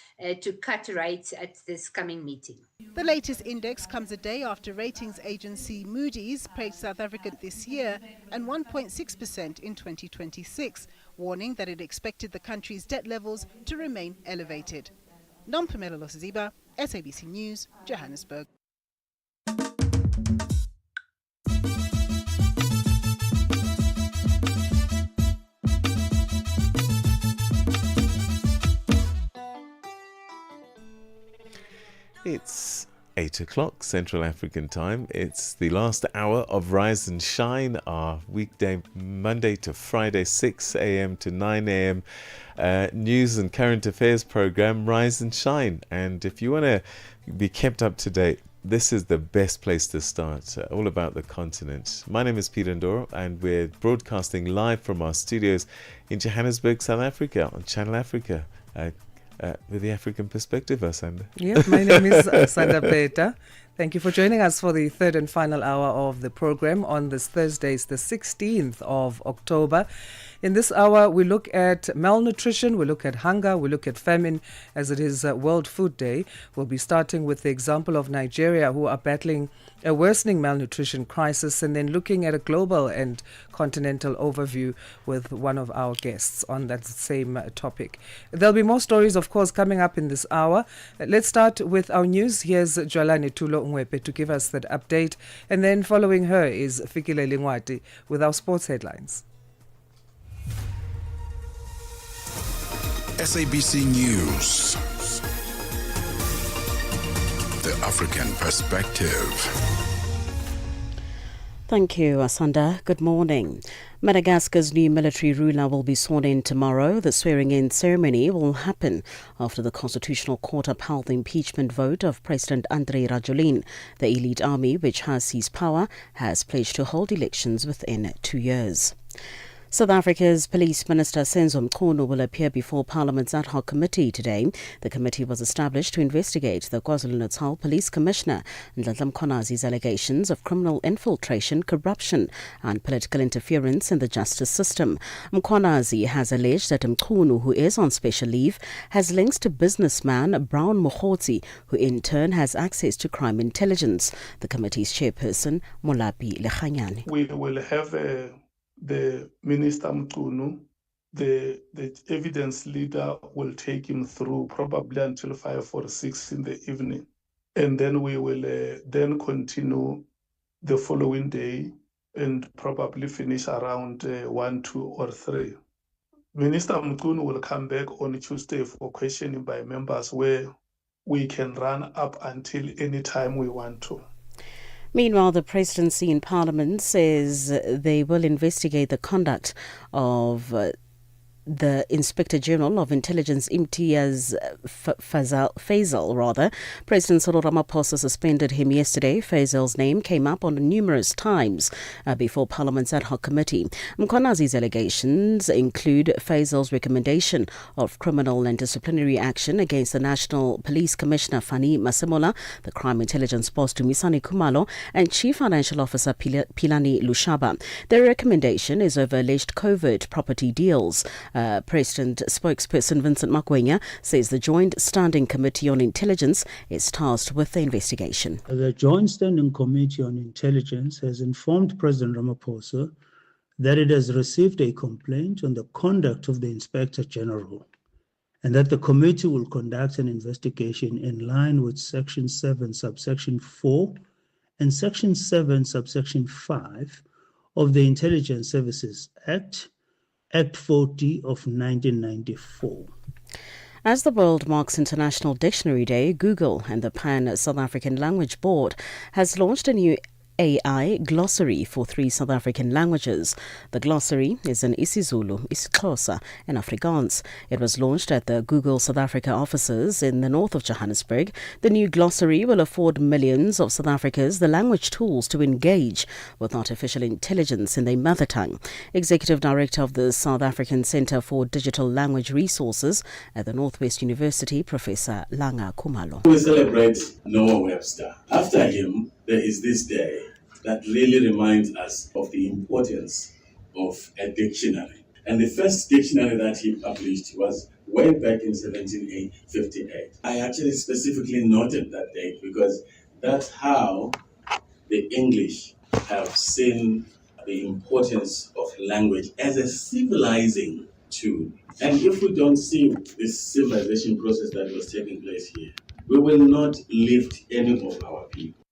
to cut rates at this coming meeting. The latest index comes a day after ratings agency Moody's praised South Africa this year and 1.6% in 2026, warning that it expected the country's debt levels to remain elevated. Nompumelelo Siziba, SABC News, Johannesburg. It's 8 o'clock Central African Time. It's the last hour of Rise and Shine, our weekday Monday to Friday, 6 a.m. to 9 a.m. News and current affairs program, Rise and Shine. And if you want to be kept up to date, this is the best place to start, all about the continent. My name is Peter Ndoro, and we're broadcasting live from our studios in Johannesburg, South Africa, on Channel Africa. With the African perspective, Asanda. Yeah, my name is Asanda Beda. Thank you for joining us for the third and final hour of the program on this Thursday, the 16th of October. In this hour, we look at malnutrition, we look at hunger, we look at famine, as it is World Food Day. We'll be starting with the example of Nigeria, who are battling a worsening malnutrition crisis, and then looking at a global and continental overview with one of our guests on that same topic. There'll be more stories, of course, coming up in this hour. Let's start with our news. Here's Jwalane Tulo Ngwepe to give us that update, and then following her is Fikile Lingwati with our sports headlines. SABC News. The African Perspective. Thank you, Asanda. Good morning. Madagascar's new military ruler will be sworn in tomorrow. The swearing-in ceremony will happen after the Constitutional Court upheld the impeachment vote of President Andry Rajoelina. The elite army, which has seized power, has pledged to hold elections within 2 years. South Africa's Police Minister Senzo Mchunu will appear before Parliament's ad hoc committee today. The committee was established to investigate the KwaZulu-Natal Police Commissioner Ndladla Mkhonazi's allegations of criminal infiltration, corruption and political interference in the justice system. Mkhonazi has alleged that Mchunu, who is on special leave, has links to businessman Brown Mogotsi, who in turn has access to crime intelligence. The committee's chairperson, Molapi Lekhanyane. We will have the Minister Mchunu, the evidence leader will take him through probably until 5 or 6 in the evening. And then we will then continue the following day and probably finish around 1, 2 or 3. Minister Mchunu will come back on Tuesday for questioning by members where we can run up until any time we want to. Meanwhile, the presidency in Parliament says they will investigate the conduct of the Inspector General of Intelligence, Imtiaz Faisal. President Cyril Ramaphosa suspended him yesterday. Faisal's name came up on numerous times before Parliament's ad hoc committee. Mkhonazi's allegations include Faisal's recommendation of criminal and disciplinary action against the National Police Commissioner Fani Masemola, the crime intelligence boss Dumisani Khumalo, and Chief Financial Officer Philani Lushaba. Their recommendation is over alleged covert property deals. President spokesperson Vincent Makwenya says the Joint Standing Committee on Intelligence is tasked with the investigation. The Joint Standing Committee on Intelligence has informed President Ramaphosa that it has received a complaint on the conduct of the Inspector General and that the committee will conduct an investigation in line with Section 7, subsection 4 and Section 7, subsection 5 of the Intelligence Services Act 40 of 1994. As the world marks International Dictionary Day, Google and the Pan-South African Language Board has launched a new AI glossary for 3 South African languages. The glossary is in isiZulu, isiXhosa and Afrikaans. It was launched at the Google South Africa offices in the north of Johannesburg. The new glossary will afford millions of South Africans the language tools to engage with artificial intelligence in their mother tongue. Executive Director of the South African Centre for Digital Language Resources at the Northwest University, Professor Langa Khumalo. We celebrate Noah Webster. After him, there is this day that really reminds us of the importance of a dictionary. And the first dictionary that he published was way back in 1758. I actually specifically noted that date because that's how the English have seen the importance of language as a civilizing tool. And if we don't see this civilization process that was taking place here, we will not lift any of our people.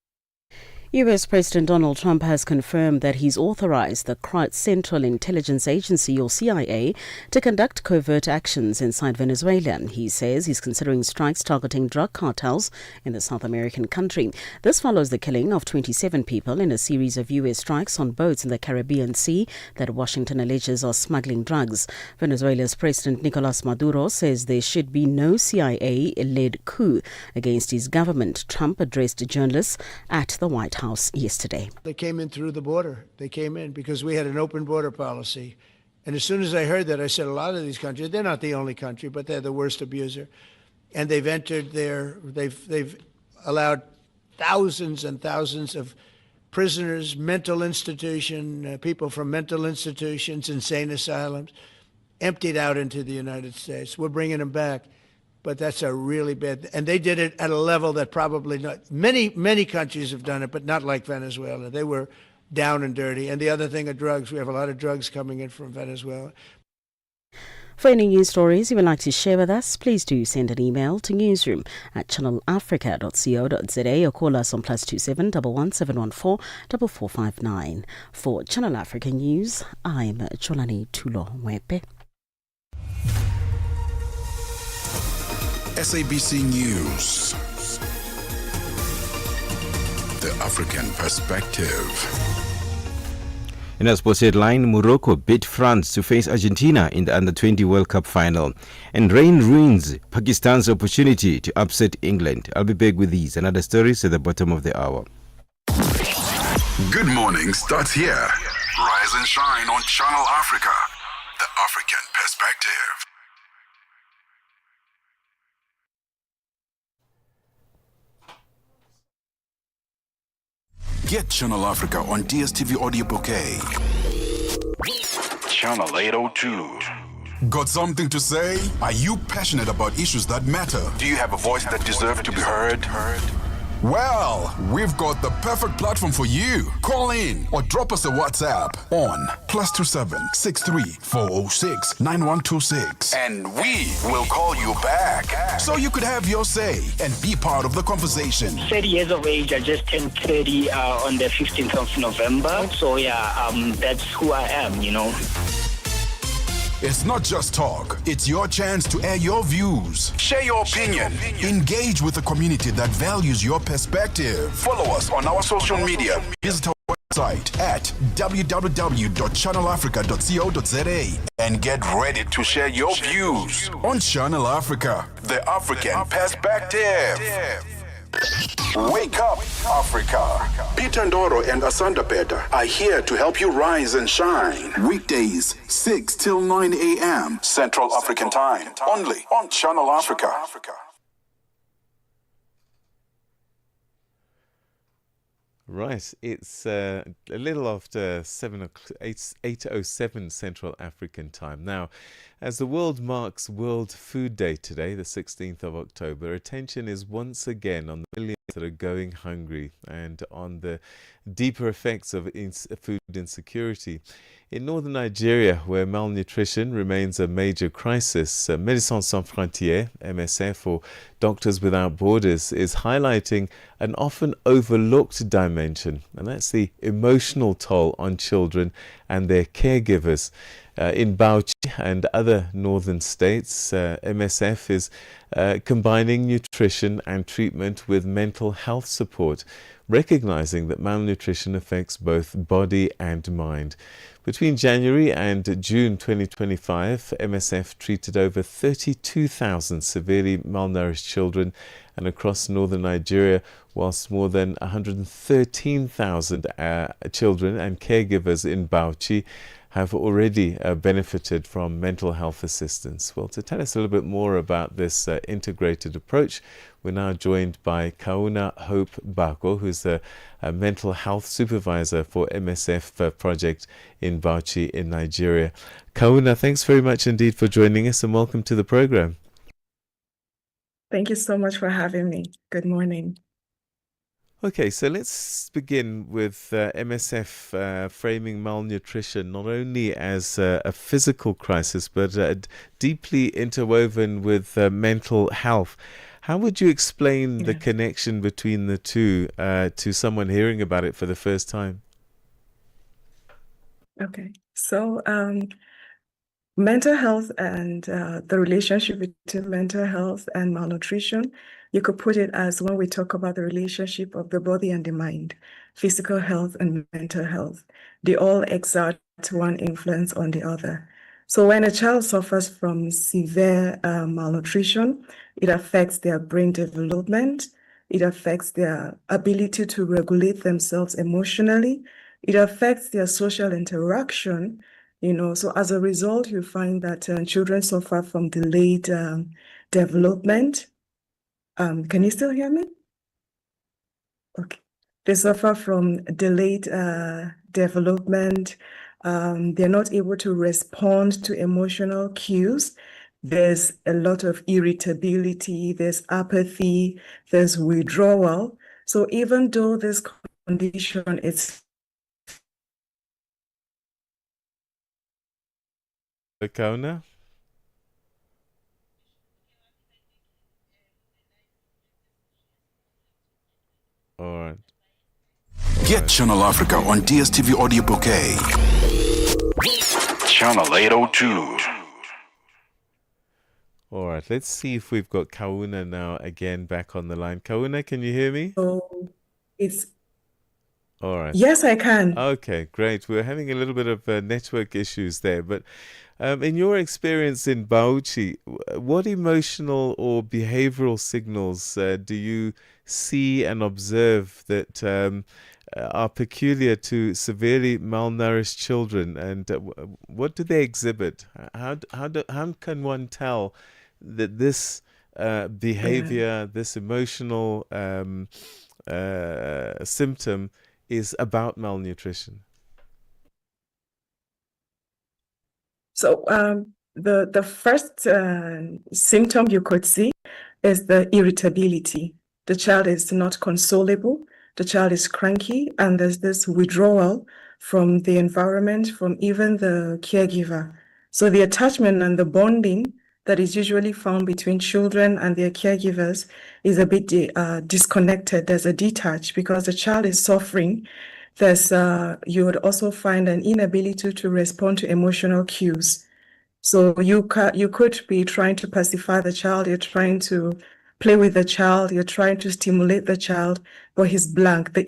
US President Donald Trump has confirmed that he's authorized the Central Intelligence Agency, or CIA, to conduct covert actions inside Venezuela. He says he's considering strikes targeting drug cartels in the South American country. This follows the killing of 27 people in a series of US strikes on boats in the Caribbean Sea that Washington alleges are smuggling drugs. Venezuela's President Nicolas Maduro says there should be no CIA-led coup against his government. Trump addressed journalists at the White House yesterday. They came in through the border. They came in because we had an open border policy. And as soon as I heard that, I said a lot of these countries, they're not the only country, but they're the worst abuser. And they've entered they've allowed thousands and thousands of prisoners, mental institution, people from mental institutions, insane asylums, emptied out into the United States. We're bringing them back, but that's a really bad. And they did it at a level that probably not many countries have done it, but not like Venezuela. They were down and dirty. And the other thing are drugs. We have a lot of drugs coming in from Venezuela. For any news stories you would like to share with us, please do send an email to newsroom@channelafrica.co.za or call us on +27 11 714 4459. For Channel Africa News, I'm Cholani Tulo Mwepe. SABC News. The African Perspective. In a sports headline, Morocco beat France to face Argentina in the Under-20 World Cup final. And rain ruins Pakistan's opportunity to upset England. I'll be back with these and other stories at the bottom of the hour. Good morning starts here. Rise and shine on Channel Africa. The African Perspective. Get Channel Africa on DSTV Audio Bouquet. Channel 802. Got something to say? Are you passionate about issues that matter? Do you have a voice that deserves to be heard? Well, we've got the perfect platform for you. Call in or drop us a WhatsApp on +27 63 406 9126. And we will call you back so you could have your say and be part of the conversation. 30 years of age. I just turned 30 on the 15th of November. So that's who I am, you know. It's not just talk. It's your chance to air your views. Share your opinion. Engage with the community that values your perspective. Follow us on our social media. Visit our website at www.channelafrica.co.za and get ready to share your views on Channel Africa, the African Perspective. Wake up, Africa. Peter Ndoro and Asanda Beda are here to help you rise and shine. Weekdays, 6 till 9 a.m. Central African Time. Only on Channel Africa. Right, it's a little after 8:07 Central African Time. Now, as the world marks World Food Day today, the 16th of October, attention is once again on the millions that are going hungry and on the deeper effects of food insecurity. In northern Nigeria, where malnutrition remains a major crisis, Médecins Sans Frontières, MSF, or Doctors Without Borders, is highlighting an often overlooked dimension, and that's the emotional toll on children and their caregivers. In Bauchi and other northern states, MSF is combining nutrition and treatment with mental health support, recognizing that malnutrition affects both body and mind. Between January and June 2025, MSF treated over 32,000 severely malnourished children and across northern Nigeria, whilst more than 113,000 children and caregivers in Bauchi have already benefited from mental health assistance. Well, to tell us a little bit more about this integrated approach, we're now joined by Kauna Hope Bako, who's a mental health supervisor for MSF project in Bauchi in Nigeria. Kauna, thanks very much indeed for joining us and welcome to the program. Thank you so much for having me. Good morning. Okay, so let's begin with MSF framing malnutrition not only as a physical crisis, but deeply interwoven with mental health. How would you explain the connection between the two to someone hearing about it for the first time? Okay, so mental health and the relationship between mental health and malnutrition, you could put it as when we talk about the relationship of the body and the mind, physical health and mental health, they all exert one influence on the other. So when a child suffers from severe malnutrition, it affects their brain development, it affects their ability to regulate themselves emotionally, it affects their social interaction. So as a result, you find that children suffer from delayed development. Can you still hear me? Okay. They suffer from delayed development. They're not able to respond to emotional cues. There's a lot of irritability, there's apathy, there's withdrawal. So even though this condition is Kauna? All right. Get Channel Africa on DSTV Audio Bouquet. Channel 802. All right, let's see if we've got Kauna now again back on the line. Kauna, can you hear me? so it's All right. yes, I can. Okay, great. We're having a little bit of network issues there, but in your experience in Bauchi, what emotional or behavioral signals do you see and observe that are peculiar to severely malnourished children, and what do they exhibit? How can one tell that this behavior, this emotional symptom is about malnutrition? So the first symptom you could see is the irritability. The child is not consolable, the child is cranky, and there's this withdrawal from the environment, from even the caregiver. So the attachment and the bonding that is usually found between children and their caregivers is a bit disconnected. There's a detach because the child is suffering. There's you would also find an inability to respond to emotional cues. So you could be trying to pacify the child, you're trying to play with the child, you're trying to stimulate the child, but he's blank. The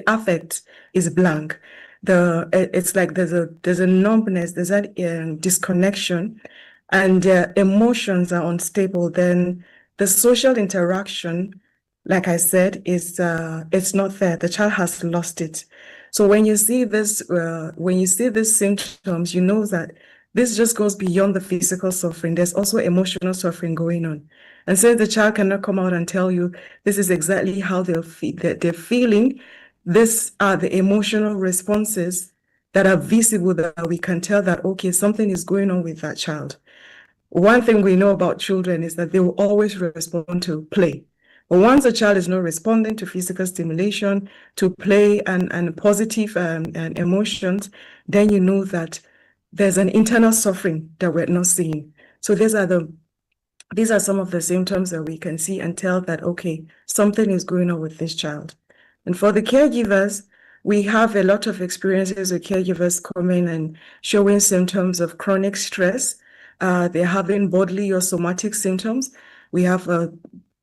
affect is blank. It's like there's a numbness, there's that disconnection, and emotions are unstable. Then the social interaction, like I said, is it's not there. The child has lost it. So when you see these symptoms, you know that this just goes beyond the physical suffering. There's also emotional suffering going on. And since the child cannot come out and tell you this is exactly how they're feeling, these are the emotional responses that are visible that we can tell that, okay, something is going on with that child. One thing we know about children is that they will always respond to play. But once a child is not responding to physical stimulation, to play and positive and emotions, then you know that there's an internal suffering that we're not seeing. So these are some of the symptoms that we can see and tell that, okay, something is going on with this child. And for the caregivers, we have a lot of experiences with caregivers coming and showing symptoms of chronic stress. They're having bodily or somatic symptoms. We have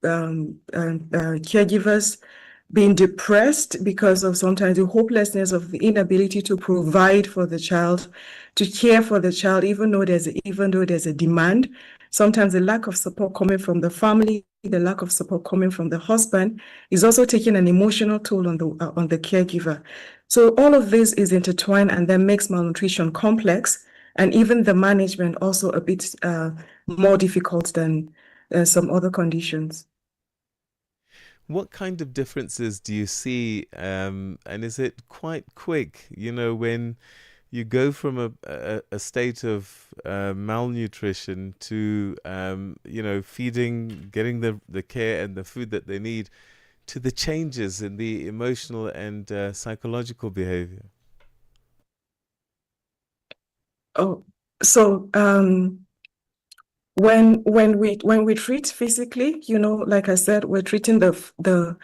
caregivers being depressed because of sometimes the hopelessness of the inability to provide for the child, to care for the child, even though there's a demand. Sometimes the lack of support coming from the family, the lack of support coming from the husband is also taking an emotional toll on the caregiver. So all of this is intertwined and then makes malnutrition complex, and even the management also a bit more difficult than some other conditions. What kind of differences do you see, and is it quite quick, when you go from a state of malnutrition to, feeding, getting the care and the food that they need, to the changes in the emotional and psychological behavior? Oh, so when we treat physically, like I said, we're treating the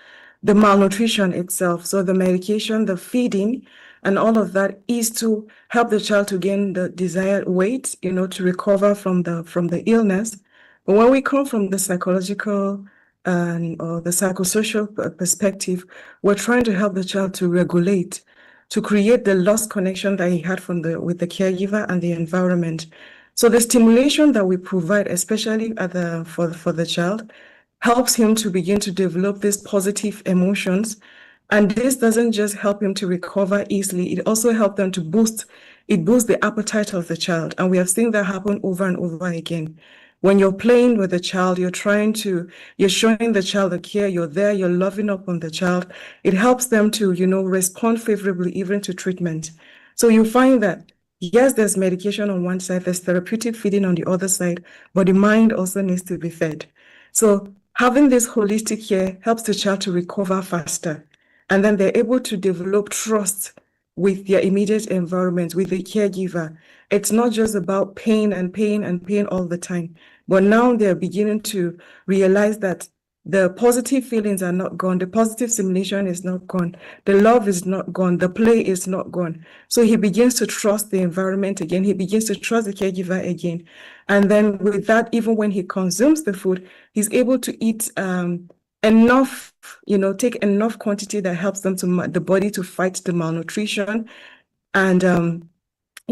malnutrition itself. So the medication, the feeding, and all of that is to help the child to gain the desired weight, to recover from the illness. But when we come from the psychological or the psychosocial perspective, we're trying to help the child to regulate, to create the lost connection that he had with the caregiver and the environment. So the stimulation that we provide, especially for the child, helps him to begin to develop these positive emotions. And this doesn't just help him to recover easily, it also helps them to boost the appetite of the child. And we have seen that happen over and over again. When you're playing with the child, you're showing the child the care, you're there, you're loving up on the child. It helps them to, respond favorably even to treatment. So you find that, yes, there's medication on one side, there's therapeutic feeding on the other side, but the mind also needs to be fed. So having this holistic care helps the child to recover faster. And then they're able to develop trust with their immediate environment, with the caregiver. It's not just about pain and pain and pain all the time, but now they're beginning to realize that the positive feelings are not gone, the positive stimulation is not gone, the love is not gone, the play is not gone. So he begins to trust the environment again, he begins to trust the caregiver again. And then with that, even when he consumes the food, he's able to eat enough, take enough quantity that helps them the body to fight the malnutrition and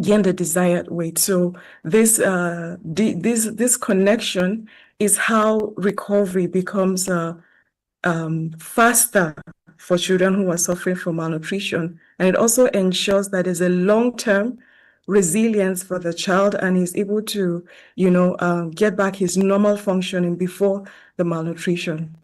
gain the desired weight. So this connection is how recovery becomes faster for children who are suffering from malnutrition, and it also ensures that there's a long-term resilience for the child, and he's able to, get back his normal functioning before the malnutrition.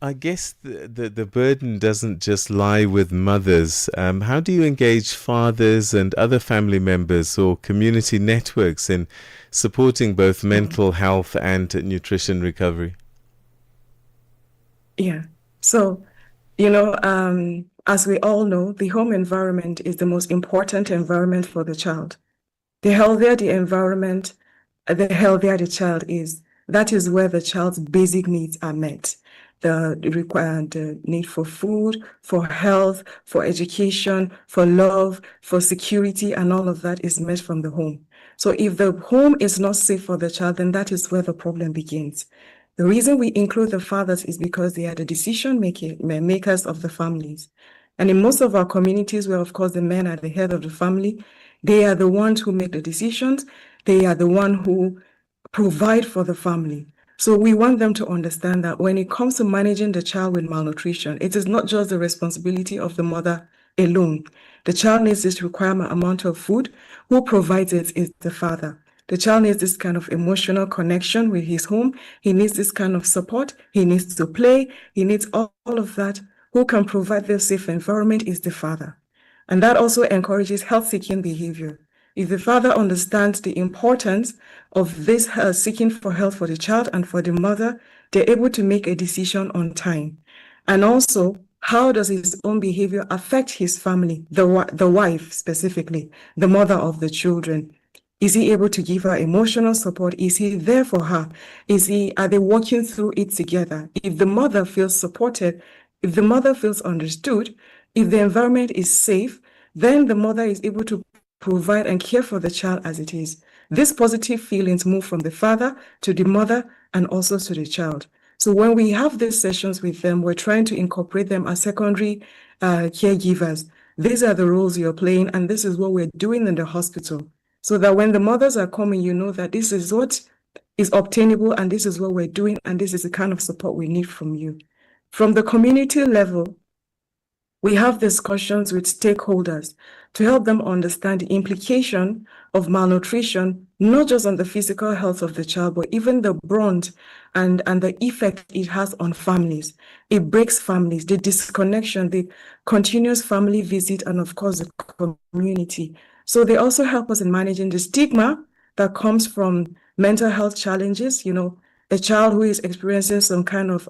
I guess the burden doesn't just lie with mothers. How do you engage fathers and other family members or community networks in supporting both mental health and nutrition recovery? Yeah. So, as we all know, the home environment is the most important environment for the child. The healthier the environment, the healthier the child is. That is where the child's basic needs are met. The need for food, for health, for education, for love, for security, and all of that is met from the home. So if the home is not safe for the child, then that is where the problem begins. The reason we include the fathers is because they are the decision makers of the families. And in most of our communities where, of course, the men are the head of the family, they are the ones who make the decisions. They are the ones who provide for the family. So we want them to understand that when it comes to managing the child with malnutrition, it is not just the responsibility of the mother alone. The child needs this requirement amount of food. Who provides it is the father. The child needs this kind of emotional connection with his home. He needs this kind of support. He needs to play. He needs all of that. Who can provide the safe environment is the father. And that also encourages health-seeking behavior. If the father understands the importance of this seeking for health for the child and for the mother, they're able to make a decision on time. And also, how does his own behavior affect his family, the wife specifically, the mother of the children? Is he able to give her emotional support? Is he there for her? Are they working through it together? If the mother feels supported, if the mother feels understood, if the environment is safe, then the mother is able to provide and care for the child as it is. These positive feelings move from the father to the mother and also to the child. So when we have these sessions with them, we're trying to incorporate them as secondary caregivers. These are the roles you're playing, and this is what we're doing in the hospital. So that when the mothers are coming, you know that this is what is obtainable, and this is what we're doing, and this is the kind of support we need from you. From the community level, we have discussions with stakeholders to help them understand the implication of malnutrition, not just on the physical health of the child, but even the brunt and the effect it has on families. It breaks families, the disconnection, the continuous family visit, and of course, the community. So they also help us in managing the stigma that comes from mental health challenges. A child who is experiencing some kind of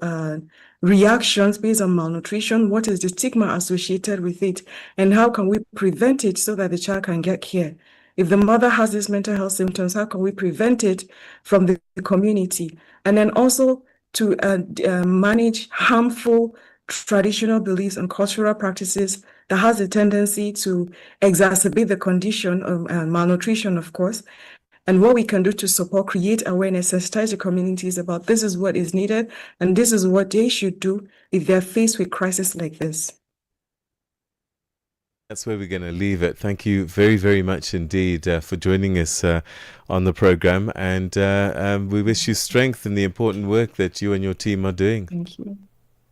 reactions based on malnutrition, what is the stigma associated with it, and how can we prevent it so that the child can get care? If the mother has these mental health symptoms, how can we prevent it from the community? And then also to manage harmful traditional beliefs and cultural practices that has a tendency to exacerbate the condition of malnutrition, of course, and what we can do to support, create awareness, sensitize the communities about this is what is needed, and this is what they should do if they're faced with crisis like this. That's where we're going to leave it. Thank you very, very much indeed for joining us on the program, and we wish you strength in the important work that you and your team are doing. Thank you.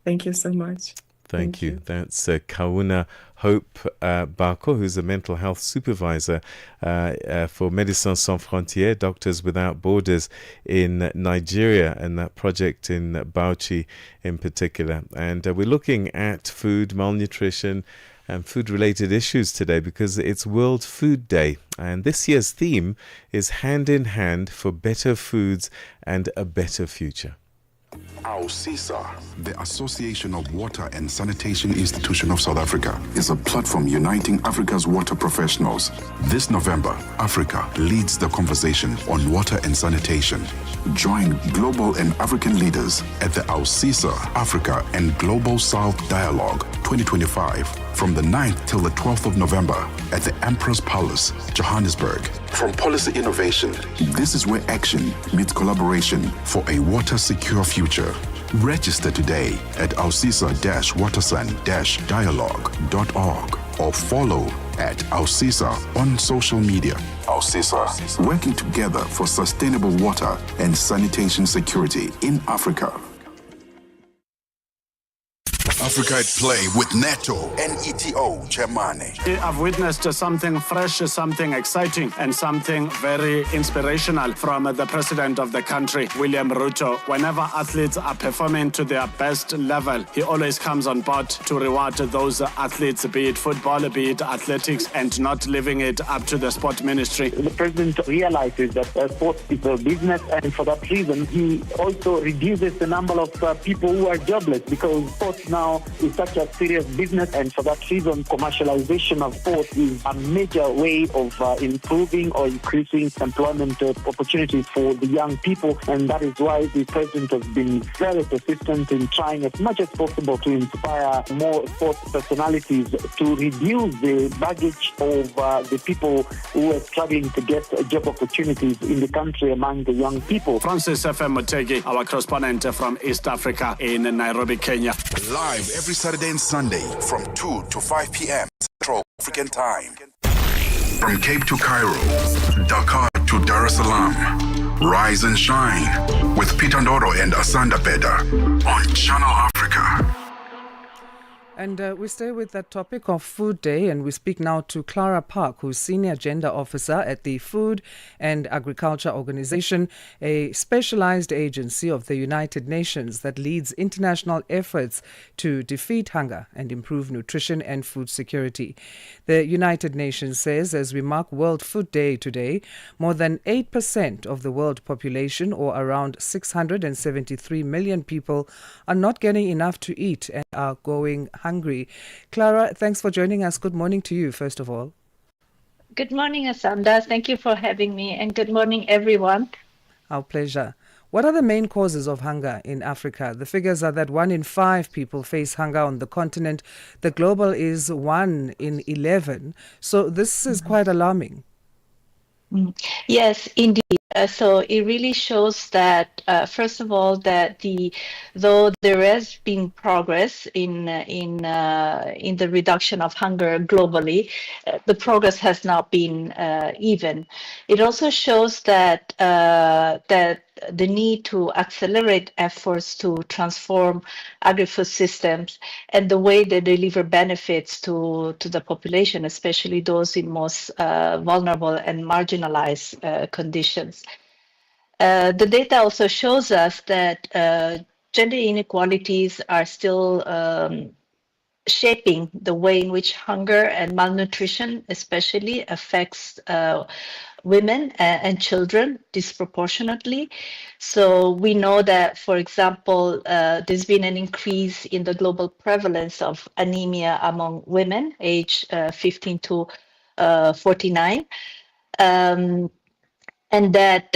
Thank you so much. Thank you. That's Kauna Hope Bako, who's a mental health supervisor for Médecins Sans Frontières, Doctors Without Borders in Nigeria, and that project in Bauchi in particular. And we're looking at food, malnutrition, and food-related issues today because it's World Food Day. And this year's theme is Hand in Hand for Better Foods and a Better Future. AUSISA, the Association of Water and Sanitation Institution of South Africa, is a platform uniting Africa's water professionals. This November, Africa leads the conversation on water and sanitation. Join global and African leaders at the AUSISA Africa and Global South Dialogue 2025 from the 9th till the 12th of November at the Emperor's Palace, Johannesburg. From policy innovation, this is where action meets collaboration for a water-secure future. Register today at ausisa-watersun-dialogue.org or follow at AUSISA on social media. AUSISA, working together for sustainable water and sanitation security in Africa. Africa at Play with Neto and ETO Germany. I've witnessed something fresh, something exciting, and something very inspirational from the president of the country, William Ruto. Whenever athletes are performing to their best level, he always comes on board to reward those athletes, be it football, be it athletics, and not leaving it up to the sport ministry. The president realizes that sports is a business, and for that reason, he also reduces the number of people who are jobless, because sports now is such a serious business, and for that reason, commercialization of sports is a major way of improving or increasing employment opportunities for the young people, and that is why the president has been very persistent in trying as much as possible to inspire more sports personalities to reduce the baggage of the people who are struggling to get job opportunities in the country among the young people. Francis F.M. Mutegi, our correspondent from East Africa in Nairobi, Kenya. Live every Saturday and Sunday from 2 to 5 p.m. Central African Time. From Cape to Cairo, Dakar to Dar es Salaam. Rise and shine with Peter Ndoro and Asanda Beda on Channel Africa. And we stay with that topic of Food Day, and we speak now to Clara Park, who's Senior Gender Officer at the Food and Agriculture Organization, a specialized agency of the United Nations that leads international efforts to defeat hunger and improve nutrition and food security. The United Nations says as we mark World Food Day today, more than 8% of the world population, or around 673 million people, are not getting enough to eat and are going hungry. Clara, thanks for joining us. Good morning to you, first of all. Good morning, Asanda. Thank you for having me, and good morning, everyone. Our pleasure. What are the main causes of hunger in Africa? The figures are that 1 in 5 people face hunger on the continent. The global is 1 in 11. So this is quite alarming. Yes, indeed. So it really shows that, first of all, that though there has been progress in the reduction of hunger globally, the progress has not been even. It also shows that the need to accelerate efforts to transform agri-food systems and the way they deliver benefits to the population, especially those in most vulnerable and marginalized conditions. The data also shows us that gender inequalities are still shaping the way in which hunger and malnutrition especially affects women and children disproportionately. So we know that, for example, there's been an increase in the global prevalence of anemia among women aged 15 to 49. And that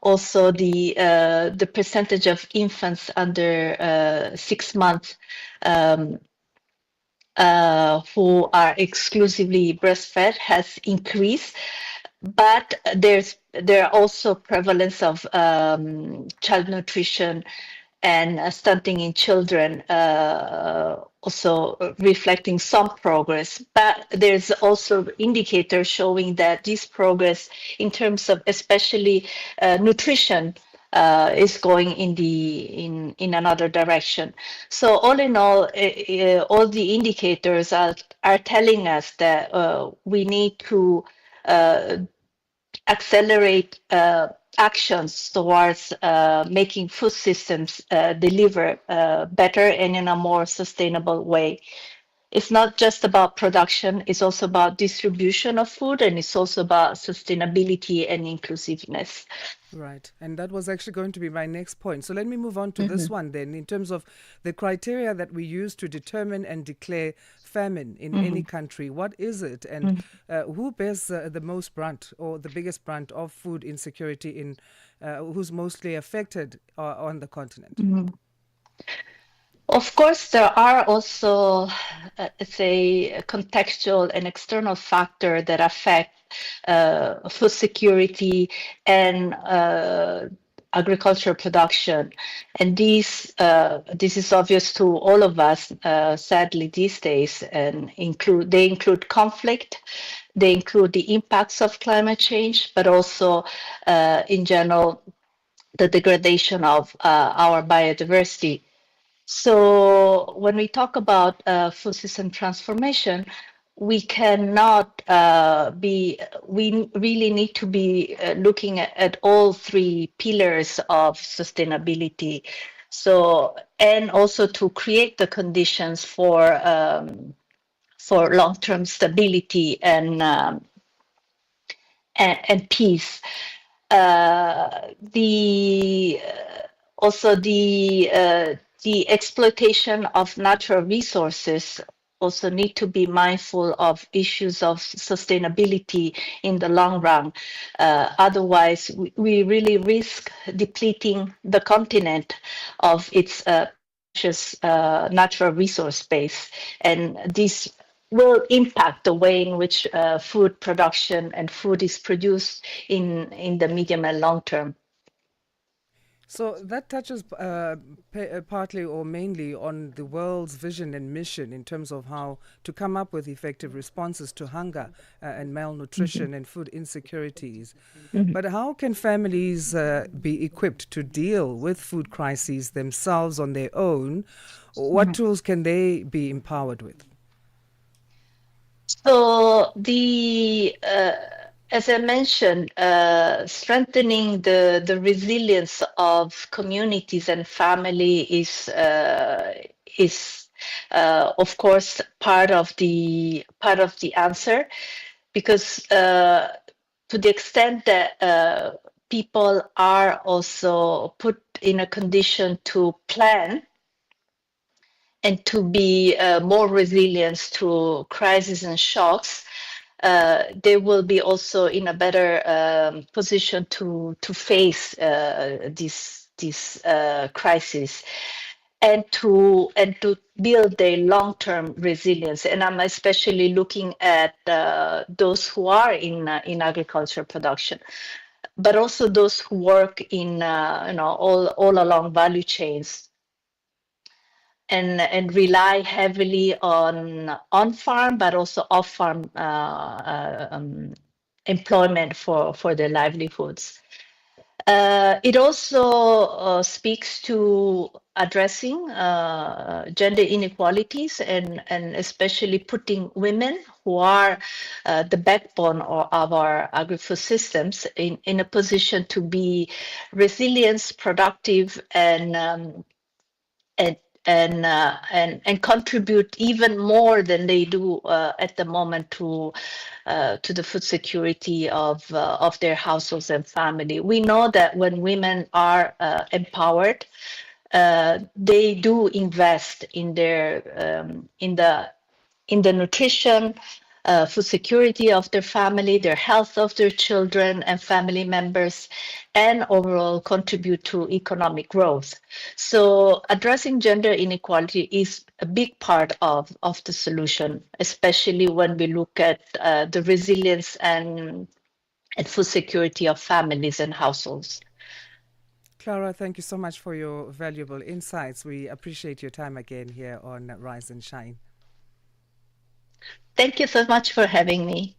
also the percentage of infants under 6 months who are exclusively breastfed has increased, but there are also prevalence of child nutrition and stunting in children, also reflecting some progress. But there's also indicators showing that this progress in terms of especially nutrition is going in another direction. So all in all the indicators are telling us that we need to accelerate actions towards making food systems deliver better and in a more sustainable way. It's not just about production, it's also about distribution of food, and it's also about sustainability and inclusiveness. Right. And that was actually going to be my next point. So let me move on to this one then, in terms of the criteria that we use to determine and declare famine in any country. What is it? And who bears the most brunt or the biggest brunt of food insecurity in who's mostly affected on the continent? Of course, there are also, say, contextual and external factors that affect food security and agricultural production, and this is obvious to all of us, sadly these days, and they include conflict, they include the impacts of climate change, but also, in general, the degradation of our biodiversity. So when we talk about food system transformation, we cannot we really need to be looking at all three pillars of sustainability. So, and also to create the conditions for long-term stability and peace. The also the exploitation of natural resources also need to be mindful of issues of sustainability in the long run. Otherwise, we really risk depleting the continent of its precious natural resource base, and this will impact the way in which food production and food is produced in the medium and long term. So that touches partly or mainly on the world's vision and mission in terms of how to come up with effective responses to hunger and malnutrition and food insecurities. But how can families be equipped to deal with food crises themselves on their own? What tools can they be empowered with? So as I mentioned, strengthening the resilience of communities and family is of course part of the answer, because to the extent that people are also put in a condition to plan and to be more resilient to crises and shocks, they will be also in a better position to face this crisis and to build their long-term resilience. And I'm especially looking at those who are in agriculture production, but also those who work in all along value chains, and rely heavily on farm, but also off farm employment for their livelihoods. It also speaks to addressing gender inequalities and especially putting women, who are the backbone of our agri-food systems, in a position to be resilient, productive, and contribute even more than they do at the moment to the food security of their households and family. We know that when women are empowered, they do invest in their in the nutrition, food security of their family, their health of their children and family members, and overall contribute to economic growth. So addressing gender inequality is a big part of the solution, especially when we look at the resilience and food security of families and households. Clara, thank you so much for your valuable insights. We appreciate your time again here on Rise and Shine. Thank you so much for having me,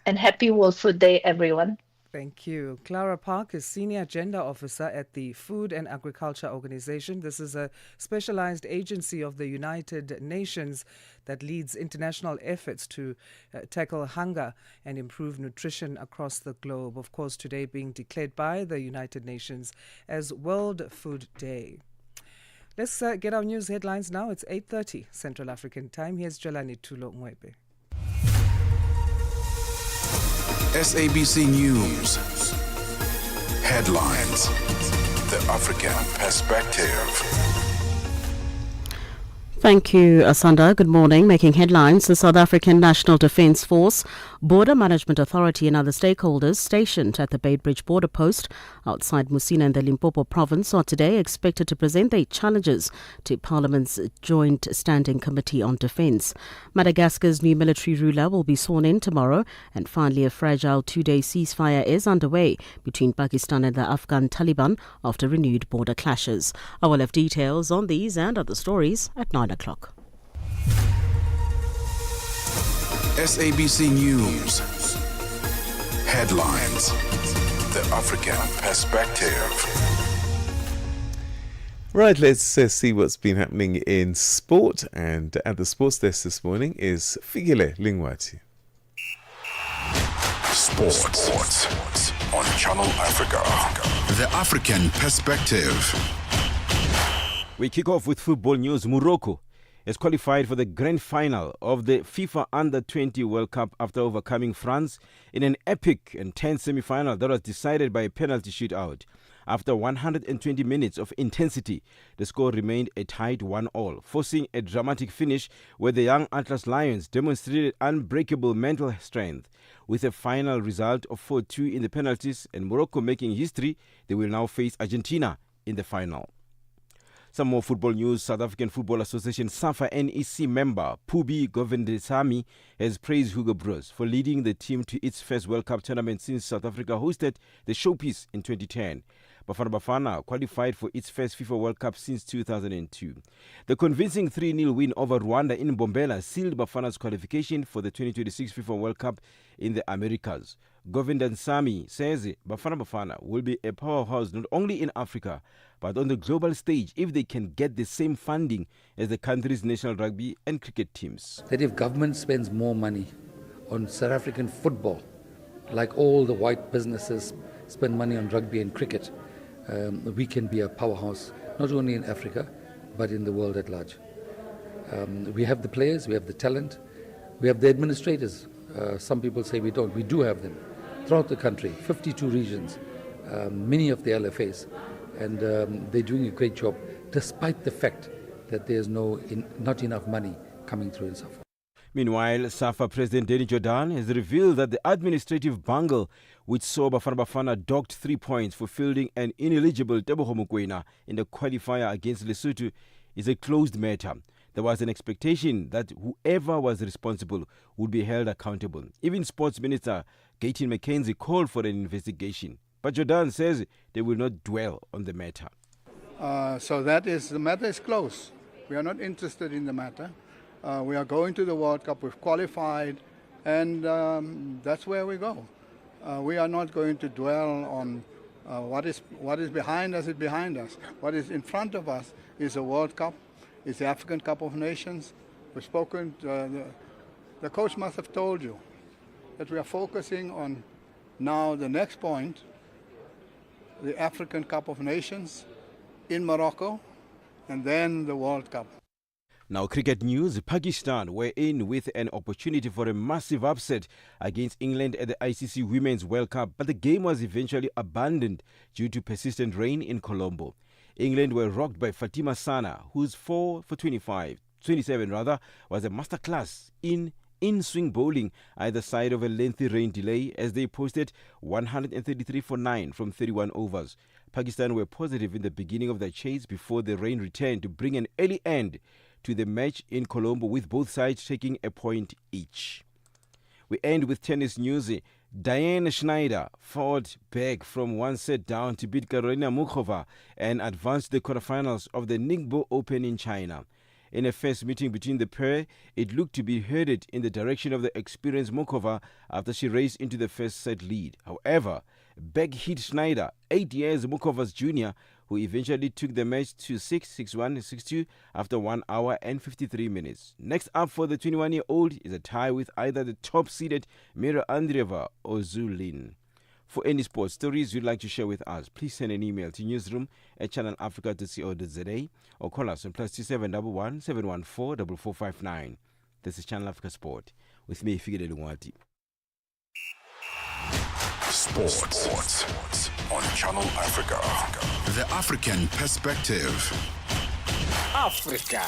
and happy World Food Day, everyone. Thank you. Clara Park is Senior Agenda Officer at the Food and Agriculture Organization. This is a specialized agency of the United Nations that leads international efforts to tackle hunger and improve nutrition across the globe. Of course, today being declared by the United Nations as World Food Day. Let's get our news headlines now. It's 8:30 Central African Time. Here's Jolani Tulo Mwebe. SABC News. Headlines. The African Perspective. Thank you, Asanda. Good morning. Making headlines, the South African National Defence Force, Border Management Authority and other stakeholders stationed at the Beitbridge border post outside Musina in the Limpopo province are today expected to present their challenges to Parliament's Joint Standing Committee on Defence. Madagascar's new military ruler will be sworn in tomorrow, and finally a fragile two-day ceasefire is underway between Pakistan and the Afghan Taliban after renewed border clashes. I will have details on these and other stories at 9 o'clock. SABC News. Headlines. The African Perspective. Right, let's see what's been happening in sport. And at the sports desk this morning is Figile Lingwati. Sports on Channel Africa. The African Perspective. We kick off with football news. Morocco has qualified for the grand final of the FIFA Under-20 World Cup after overcoming France in an epic and tense semi-final that was decided by a penalty shootout. After 120 minutes of intensity, the score remained a tight 1-1, forcing a dramatic finish where the young Atlas Lions demonstrated unbreakable mental strength. With a final result of 4-2 in the penalties and Morocco making history, they will now face Argentina in the final. Some more football news. South African Football Association SAFA NEC member Pubi Govindasamy has praised Hugo Broos for leading the team to its first World Cup tournament since South Africa hosted the showpiece in 2010. Bafana Bafana qualified for its first FIFA World Cup since 2002. The convincing 3-0 win over Rwanda in Mbombela sealed Bafana's qualification for the 2026 FIFA World Cup in the Americas. Govindasamy says Bafana Bafana will be a powerhouse not only in Africa but on the global stage if they can get the same funding as the country's national rugby and cricket teams. That if government spends more money on South African football, like all the white businesses spend money on rugby and cricket, we can be a powerhouse, not only in Africa, but in the world at large. We have the players, we have the talent, we have the administrators. Some people say we don't. We do have them throughout the country, 52 regions, many of the LFAs, and they're doing a great job, despite the fact that there's not enough money coming through in SAFA. Meanwhile, SAFA President Denny Jordan has revealed that the administrative bungle which saw Bafana Bafana docked 3 points for fielding an ineligible Tebogo Mokoena in the qualifier against Lesotho is a closed matter. There was an expectation that whoever was responsible would be held accountable. Even Sports Minister Gayton McKenzie called for an investigation. But Jordan says they will not dwell on the matter. So the matter is closed. We are not interested in the matter. We are going to the World Cup. We've qualified, and that's where we go. We are not going to dwell on what is behind us is behind us. What is in front of us is a World Cup. It's the African Cup of Nations. We've spoken. The coach must have told you that we are focusing on now the next point, the African Cup of Nations in Morocco, and then the World Cup. Now, cricket news. Pakistan were in with an opportunity for a massive upset against England at the ICC Women's World Cup, but the game was eventually abandoned due to persistent rain in Colombo. England were rocked by Fatima Sana, whose 4 for 27 was a masterclass in swing bowling either side of a lengthy rain delay as they posted 133 for 9 from 31 overs. Pakistan were positive in the beginning of their chase before the rain returned to bring an early end to the match in Colombo, with both sides taking a point each. We end with tennis news. Diane Schneider fought back from one set down to beat Karolina Muchova and advance to the quarterfinals of the Ningbo Open in China. In a first meeting between the pair, it looked to be headed in the direction of the experienced Muchova after she raced into the first set lead. However, Beck hit Schneider, 8 years Mukovas Jr., who eventually took the match to 6-6-1, 6-2 after 1 hour and 53 minutes. Next up for the 21-year-old is a tie with either the top-seeded Mira Andreeva or Zhu Lin. For any sports stories you'd like to share with us, please send an email to newsroom@channelafrica.co.za or call us on +2711 714 4459. This is Channel Africa Sport with me, Figile Lungwati. Sports on Channel Africa. The African Perspective. África.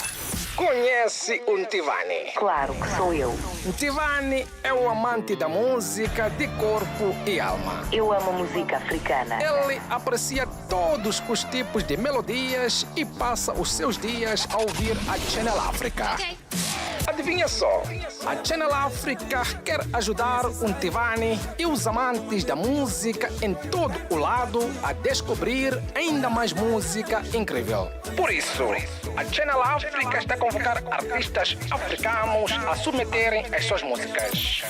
Conhece o Ntivani? Claro que sou eu. Ntivani é o amante da música de corpo e alma. Eu amo música africana. Ele aprecia todos os tipos de melodias e passa os seus dias a ouvir a Channel Africa. Adivinha só, a Channel Africa quer ajudar o Ntivani e os amantes da música em todo o lado a descobrir ainda mais música incrível. Por isso, a Channel Africa está a convocar artistas africanos a submeterem as suas músicas.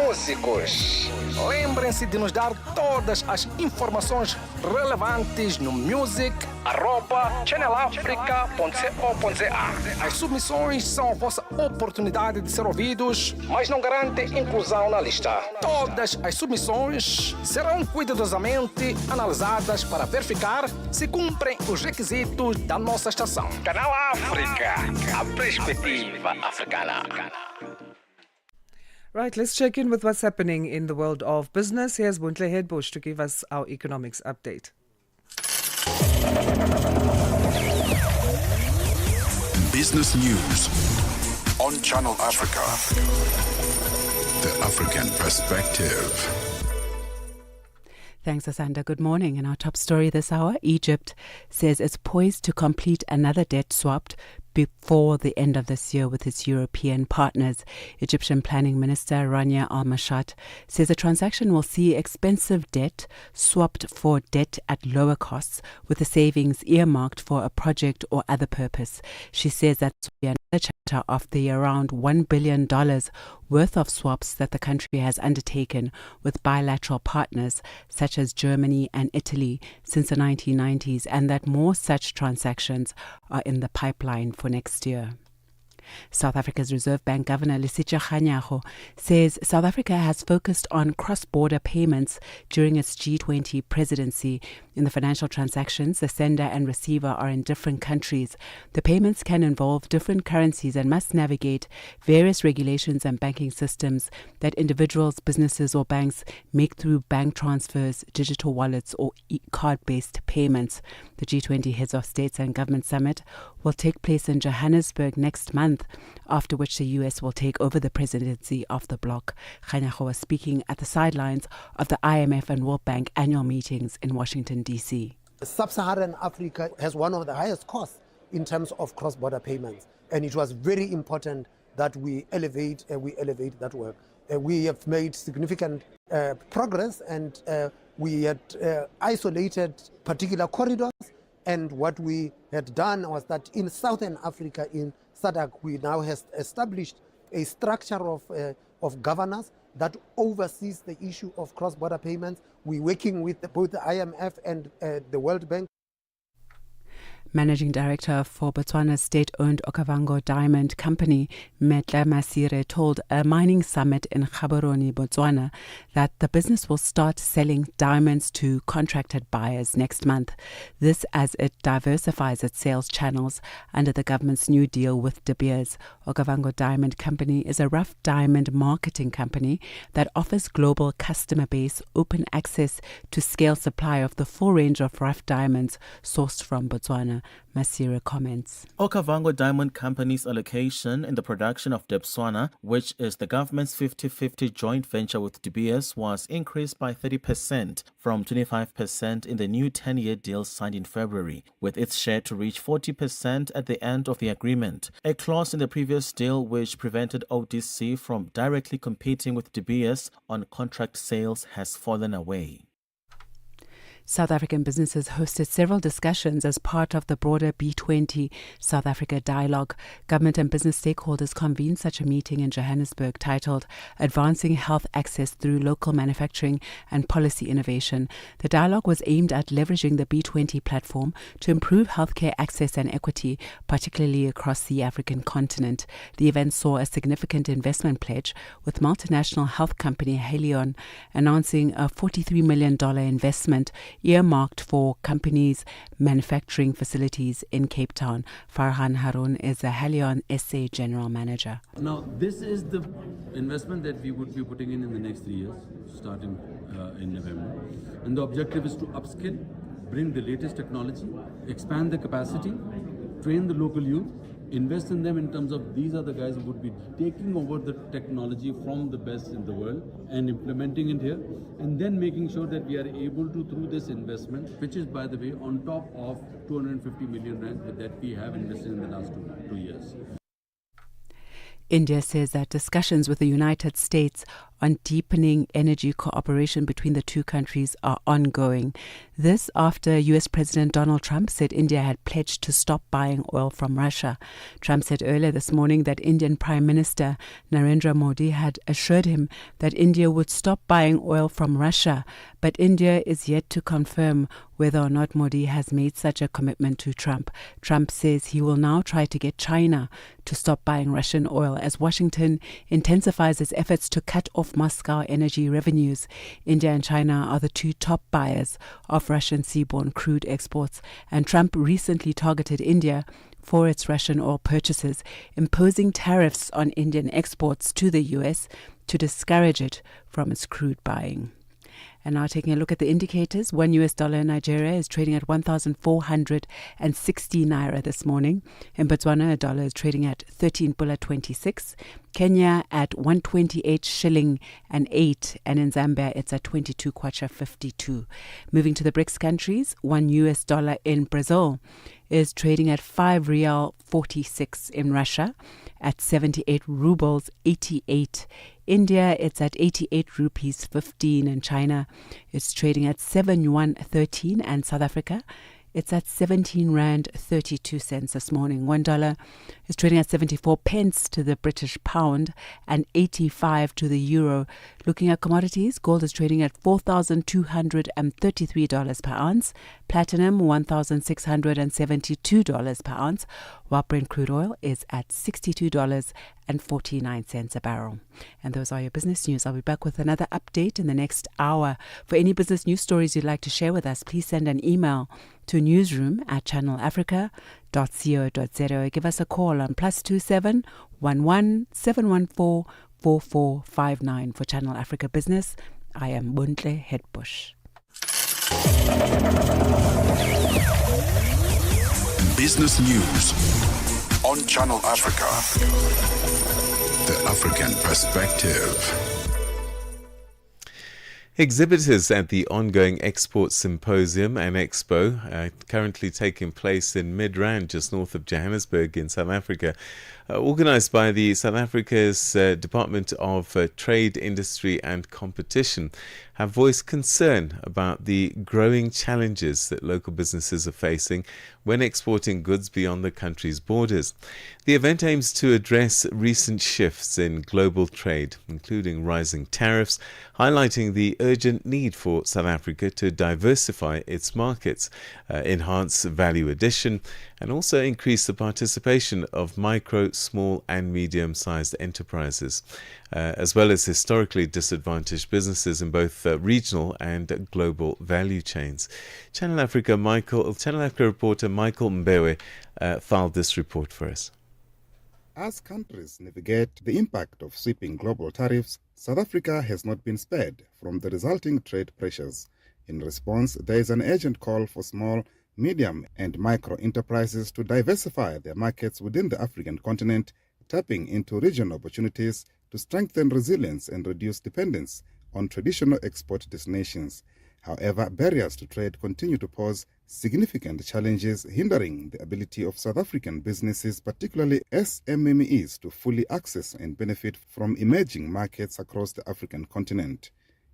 Músicos, lembrem-se de nos dar todas as informações relevantes no music@channelafrica.co.za. As submissões são a vossa oportunidade de ser ouvidos, mas não garantem inclusão na lista. Todas as submissões serão cuidadosamente analisadas para verificar se cumprem os requisitos da nossa estação. Canal África, a perspectiva africana. Right, let's check in with what's happening in the world of business. Here's Buntle Hedbush to give us our economics update. Business news on Channel Africa. The African Perspective. Thanks, Asanda. Good morning. And our top story this hour, Egypt says it's poised to complete another debt swap before the end of this year with its European partners. Egyptian Planning Minister Rania Al-Mashat says the transaction will see expensive debt swapped for debt at lower costs, with the savings earmarked for a project or other purpose. She says that's another chapter of the around $1 billion worth of swaps that the country has undertaken with bilateral partners such as Germany and Italy since the 1990s, and that more such transactions are in the pipeline for next year. South Africa's Reserve Bank Governor Lesitsha Kganyago says South Africa has focused on cross-border payments during its G20 presidency. In the financial transactions, the sender and receiver are in different countries. The payments can involve different currencies and must navigate various regulations and banking systems that individuals, businesses or banks make through bank transfers, digital wallets or card-based payments. The G20 Heads of States and Government Summit will take place in Johannesburg next month, after which the US will take over the presidency of the bloc. Kganyago was speaking at the sidelines of the IMF and World Bank annual meetings in Washington, D.C. Sub-Saharan Africa has one of the highest costs in terms of cross-border payments, and it was very important that we elevate that work. We have made significant progress, and we had isolated particular corridors, and what we had done was that in Southern Africa, in SADC, we now have established a structure of governance that oversees the issue of cross-border payments. We're working with both the IMF and the World Bank. Managing Director for Botswana's state-owned Okavango Diamond Company, Metla Masire, told a mining summit in Gaborone, Botswana, that the business will start selling diamonds to contracted buyers next month. This as it diversifies its sales channels under the government's new deal with De Beers. Okavango Diamond Company is a rough diamond marketing company that offers global customer base open access to scale supply of the full range of rough diamonds sourced from Botswana. Masira comments. Okavango Diamond Company's allocation in the production of Botswana, which is the government's 50-50 joint venture with De Beers, was increased by 30% from 25% in the new 10-year deal signed in February, with its share to reach 40% at the end of the agreement. A clause in the previous deal which prevented ODC from directly competing with De Beers on contract sales has fallen away. South African businesses hosted several discussions as part of the broader B20 South Africa dialogue. Government and business stakeholders convened such a meeting in Johannesburg titled Advancing Health Access Through Local Manufacturing and Policy Innovation. The dialogue was aimed at leveraging the B20 platform to improve healthcare access and equity, particularly across the African continent. The event saw a significant investment pledge, with multinational health company Haleon announcing a $43 million investment earmarked for companies' manufacturing facilities in Cape Town. Farhan Harun is the Haleon SA General Manager. Now, this is the investment that we would be putting in the next 3 years, starting in November. And the objective is to upskill, bring the latest technology, expand the capacity, train the local youth, invest in them in terms of these are the guys who would be taking over the technology from the best in the world and implementing it here, and then making sure that we are able to, through this investment, which is, by the way, on top of 250 million rand that we have invested in the last two years. India says that discussions with the United States on deepening energy cooperation between the two countries are ongoing. This after US President Donald Trump said India had pledged to stop buying oil from Russia. Trump said earlier this morning that Indian Prime Minister Narendra Modi had assured him that India would stop buying oil from Russia, but India is yet to confirm whether or not Modi has made such a commitment to Trump. Trump says he will now try to get China to stop buying Russian oil as Washington intensifies its efforts to cut off Moscow energy revenues. India and China are the two top buyers of Russian seaborne crude exports, and Trump recently targeted India for its Russian oil purchases, imposing tariffs on Indian exports to the US to discourage it from its crude buying. And now taking a look at the indicators, $1 in Nigeria is trading at 1,460 naira this morning. In Botswana, a dollar is trading at 13.26. Kenya at 128 shilling and 8, and in Zambia it's at 22 kwacha 52. Moving to the BRICS countries, $1 in Brazil is trading at 5 rial 46 in Russia, at 78 rubles 88. India, it's at 88 rupees 15 in China. It's trading at 7 yuan 13, and South Africa, it's at 17 rand 32 cents this morning. $1 is trading at 74 pence to the British pound and 85 to the euro. Looking at commodities, gold is trading at $4,233 per ounce, platinum $1,672 per ounce, while Brent crude oil is at $62.49 a barrel. And those are your business news. I'll be back with another update in the next hour. For any business news stories you'd like to share with us, please send an email to newsroom@channelafrica.co.za. Give us a call on +27 11 714 4459 for Channel Africa Business. I am Buntle Headbush. Business News on Channel Africa. The African Perspective. Exhibitors at the ongoing Export Symposium and Expo, currently taking place in Midrand, just north of Johannesburg in South Africa, organised by the South Africa's Department of Trade, Industry and Competition, have voiced concern about the growing challenges that local businesses are facing when exporting goods beyond the country's borders. The event aims to address recent shifts in global trade, including rising tariffs, highlighting the urgent need for South Africa to diversify its markets, enhance value addition, and also increase the participation of micro, small and medium-sized enterprises, as well as historically disadvantaged businesses in both regional and global value chains. Channel Africa reporter Michael Mbewe filed this report for us. As countries navigate the impact of sweeping global tariffs, South Africa has not been spared from the resulting trade pressures. In response, there is an urgent call for small, medium and micro enterprises to diversify their markets within the African continent, tapping into regional opportunities to strengthen resilience and reduce dependence on traditional export destinations. However, barriers to trade continue to pose significant challenges, hindering the ability of South African businesses, particularly SMMEs, to fully access and benefit from emerging markets across the African continent.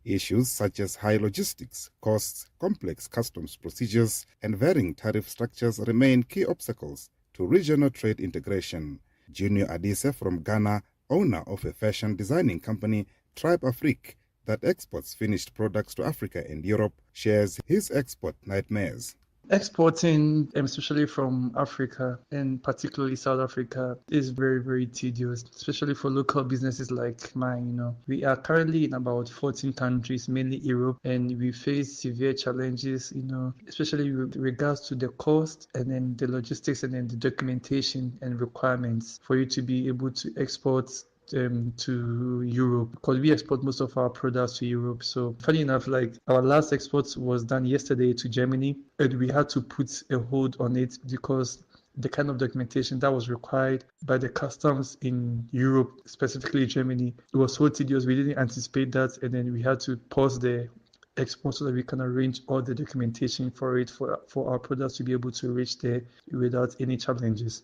Issues such as high logistics costs, complex customs procedures, and varying tariff structures remain key obstacles to regional trade integration. Junior Adise from Ghana, owner of a fashion designing company, Tribe Afrique, that exports finished products to Africa and Europe, shares his export nightmares. Exporting, especially from Africa and particularly South Africa, is very, very tedious, especially for local businesses like mine. We are currently in about 14 countries, mainly Europe, and we face severe challenges, especially with regards to the cost and then the logistics and then the documentation and requirements for you to be able to export to Europe, because we export most of our products to Europe. So funny enough, like our last export was done yesterday to Germany, and we had to put a hold on it because the kind of documentation that was required by the customs in Europe, specifically Germany, it was so tedious. We didn't anticipate that, and then we had to pause the export so that we can arrange all the documentation for it for our products to be able to reach there without any challenges.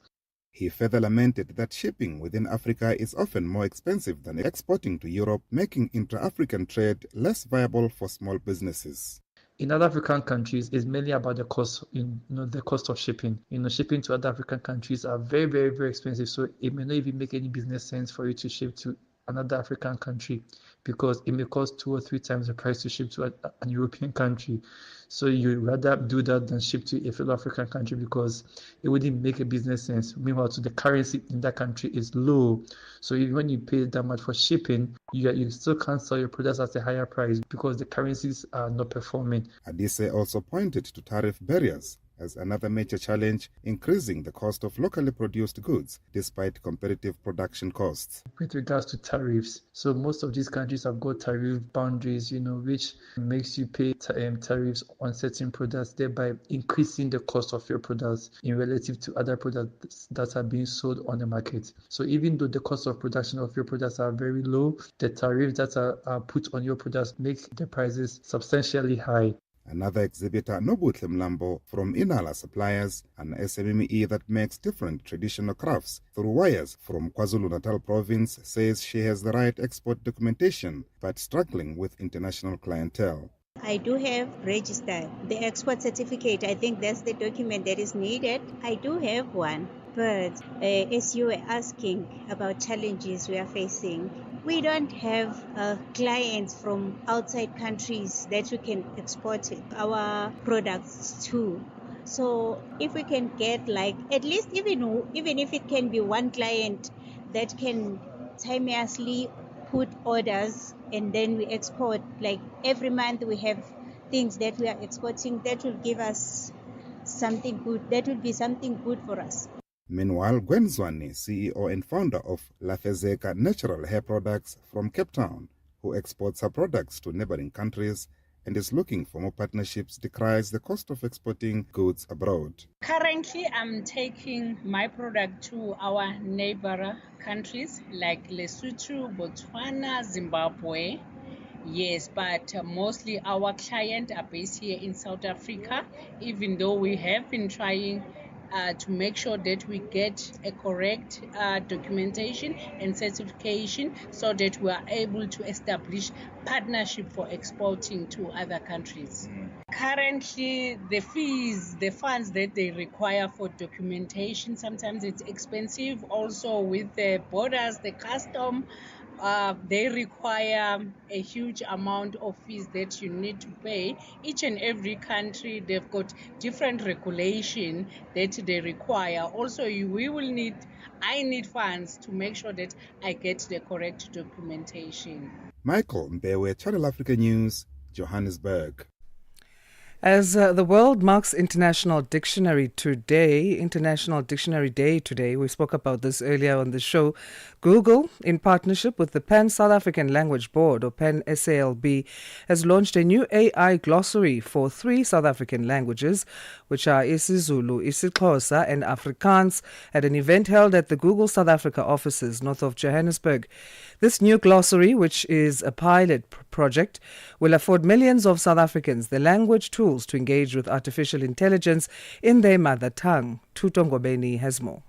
He further lamented that shipping within Africa is often more expensive than exporting to Europe, making intra-African trade less viable for small businesses. In other African countries, it's mainly about the cost, the cost of shipping. Shipping to other African countries are very, very, very expensive. So it may not even make any business sense for you to ship to another African country because it may cost 2 or 3 times the price to ship to an European country. So you rather do that than ship to a fellow African country because it wouldn't make a business sense. Meanwhile, the currency in that country is low. So when you pay that much for shipping, you still can't sell your products at a higher price because the currencies are not performing. Adise also pointed to tariff barriers as another major challenge, increasing the cost of locally produced goods despite competitive production costs. With regards to tariffs, so most of these countries have got tariff boundaries, which makes you pay tariffs on certain products, thereby increasing the cost of your products in relative to other products that are being sold on the market. So even though the cost of production of your products are very low, the tariffs that are put on your products make the prices substantially high. Another exhibitor, Nobutle Mlambo from Inala Suppliers, an SMME that makes different traditional crafts through wires from KwaZulu-Natal province, says she has the right export documentation but struggling with international clientele. I do have registered the export certificate. I think that's the document that is needed. I do have one, but as you were asking about challenges we are facing, we don't have clients from outside countries that we can export our products to. So if we can get at least even if it can be one client that can timelessly put orders and then we export, like every month we have things that we are exporting, that will give us something good. That will be something good for us. Meanwhile, Gwen Zwane, CEO and founder of Lafezeka Natural Hair Products from Cape Town, who exports her products to neighboring countries and is looking for more partnerships, decries the cost of exporting goods abroad. Currently, I'm taking my product to our neighbor countries like Lesotho, Botswana, Zimbabwe. Yes, but mostly our clients are based here in South Africa, even though we have been trying to make sure that we get a correct documentation and certification so that we are able to establish partnership for exporting to other countries. Currently, the funds that they require for documentation, sometimes it's expensive. Also with the borders, the custom, they require a huge amount of fees that you need to pay. Each and every country, they've got different regulation that they require. Also, I need funds to make sure that I get the correct documentation. Michael Mbewe, Channel Africa News, Johannesburg. As the world marks International Dictionary Day today, we spoke about this earlier on the show. Google, in partnership with the Pan South African Language Board, or Pan SALB, has launched a new AI glossary for 3 South African languages, which are isiZulu, isiXhosa, and Afrikaans, at an event held at the Google South Africa offices north of Johannesburg. This new glossary, which is a pilot project, will afford millions of South Africans the language tools to engage with artificial intelligence in their mother tongue. Tutongobeni has more.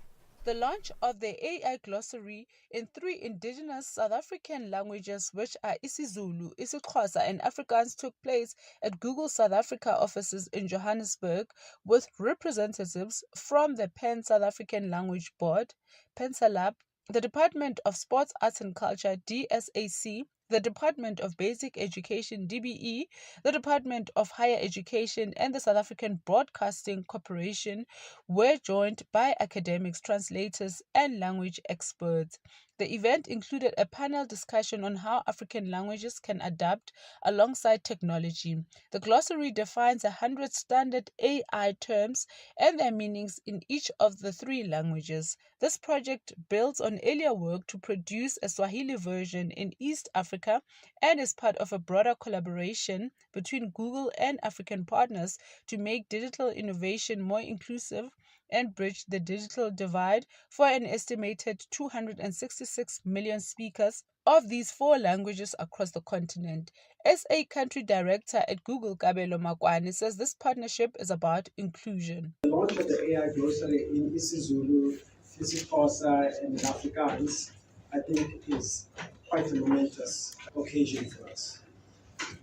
The launch of the AI glossary in 3 indigenous South African languages, which are isiZulu, isiXhosa, and Afrikaans, took place at Google South Africa offices in Johannesburg with representatives from the Pan South African Language Board, PensaLab, the Department of Sports, Arts and Culture, DSAC, the Department of Basic Education, DBE, the Department of Higher Education, and the South African Broadcasting Corporation were joined by academics, translators, and language experts. The event included a panel discussion on how African languages can adapt alongside technology. The glossary defines 100 standard AI terms and their meanings in each of the 3 languages. This project builds on earlier work to produce a Swahili version in East Africa and is part of a broader collaboration between Google and African partners to make digital innovation more inclusive and bridge the digital divide for an estimated 266 million speakers of these 4 languages across the continent. SA Country Director at Google, Kabelo Makwane, says this partnership is about inclusion. The launch of the AI glossary in isiZulu, isiXhosa, and in Afrikaans, I think, is quite a momentous occasion for us.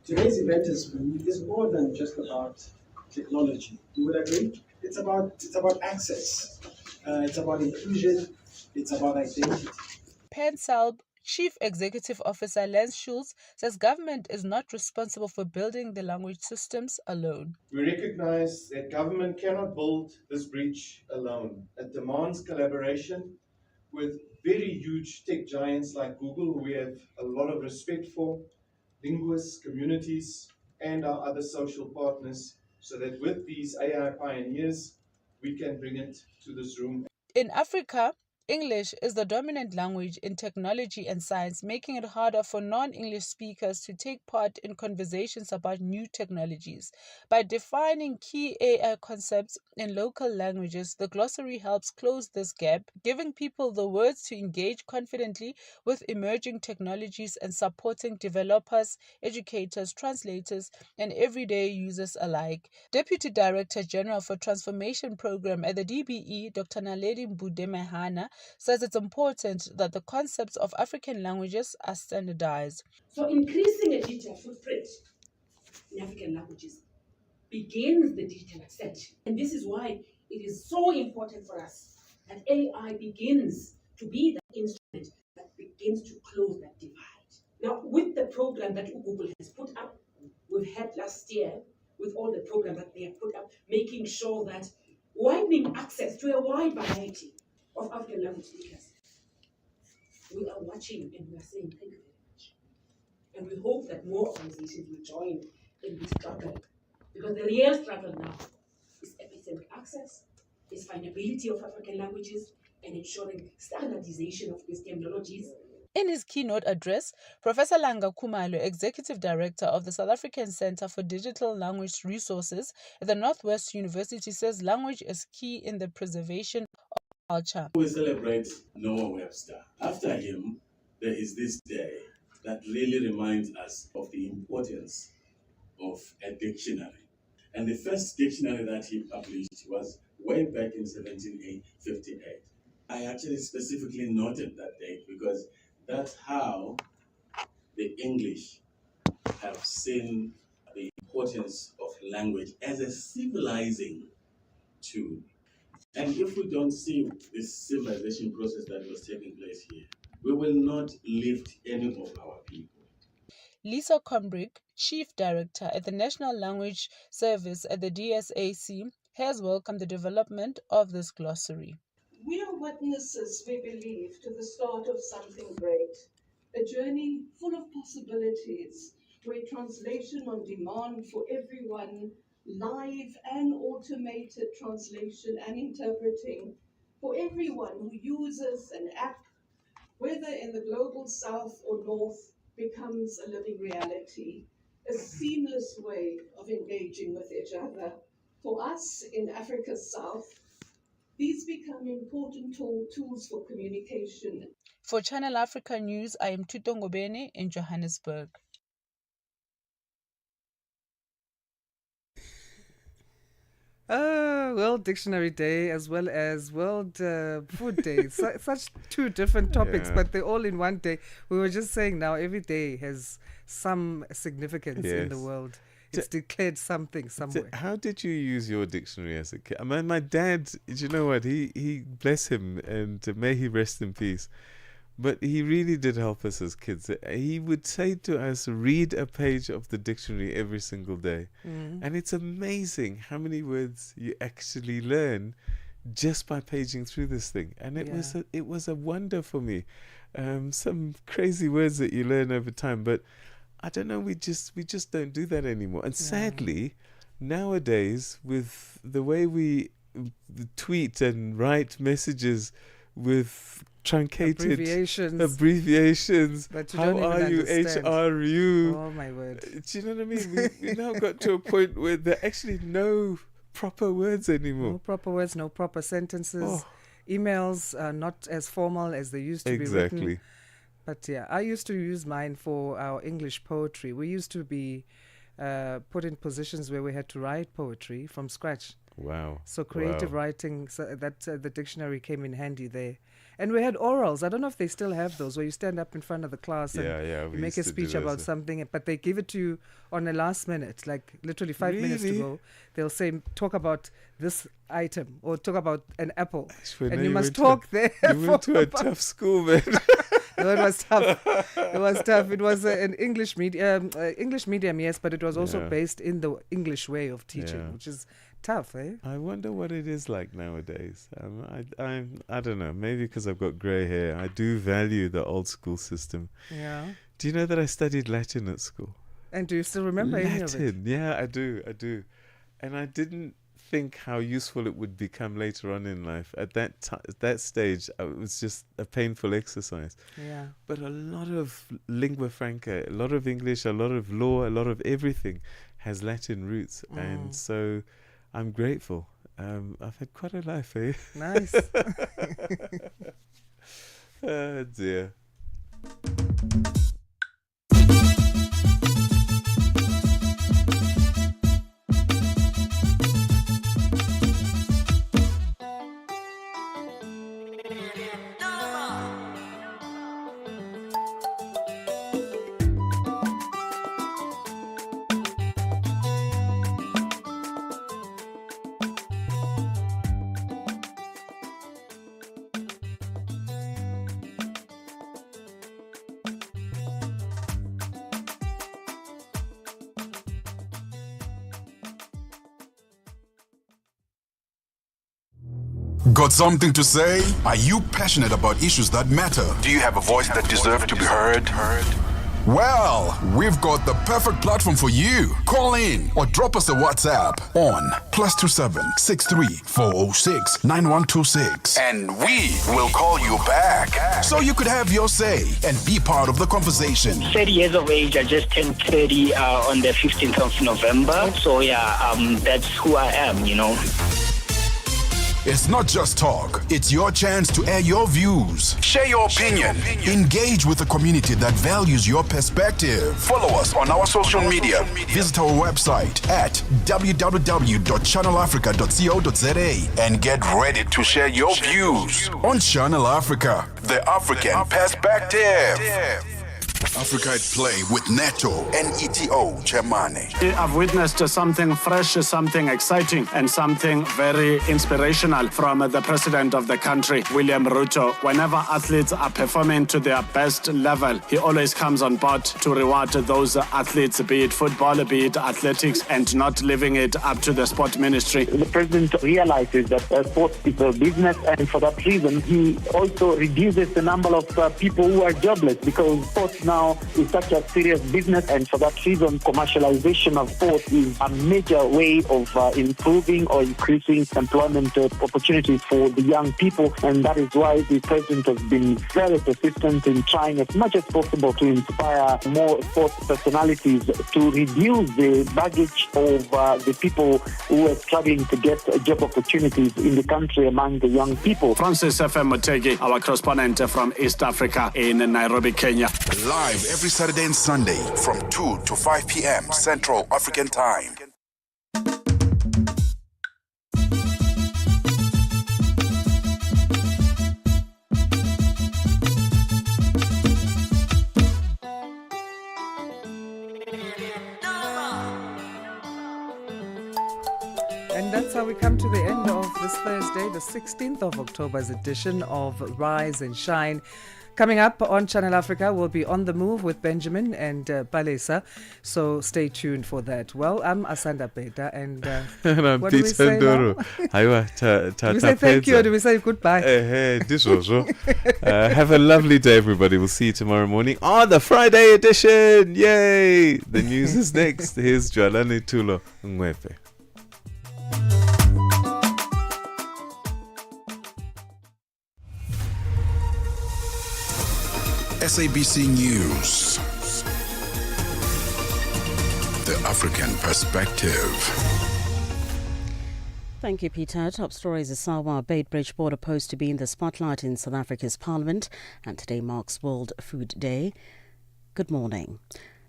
Today's event is more than just about technology. You would agree? It's about access. It's about inclusion. It's about identity. PenSalb Chief Executive Officer Lance Schultz says government is not responsible for building the language systems alone. We recognize that government cannot build this bridge alone. It demands collaboration with very huge tech giants like Google, who we have a lot of respect for, linguists, communities, and our other social partners, so that with these AI pioneers, we can bring it to this room. In Africa, English is the dominant language in technology and science, making it harder for non-English speakers to take part in conversations about new technologies. By defining key AI concepts in local languages, the glossary helps close this gap, giving people the words to engage confidently with emerging technologies and supporting developers, educators, translators, and everyday users alike. Deputy Director General for Transformation Program at the DBE, Dr. Naledi Mbudemehana, says it's important that the concepts of African languages are standardized. So increasing a digital footprint in African languages begins the digital ascension. And this is why it is so important for us that AI begins to be the instrument that begins to close that divide. Now, with the program that Google has put up, we've had last year, with all the programs that they have put up, making sure that widening access to a wide variety of African language speakers. We are watching and we are saying thank you very much. And we hope that more organizations will join in this struggle. Because the real struggle now is epistemic access, is findability of African languages, and ensuring standardization of these terminologies. In his keynote address, Professor Langa Khumalo, Executive Director of the South African Centre for Digital Language Resources at the Northwest University, says language is key in the preservation of culture. We celebrate Noah Webster. After him, there is this day that really reminds us of the importance of a dictionary. And the first dictionary that he published was way back in 1758. I actually specifically noted that date because that's how the English have seen the importance of language as a civilizing tool. And if we don't see this civilization process that was taking place here, we will not lift any of our people. Lisa Combrick, Chief Director at the National Language Service at the DSAC, has welcomed the development of this glossary. We are witnesses, we believe, to the start of something great, a journey full of possibilities, where translation on demand for everyone, live and automated translation and interpreting for everyone who uses an app, whether in the global south or north, becomes a living reality, a seamless way of engaging with each other. For us in Africa's south, these become important tools for communication. For Channel Africa News, I am Tuto Ngobene in Johannesburg. World Dictionary Day as well as World Food Day. Such two different topics, Yeah. but they're all in one day. We were just saying now every day has some significance in the Yes. world. It's declared something somewhere. How did you use your dictionary as a kid? I mean, my dad, do you know what? He bless him, and may he rest in peace. But he really did help us as kids. He would say to us, read a page of the dictionary every single day. And it's amazing how many words you actually learn just by paging through this thing. And it was a wonder for me. Some crazy words that you learn over time, but I don't know, we just don't do that anymore. And sadly, nowadays, with the way we tweet and write messages with truncated abbreviations. That you How don't even are you? understand. HRU. Oh my word. Do you know what I mean? We now got to a point where there are actually no proper words anymore. No proper words, no proper sentences. Emails are not as formal as they used to be written. Exactly. But yeah, I used to use mine for our English poetry. We used to be put in positions where we had to write poetry from scratch. Wow. So creative writing, so that the dictionary came in handy there. And we had orals. I don't know if they still have those, where you stand up in front of the class and we you make used a to do speech those. about something, but they give it to you on the last minute, like literally 5 minutes to Really? go. They'll say, talk about this item or talk about an apple. Ashwin, And now you must went talk to there. You went to a tough school, man. No, it was tough. It was tough. It was an English medium, yes, but it was also based in the English way of teaching, which is tough, eh? I wonder what it is like nowadays. I don't know. Maybe because I've got grey hair, I do value the old school system. Yeah. Do you know that I studied Latin at school? And do you still remember any of it? Latin, yeah, I do. And I didn't think how useful it would become later on in life. At that stage, it was just a painful exercise. Yeah. But a lot of lingua franca, a lot of English, a lot of law, a lot of everything has Latin roots. And so I'm grateful. I've had quite a life, eh? Nice. Oh, dear. Got something to say? Are you passionate about issues that matter? Do you have a voice that deserves to be heard? Well, we've got the perfect platform for you. Call in or drop us a WhatsApp on +27 63 406 9126. And we will call you back so you could have your say and be part of the conversation. 30 years of age. I just turned 30 on the 15th of November. So yeah, that's who I am, you know. It's not just talk, it's your chance to air your views. Share your opinion. Engage with the community that values your perspective. Follow us on our social media. Visit our website at www.channelafrica.co.za and get ready to share your views on Channel Africa, the African perspective. Africa at Play with Neto and ETO Chemane. I've witnessed something fresh, something exciting, and something very inspirational from the president of the country, William Ruto. Whenever athletes are performing to their best level, he always comes on board to reward those athletes, be it football, be it athletics, and not leaving it up to the sport ministry. The president realizes that sports is a business, and for that reason, he also reduces the number of people who are jobless, because sports now is such a serious business, and for that reason, commercialization of sports is a major way of improving or increasing employment opportunities for the young people, and that is why the president has been very persistent in trying as much as possible to inspire more sports personalities to reduce the baggage of the people who are struggling to get job opportunities in the country among the young people. Francis FM Mutegi, our correspondent from East Africa in Nairobi, Kenya. Live every Saturday and Sunday from 2 to 5 p.m. Central African Time. And that's how we come to the end of this Thursday, the 16th of October's edition of Rise and Shine. Coming up on Channel Africa, we'll be on the move with Benjamin and Palesa. So stay tuned for that. Well, I'm Asanda Beda, and and I'm what do we Peter say Ndoro. Do we say thank you or do we say goodbye? This also. Have a lovely day, everybody. We'll see you tomorrow morning on the Friday edition. Yay! The news is next. Here's Jalani Tulo Ngwepe. SABC News. The African Perspective. Thank you, Peter. Top stories: Asawa Beit Bridge border post to be in the spotlight in South Africa's parliament, and today marks World Food Day. Good morning.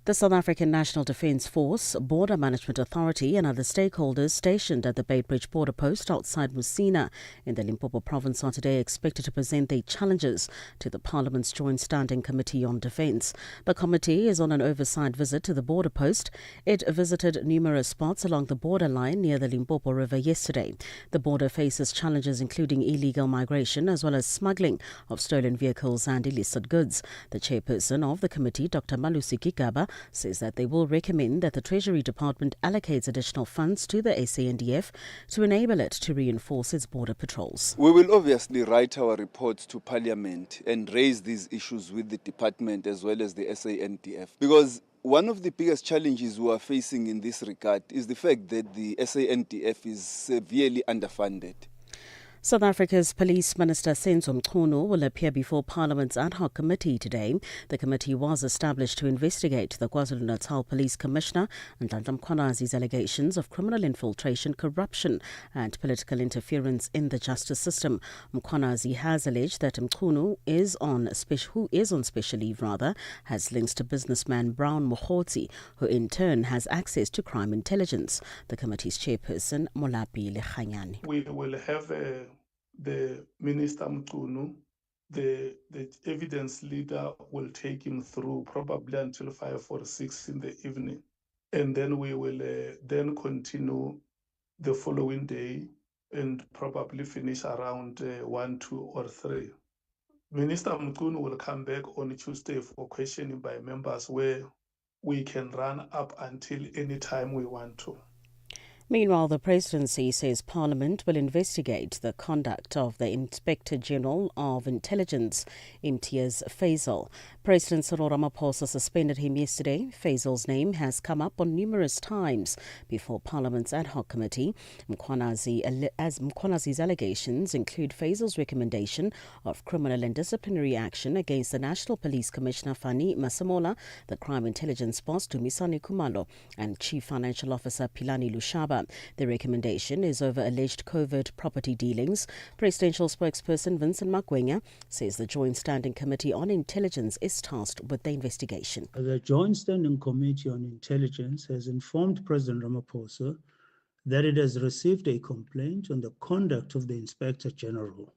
The South African National Defence Force, Border Management Authority and other stakeholders stationed at the Beitbridge border post outside Musina in the Limpopo province are today expected to present their challenges to the Parliament's Joint Standing Committee on Defence. The committee is on an oversight visit to the border post. It visited numerous spots along the borderline near the Limpopo River yesterday. The border faces challenges including illegal migration as well as smuggling of stolen vehicles and illicit goods. The chairperson of the committee, Dr. Malusi Gigaba, says that they will recommend that the Treasury Department allocates additional funds to the SANDF to enable it to reinforce its border patrols. We will obviously write our reports to Parliament and raise these issues with the department as well as the SANDF, because one of the biggest challenges we are facing in this regard is the fact that the SANDF is severely underfunded. South Africa's Police Minister Senzo Mchunu will appear before Parliament's ad hoc committee today. The committee was established to investigate the KwaZulu-Natal Police Commissioner Ndandla Mkhwanazi's allegations of criminal infiltration, corruption and political interference in the justice system. Mkhwanazi has alleged that Mchunu who is on special leave, has links to businessman Brown Mokhotsi, who in turn has access to crime intelligence. The committee's chairperson, Molapi Lekhanyani. We will have the Minister Mchunu, the evidence leader will take him through probably until 5 or 6 in the evening. And then we will then continue the following day and probably finish around 1, 2 or 3. Minister Mchunu will come back on Tuesday for questioning by members where we can run up until any time we want to. Meanwhile, the presidency says Parliament will investigate the conduct of the Inspector General of Intelligence, Imtiaz Faisal. President Cyril Ramaphosa suspended him yesterday. Faisal's name has come up on numerous times before Parliament's ad hoc committee. Mkhwanazi's allegations include Faisal's recommendation of criminal and disciplinary action against the National Police Commissioner Fani Masemola, the crime intelligence boss Dumisani Kumalo, and Chief Financial Officer Pilani Lushaba. The recommendation is over alleged covert property dealings. Presidential spokesperson Vincent Magwenya says the Joint Standing Committee on Intelligence is tasked with the investigation. The Joint Standing Committee on Intelligence has informed President Ramaphosa that it has received a complaint on the conduct of the Inspector General.